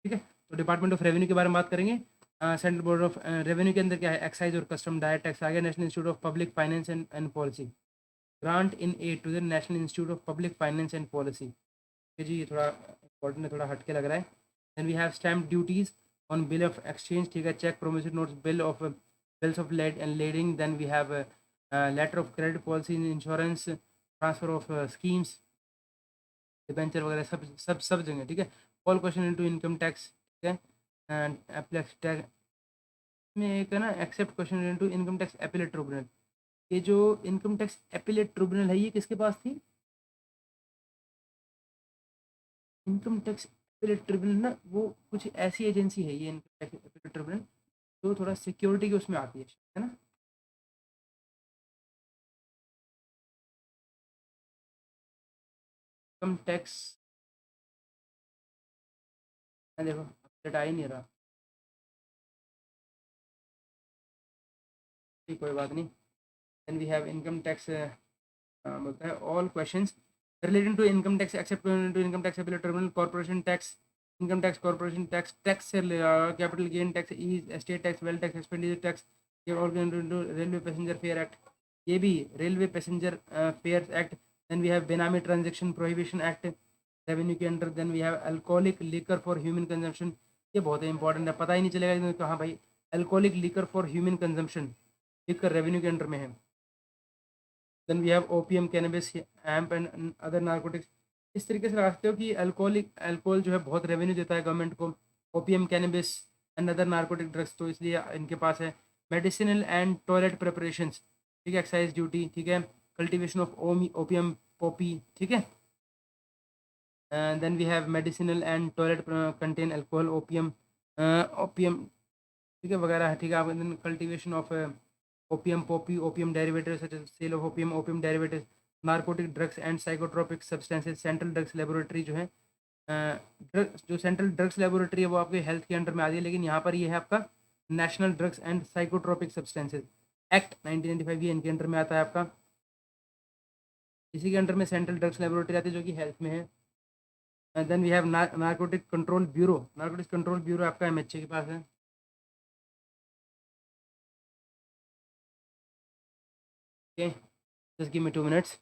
ठीक है, तो डिपार्टमेंट ऑफ रेवेन्यू के बारे में बात करेंगे। सेंट्रल बोर्ड ऑफ रेवेन्यू के अंदर क्या है, एक्साइज और कस्टम, डायरेक्ट टैक्स आ गया, national institute of public finance and policy, grant in aid to the national institute of public finance and policy. जी, ये थोड़ा इंपॉर्टेंट है, थोड़ा हटके लग रहा है। Then we have stamp duties on bill of exchange, ठीक है, cheque, promissory notes, bills of lade and lading. Then we have letter of credit, policy, insurance, transfer of schemes, debenture वगैरह, सब जगह। ठीक है, all question into income tax, ठीक है, and apex tax में एक है ना, except question into income tax appellate tribunal. ये जो इनकम टैक्स एपिलेट ट्रिब्यूनल है, ये किसके पास थी? इनकम टैक्स एपिलेट ट्रिब्यूनल ना, वो कुछ ऐसी एजेंसी है ये इनकम टैक्स एपिलेट ट्रिब्यूनल, जो थोड़ा सिक्योरिटी के उसमें आती है ना। इनकम टैक्स, देखो अपडेट आ ही नहीं रहा। ठीक, कोई बात नहीं। Then we have income tax, बोलता है all questions relating to income tax except to income tax appellate tribunal, corporation tax, income tax, corporation tax, tax से capital gain tax, e estate tax, wealth tax, expenditure tax, ये railway passenger fare act, ये भी railway passenger fare act. Then we have benami transaction prohibition act revenue के under. Then we have alcoholic liquor for human consumption, ये बहुत ही important है, पता ही नहीं चलेगा कहाँ भाई, alcoholic liquor for human consumption liquor revenue के अंडर में है। Then we have opium, cannabis, hemp and other narcotics. इस तरीके से लगा सकते हो कि अल्कोहल जो है बहुत रेवेन्यू देता है गवर्नमेंट को, opium, cannabis and other narcotic drugs, तो इसलिए इनके पास है। मेडिसिनल एंड टॉयलेट प्रिपरेशंस, ठीक है, एक्साइज ड्यूटी, ठीक है, कल्टीवेशन ऑफ ओपियम पॉपी, ठीक है। Then we have medicinal and toilet contain alcohol, opium, ठीक है, वगैरह है, ठीक है। आप cultivation of opium poppy, opium derivative such as sale of opium, opium derivative, narcotic drugs and psychotropic substances. Central drugs laboratory जो है, जो सेंट्रल ड्रग्स लेबोरेटरी है वो आपके हेल्थ के अंडर में आती है, लेकिन यहाँ पर ये है आपका national drugs and psychotropic substances act 1995, ये इनके अंडर में आता है आपका। इसी के अंडर में सेंट्रल ड्रग्स लेबोरेटरी आती है जो कि हेल्थ में है। Then we have narcotic control bureau, narcotic control bureau आपका एमएचए के पास है। Okay, just give me 2 minutes.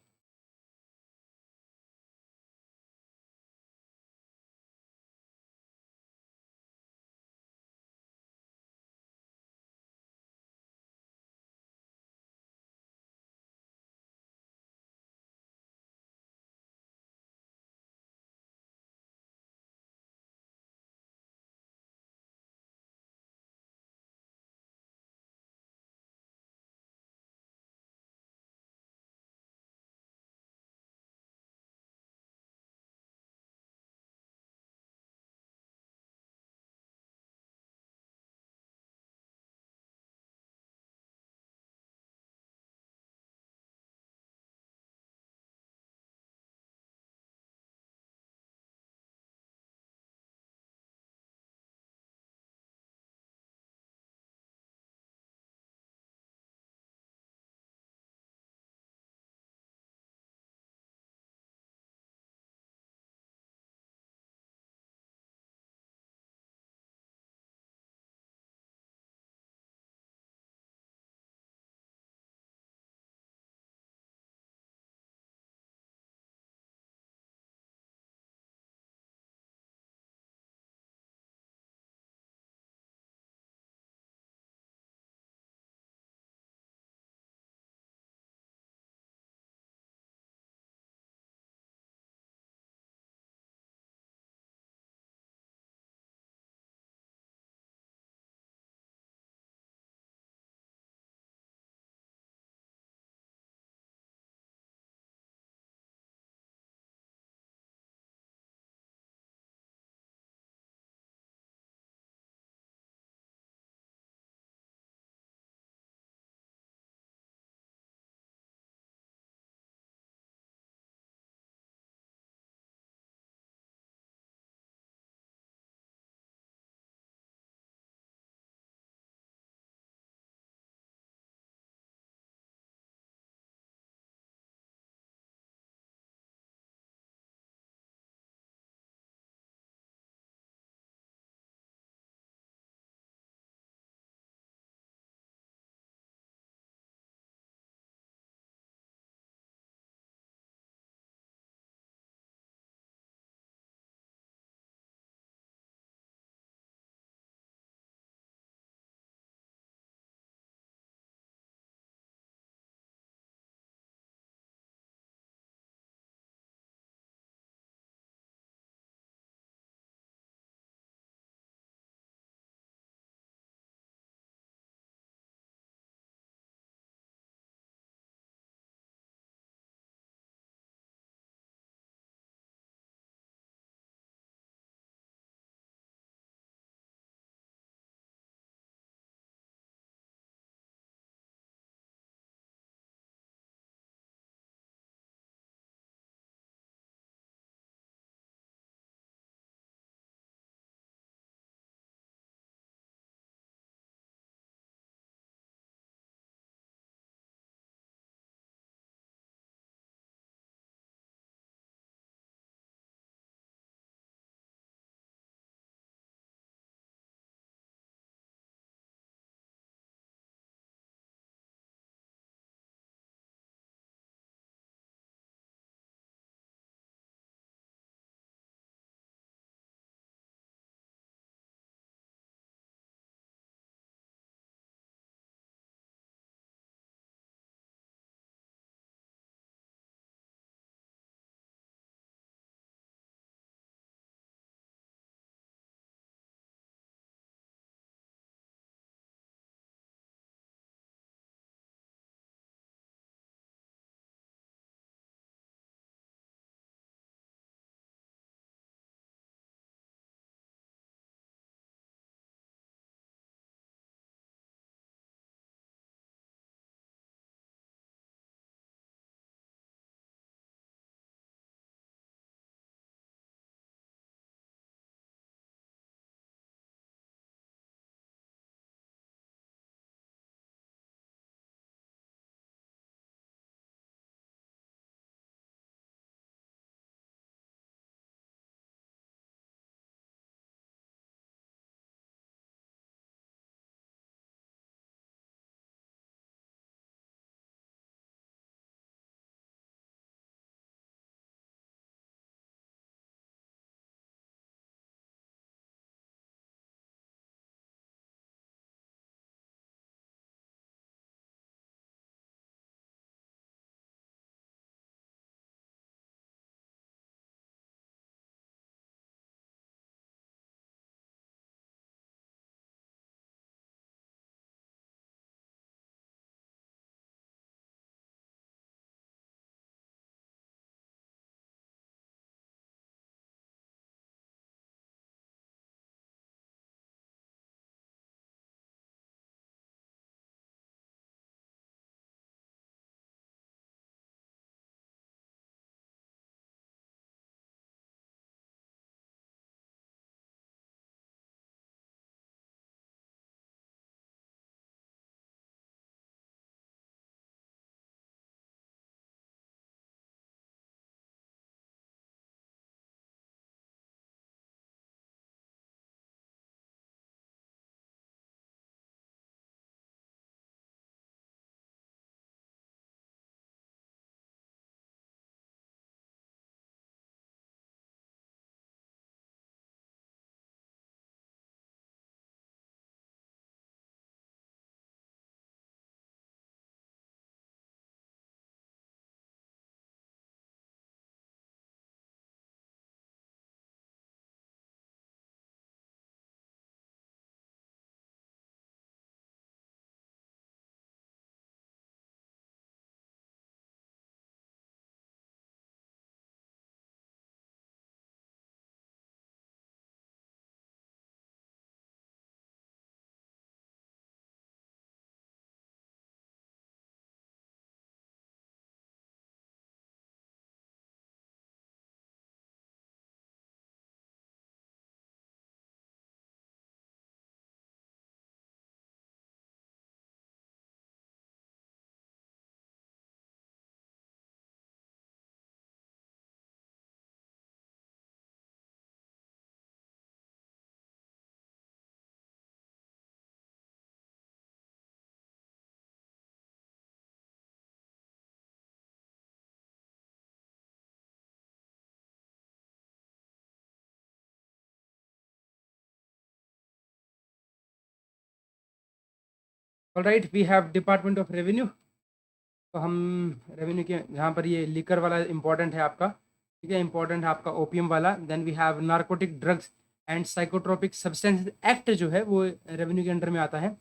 Alright, we have department of revenue. तो हम रेवेन्यू के जहाँ पर ये लिकर वाला इंपॉर्टेंट है आपका, ठीक है, इंपॉर्टेंट है आपका ओपीएम वाला। Then we have narcotic drugs and psychotropic substances act जो है वो रेवेन्यू के अंडर में आता है।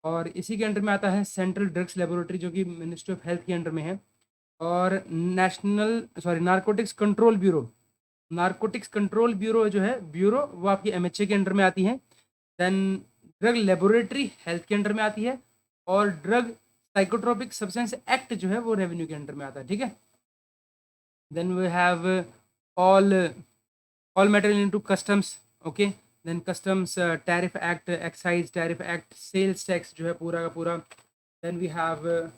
और इसी के अंडर में आता है सेंट्रल ड्रग्स लेबोरेटरी जो कि मिनिस्ट्री ऑफ हेल्थ के अंडर में है। और narcotics control bureau, narcotics control bureau जो है ब्यूरो वो आपकी एमएचए के अंडर में आती है। देन ड्रग लेबोरेटरी हेल्थ के अंडर में आती है। और ड्रग साइकोट्रोपिक सब्सटेंस एक्ट जो है वो रेवेन्यू के अंडर में आता है, ठीक है। Then we have all all material into customs, okay. Then customs tariff act, excise tariff act, sales tax जो है पूरा का पूरा। Then we have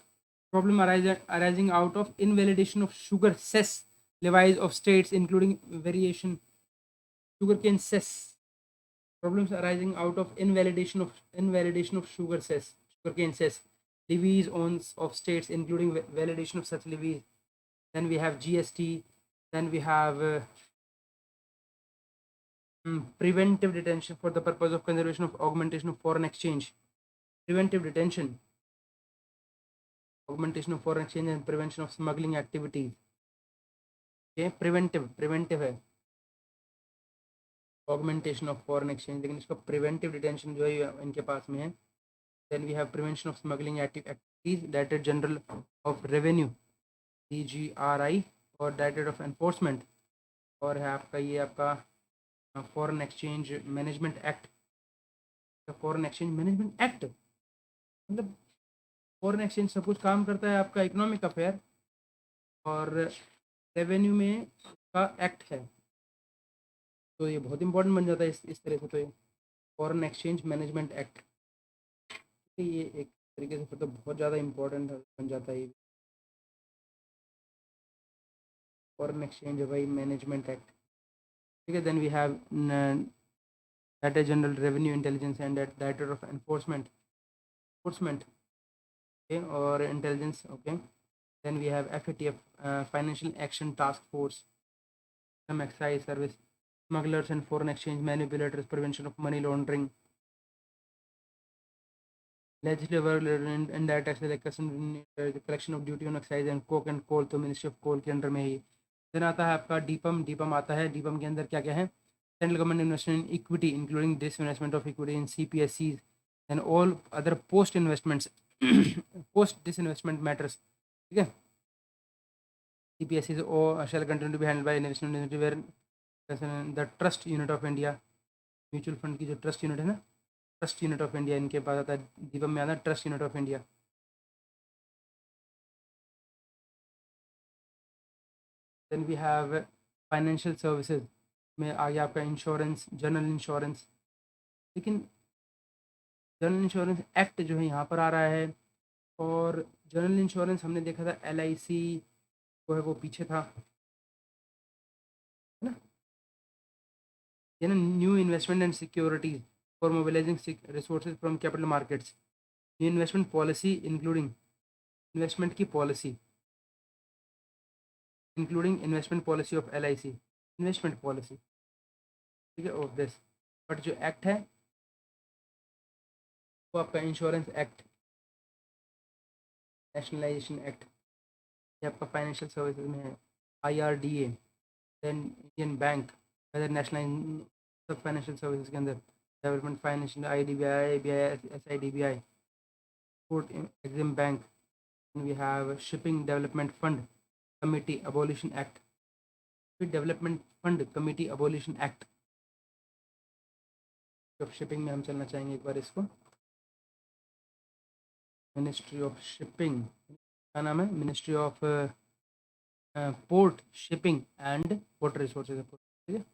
problem arising out of invalidation of sugar cess levies of states including variation sugarcane cess, problems arising out of invalidation of sugarcane cess levies on of states including validation of such levies. Then we have GST. Then we have preventive detention for the purpose of conservation of augmentation of foreign exchange. Preventive detention, augmentation of foreign exchange and prevention of smuggling activities. Okay, preventive है augmentation of foreign exchange, लेकिन इसका preventive detention जो है इनके पास में है। Then we have prevention of smuggling activities, Directorate General of Revenue DGRI और Directorate of Enforcement। और है आपका ये आपका foreign exchange management act. Foreign exchange management act मतलब फॉरेन एक्सचेंज सब कुछ काम करता है आपका इकोनॉमिक अफेयर, और रेवेन्यू में का एक्ट है, तो ये बहुत इंपॉर्टेंट बन जाता है इस तरह से। तो ये फॉरेन एक्सचेंज मैनेजमेंट एक्ट, ये एक तरीके से फिर तो बहुत ज़्यादा इंपॉर्टेंट बन जाता है ये फॉरेन एक्सचेंज भाई मैनेजमेंट एक्ट, ठीक है। Then we have director general revenue intelligence and director of enforcement, okay, और intelligence, okay. Then we have FATF financial action task force, some excise service, smugglers and foreign exchange manipulators, prevention of money laundering, legislative and indirect tax like the collection of duty on excise and coke and coal, तो ministry of coal के under में ही। Then आता है आपका डीपम, डीपम आता है, डीपम के अंदर क्या क्या है, central government investment in equity including disinvestment of equity in CPSCs and all other post investments post disinvestment matters, ठीक है। CPSCs shall continue to be handled by investment entity where the trust unit of India, mutual fund की जो trust unit है ना, trust unit of India इनके पास आता है, दीपम में आता है trust unit of India. Then we have financial services में आ गया आपका इंश्योरेंस, जनरल इंश्योरेंस, लेकिन जनरल इंश्योरेंस एक्ट जो है यहाँ पर आ रहा है। और जनरल इंश्योरेंस हमने देखा था LIC जो है वो पीछे था, है ना, ये ना new investment and securities for mobilising resources from capital markets, new investment policy including investment की policy, including investment policy of LIC, investment policy, ठीक है, ऑफ दिस। बट जो एक्ट है वो आपका इंश्योरेंस एक्ट, नेशनलाइजेशन एक्ट, ये आपका financial services में है। IRDA, then Indian bank, other national सब फाइनेंशियल सर्विसेज के अंदर, development financial, IDBI, ABI, SIDBI, export exim bank, we have shipping development fund committee abolition act, development fund committee abolition act of shipping में हम चलना चाहेंगे एक बार इसको। Ministry of shipping क्या नाम है, ministry of port shipping and water resources, ठीक है।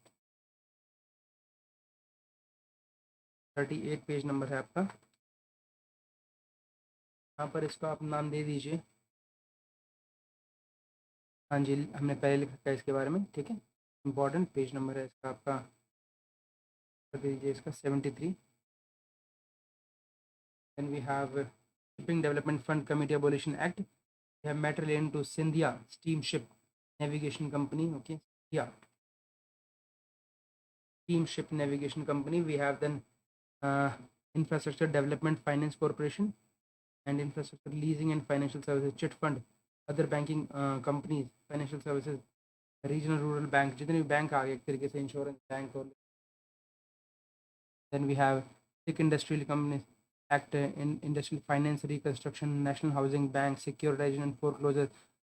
38 पेज नंबर है आपका, यहाँ पर इसको आप नाम दे दीजिए। हाँ जी, हमने पहले लिखा है इसके बारे में, ठीक है। इम्पॉर्टेंट पेज नंबर है इसका आपका, कर दीजिए इसका 73। Then we have shipping development fund committee abolition act, we have matter relating to Scindia steamship navigation company, okay, या steamship navigation company. We have then infrastructure development finance corporation, and infrastructure, leasing and financial services, chit fund, other banking companies, financial services, regional rural bank, जितने भी bank आ गए एक तरीके से, insurance bank और then we have sick industrial companies act, इन industrial finance, reconstruction, national housing bank, securitisation and foreclosure,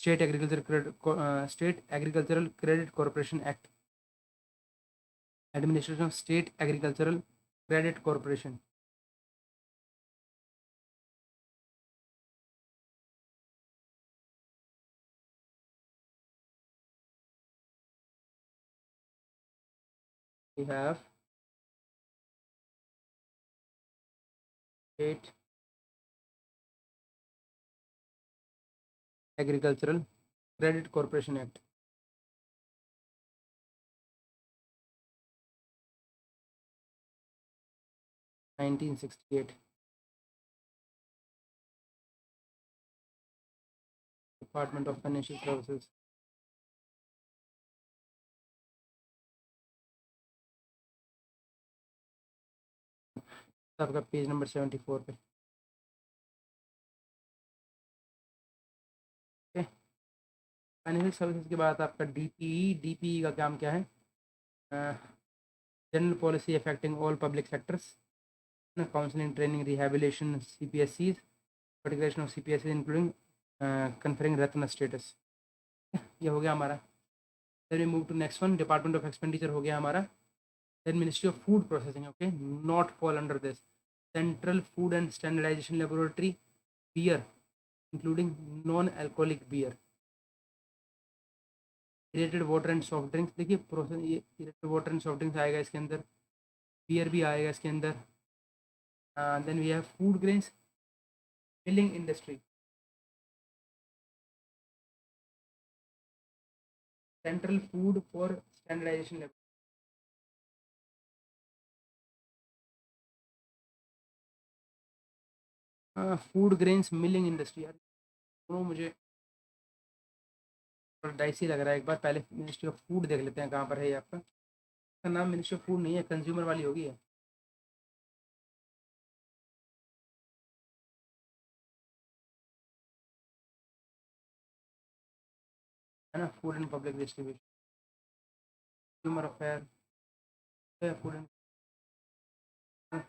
state agricultural credit corporation act, administration of state agricultural credit corporation. We have State Agricultural Credit Corporation Act, 1968. Department of Financial Services. आपका page number 74 पे. Financial services के बाद आपका DPE. DPE का काम क्या है? General policy affecting all public sectors, counselling, training, rehabilitation, सीपीएससीज, particulation of CPSC including conferring ratna status. ये हो गया हमारा. Then we move to next one. Department of expenditure हो गया हमारा. देन ministry of food processing. Okay, not fall under this. Central food and standardisation laboratory, beer including non alcoholic beer, aerated water and soft drinks. देखिए process, ये aerated water and soft drinks आएगा इसके अंदर, beer भी आएगा इसके अंदर. Then we have food grains, milling industry, central food for standardisation level, food grains, milling industry. यार दोनों मुझे थोड़ा डाइसी लग रहा है. एक बार पहले मिनिस्ट्री ऑफ फूड देख लेते हैं कहाँ पर है ये आपका. इसका नाम मिनिस्ट्री ऑफ फूड नहीं है, कंज्यूमर वाली होगी है ना. Food and public distribution, consumer affair, food and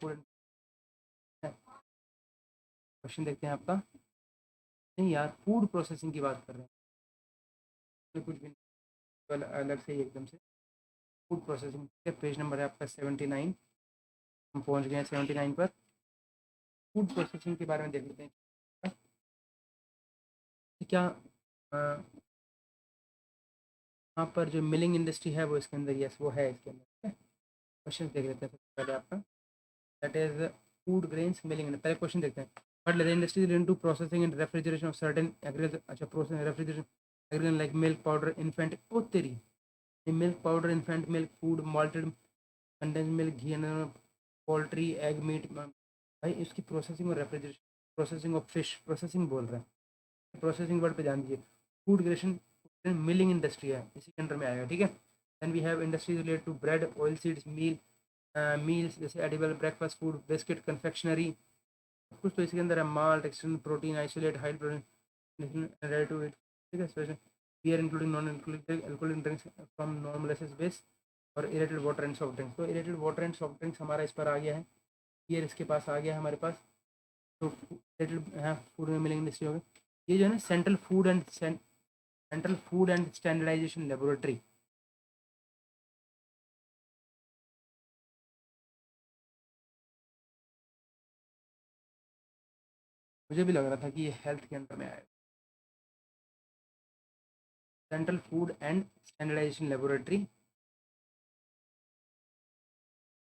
food. Question देखते हैं आपका. नहीं यार, फूड प्रोसेसिंग की बात कर रहे हैं, कुछ भी नहीं, अलग से ही एकदम से. फूड प्रोसेसिंग के पेज नंबर है आपका 79. हम पहुंच गए हैं 79 पर. फूड प्रोसेसिंग के बारे में देख लेते हैं क्या. यहाँ पर जो मिलिंग इंडस्ट्री है वो इसके अंदर, यस वो है इसके अंदर. क्वेश्चन देख लेते हैं सबसे पहले आपका. That is food grains milling. पहले क्वेश्चन देखते हैं. But leather industry is into processing and refrigeration of certain agriculture. अच्छा, processing refrigeration agriculture like milk powder, infant, ओ तेरी, milk powder, infant milk, food, malted condense milk, ghee, poultry, egg, meat. भाई इसकी processing और refrigeration, processing of fish, processing बोल रहे हैं, processing word पे ध्यान दीजिए. फूड ग्रेशन मिलिंग इंडस्ट्री है, इसी के अंडर में आएगा. ठीक है. Then we have industries related to bread, oil seeds, meals जैसे edible, breakfast food, biscuit, confectionery, कुछ तो इसके अंदर है. Malt, external protein, isolate, high protein, ready to eat. ठीक है. Special beer including non alcoholic drinks from normalysis base, और aerated water and soft drinks. तो aerated water and soft drinks हमारा इस पर आ गया है. बियर इसके पास आ गया है हमारे पास. तो इरेटेड, हाँ, फूड में मिलेंगे इंडस्ट्री होगा. ये जो है ना, central food and standardisation laboratory. मुझे भी लग रहा था कि ये हेल्थ के अंदर में आएगा. Central food and standardisation laboratory,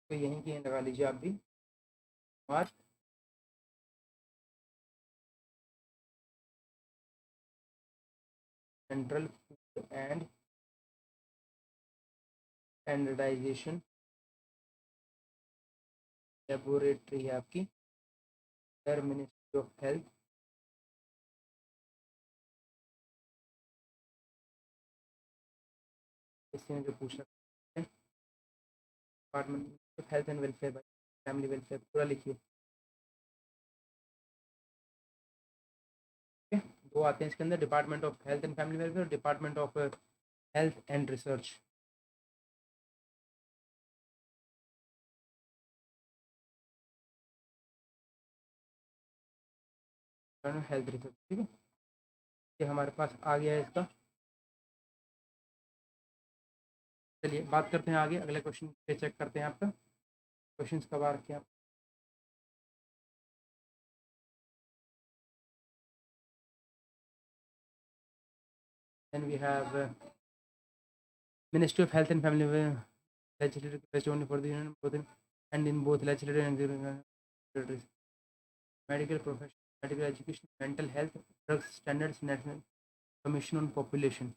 तो यहीं की लगा लीजिए आप भी. और central food and standardisation laboratory है आपकी, मिनिस्ट्री ऑफ हेल्थ. इससे जो पूछा, department of health and welfare, family welfare पूरा लिखिए. वो आते हैं इसके अंदर, department of health and family welfare, department of health and research, health research. ठीक है, ये हमारे पास आ गया है इसका। चलिए बात करते हैं आगे, अगले क्वेश्चन पे चेक करते हैं आपका क्वेश्चन कब आ रखे हैं। Then we have Ministry of Health and Family legislative capacity only for the union both and in both legislative and executive medical profession, medical education, mental health, drugs standards, National Commission on Population,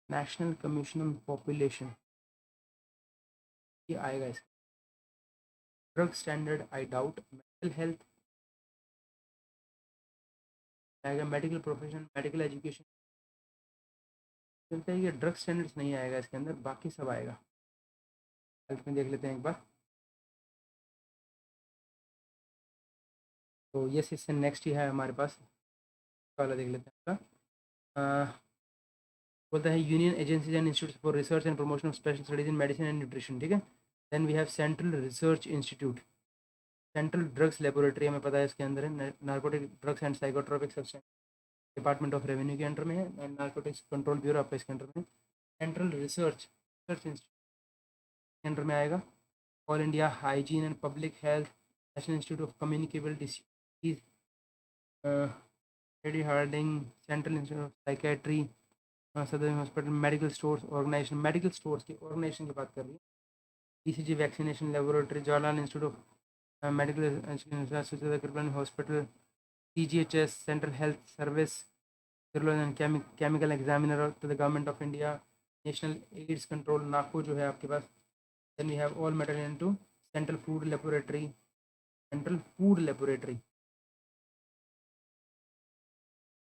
National Commission on Population, ये आएगा इसका। Drug standard I doubt, mental health आएगा, medical profession, medical education, चलता है कि drug standards नहीं आएगा इसके अंदर, बाकी सब आएगा। हेल्थ में देख लेते हैं एक बार। तो ये सेशन नेक्स्ट ही है हमारे पास, वाला देख लेते हैं आपका। बोलता है union agencies and institute for research and promotion of special studies in medicine and nutrition. ठीक है, then we have central research institute, central drugs laboratory हमें पता है इसके अंदर है, narcotic drugs and psychotropic substance department of revenue के under में है, एंड नार्कोटिक्स कंट्रोल ब्यूरो आपका इसके अंडर में। सेंट्रल रिसर्च इंस्टीट्यूट के अंडर में आएगा। All India hygiene and public health, national institute of communicable disease, lady Hardinge, central institute of psychiatry, Sadar hospital, medical stores organisation, medical stores की organisation की बात कर रही है। ECG vaccination laboratory, Jawaharlal institute of medical hospital, CGHS, central health service, chemical examiner to the government of India, national AIDS control, NACO जो है आपके पास। Then we have all metal into central food laboratory, central food laboratory.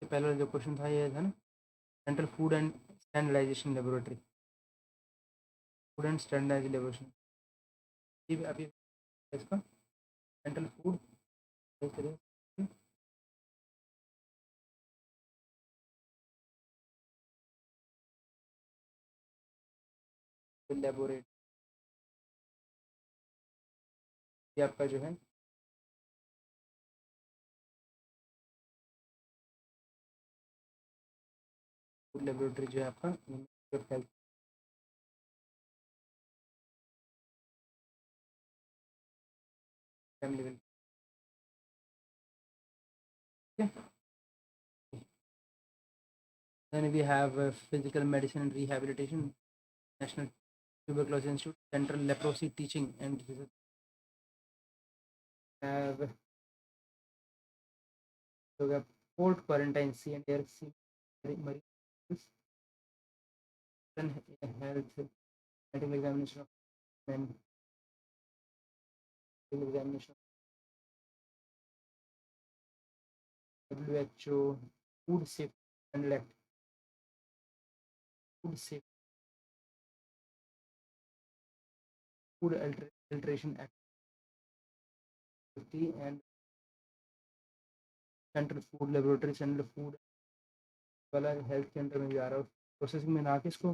पहला जो question था ये था ना, central food and standardisation laboratory, food and standardise laboratory, अभी इसका सेंट्रल फूड लेबोरेटरी आपका जो है फूड लेबोरेटरी जो है आपका health family well. Then we have physical medicine and rehabilitation, National Tuberculosis Institute, Central Leprosy Teaching and Research. Have port quarantine, sea and air, sea, marine health, medical examination of men, medical examination of WHO, food safety and elect, food safety, food filtration activity and Central Food Laboratory, Central Food वाला health के अंदर में भी आ रहा है, processing में ना आके इसको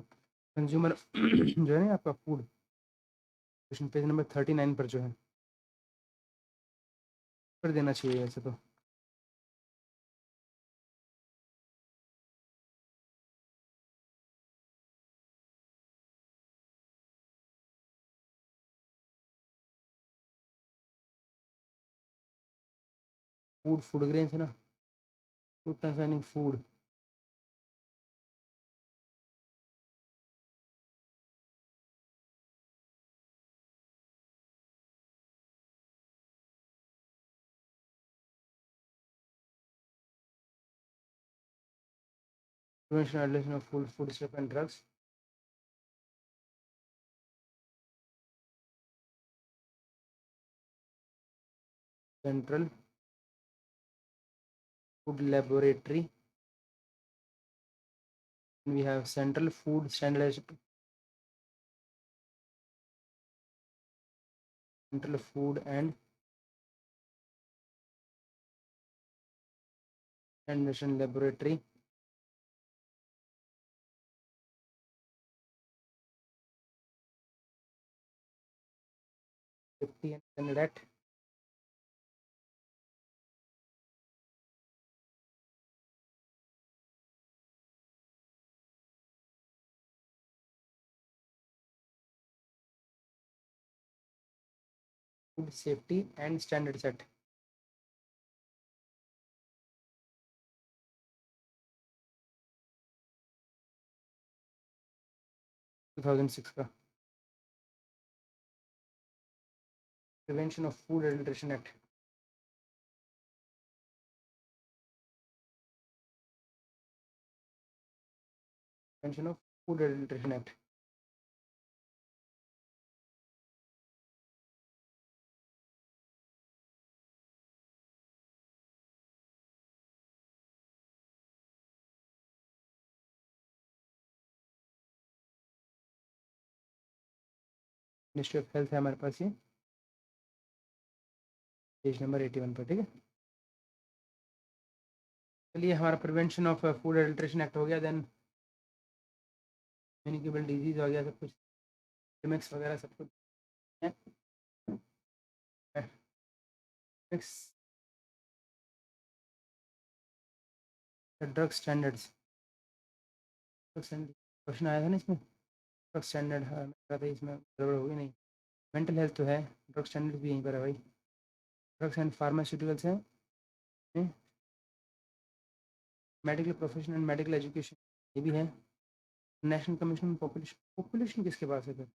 कंज्यूमर जो है ना आपका फूड, क्वेश्चन पेज नंबर 39 पर जो है कर देना चाहिए वैसे तो। फूड ग्रेन्स है ना, food concerning food, prevention and addiction of food stuff and drugs, Central Food Laboratory, we have Central Food Standardization, Central Food and Generation laboratory. Safety and Standard Act. Food Safety and Standards Act. 2006 का. Prevention of Food Adulteration Act. Prevention of Food Adulteration Act. Ministry of health है हमारे पास ये, page number 81 पर. ठीक है, चलिए हमारा prevention of food adulteration act हो गया. देन कम्युनिकेबल डिजीज हो गया, सब कुछ लिमिट्स वगैरह सब कुछ है. Drug standards. क्वेश्चन आया था ना इसमें, ड्रग स्टैंडर्ड. हाँ मैं था इसमें गड़बड़ होगी नहीं. मेंटल हेल्थ तो है, ड्रग स्टैंडर्ड भी यहीं पर है भाई. ड्रग्स एंड फार्मास्यूटिकल्स हैं, medical profession and medical education ये भी है. National commission population. पॉपुलेशन किसके पास है फिर?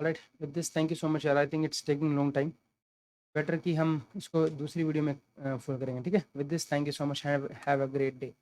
Right, with this thank you so much यार. I think it's taking long time. Better कि हम इसको दूसरी वीडियो में फुल करेंगे. ठीक है, with this thank you so much. Have a great day.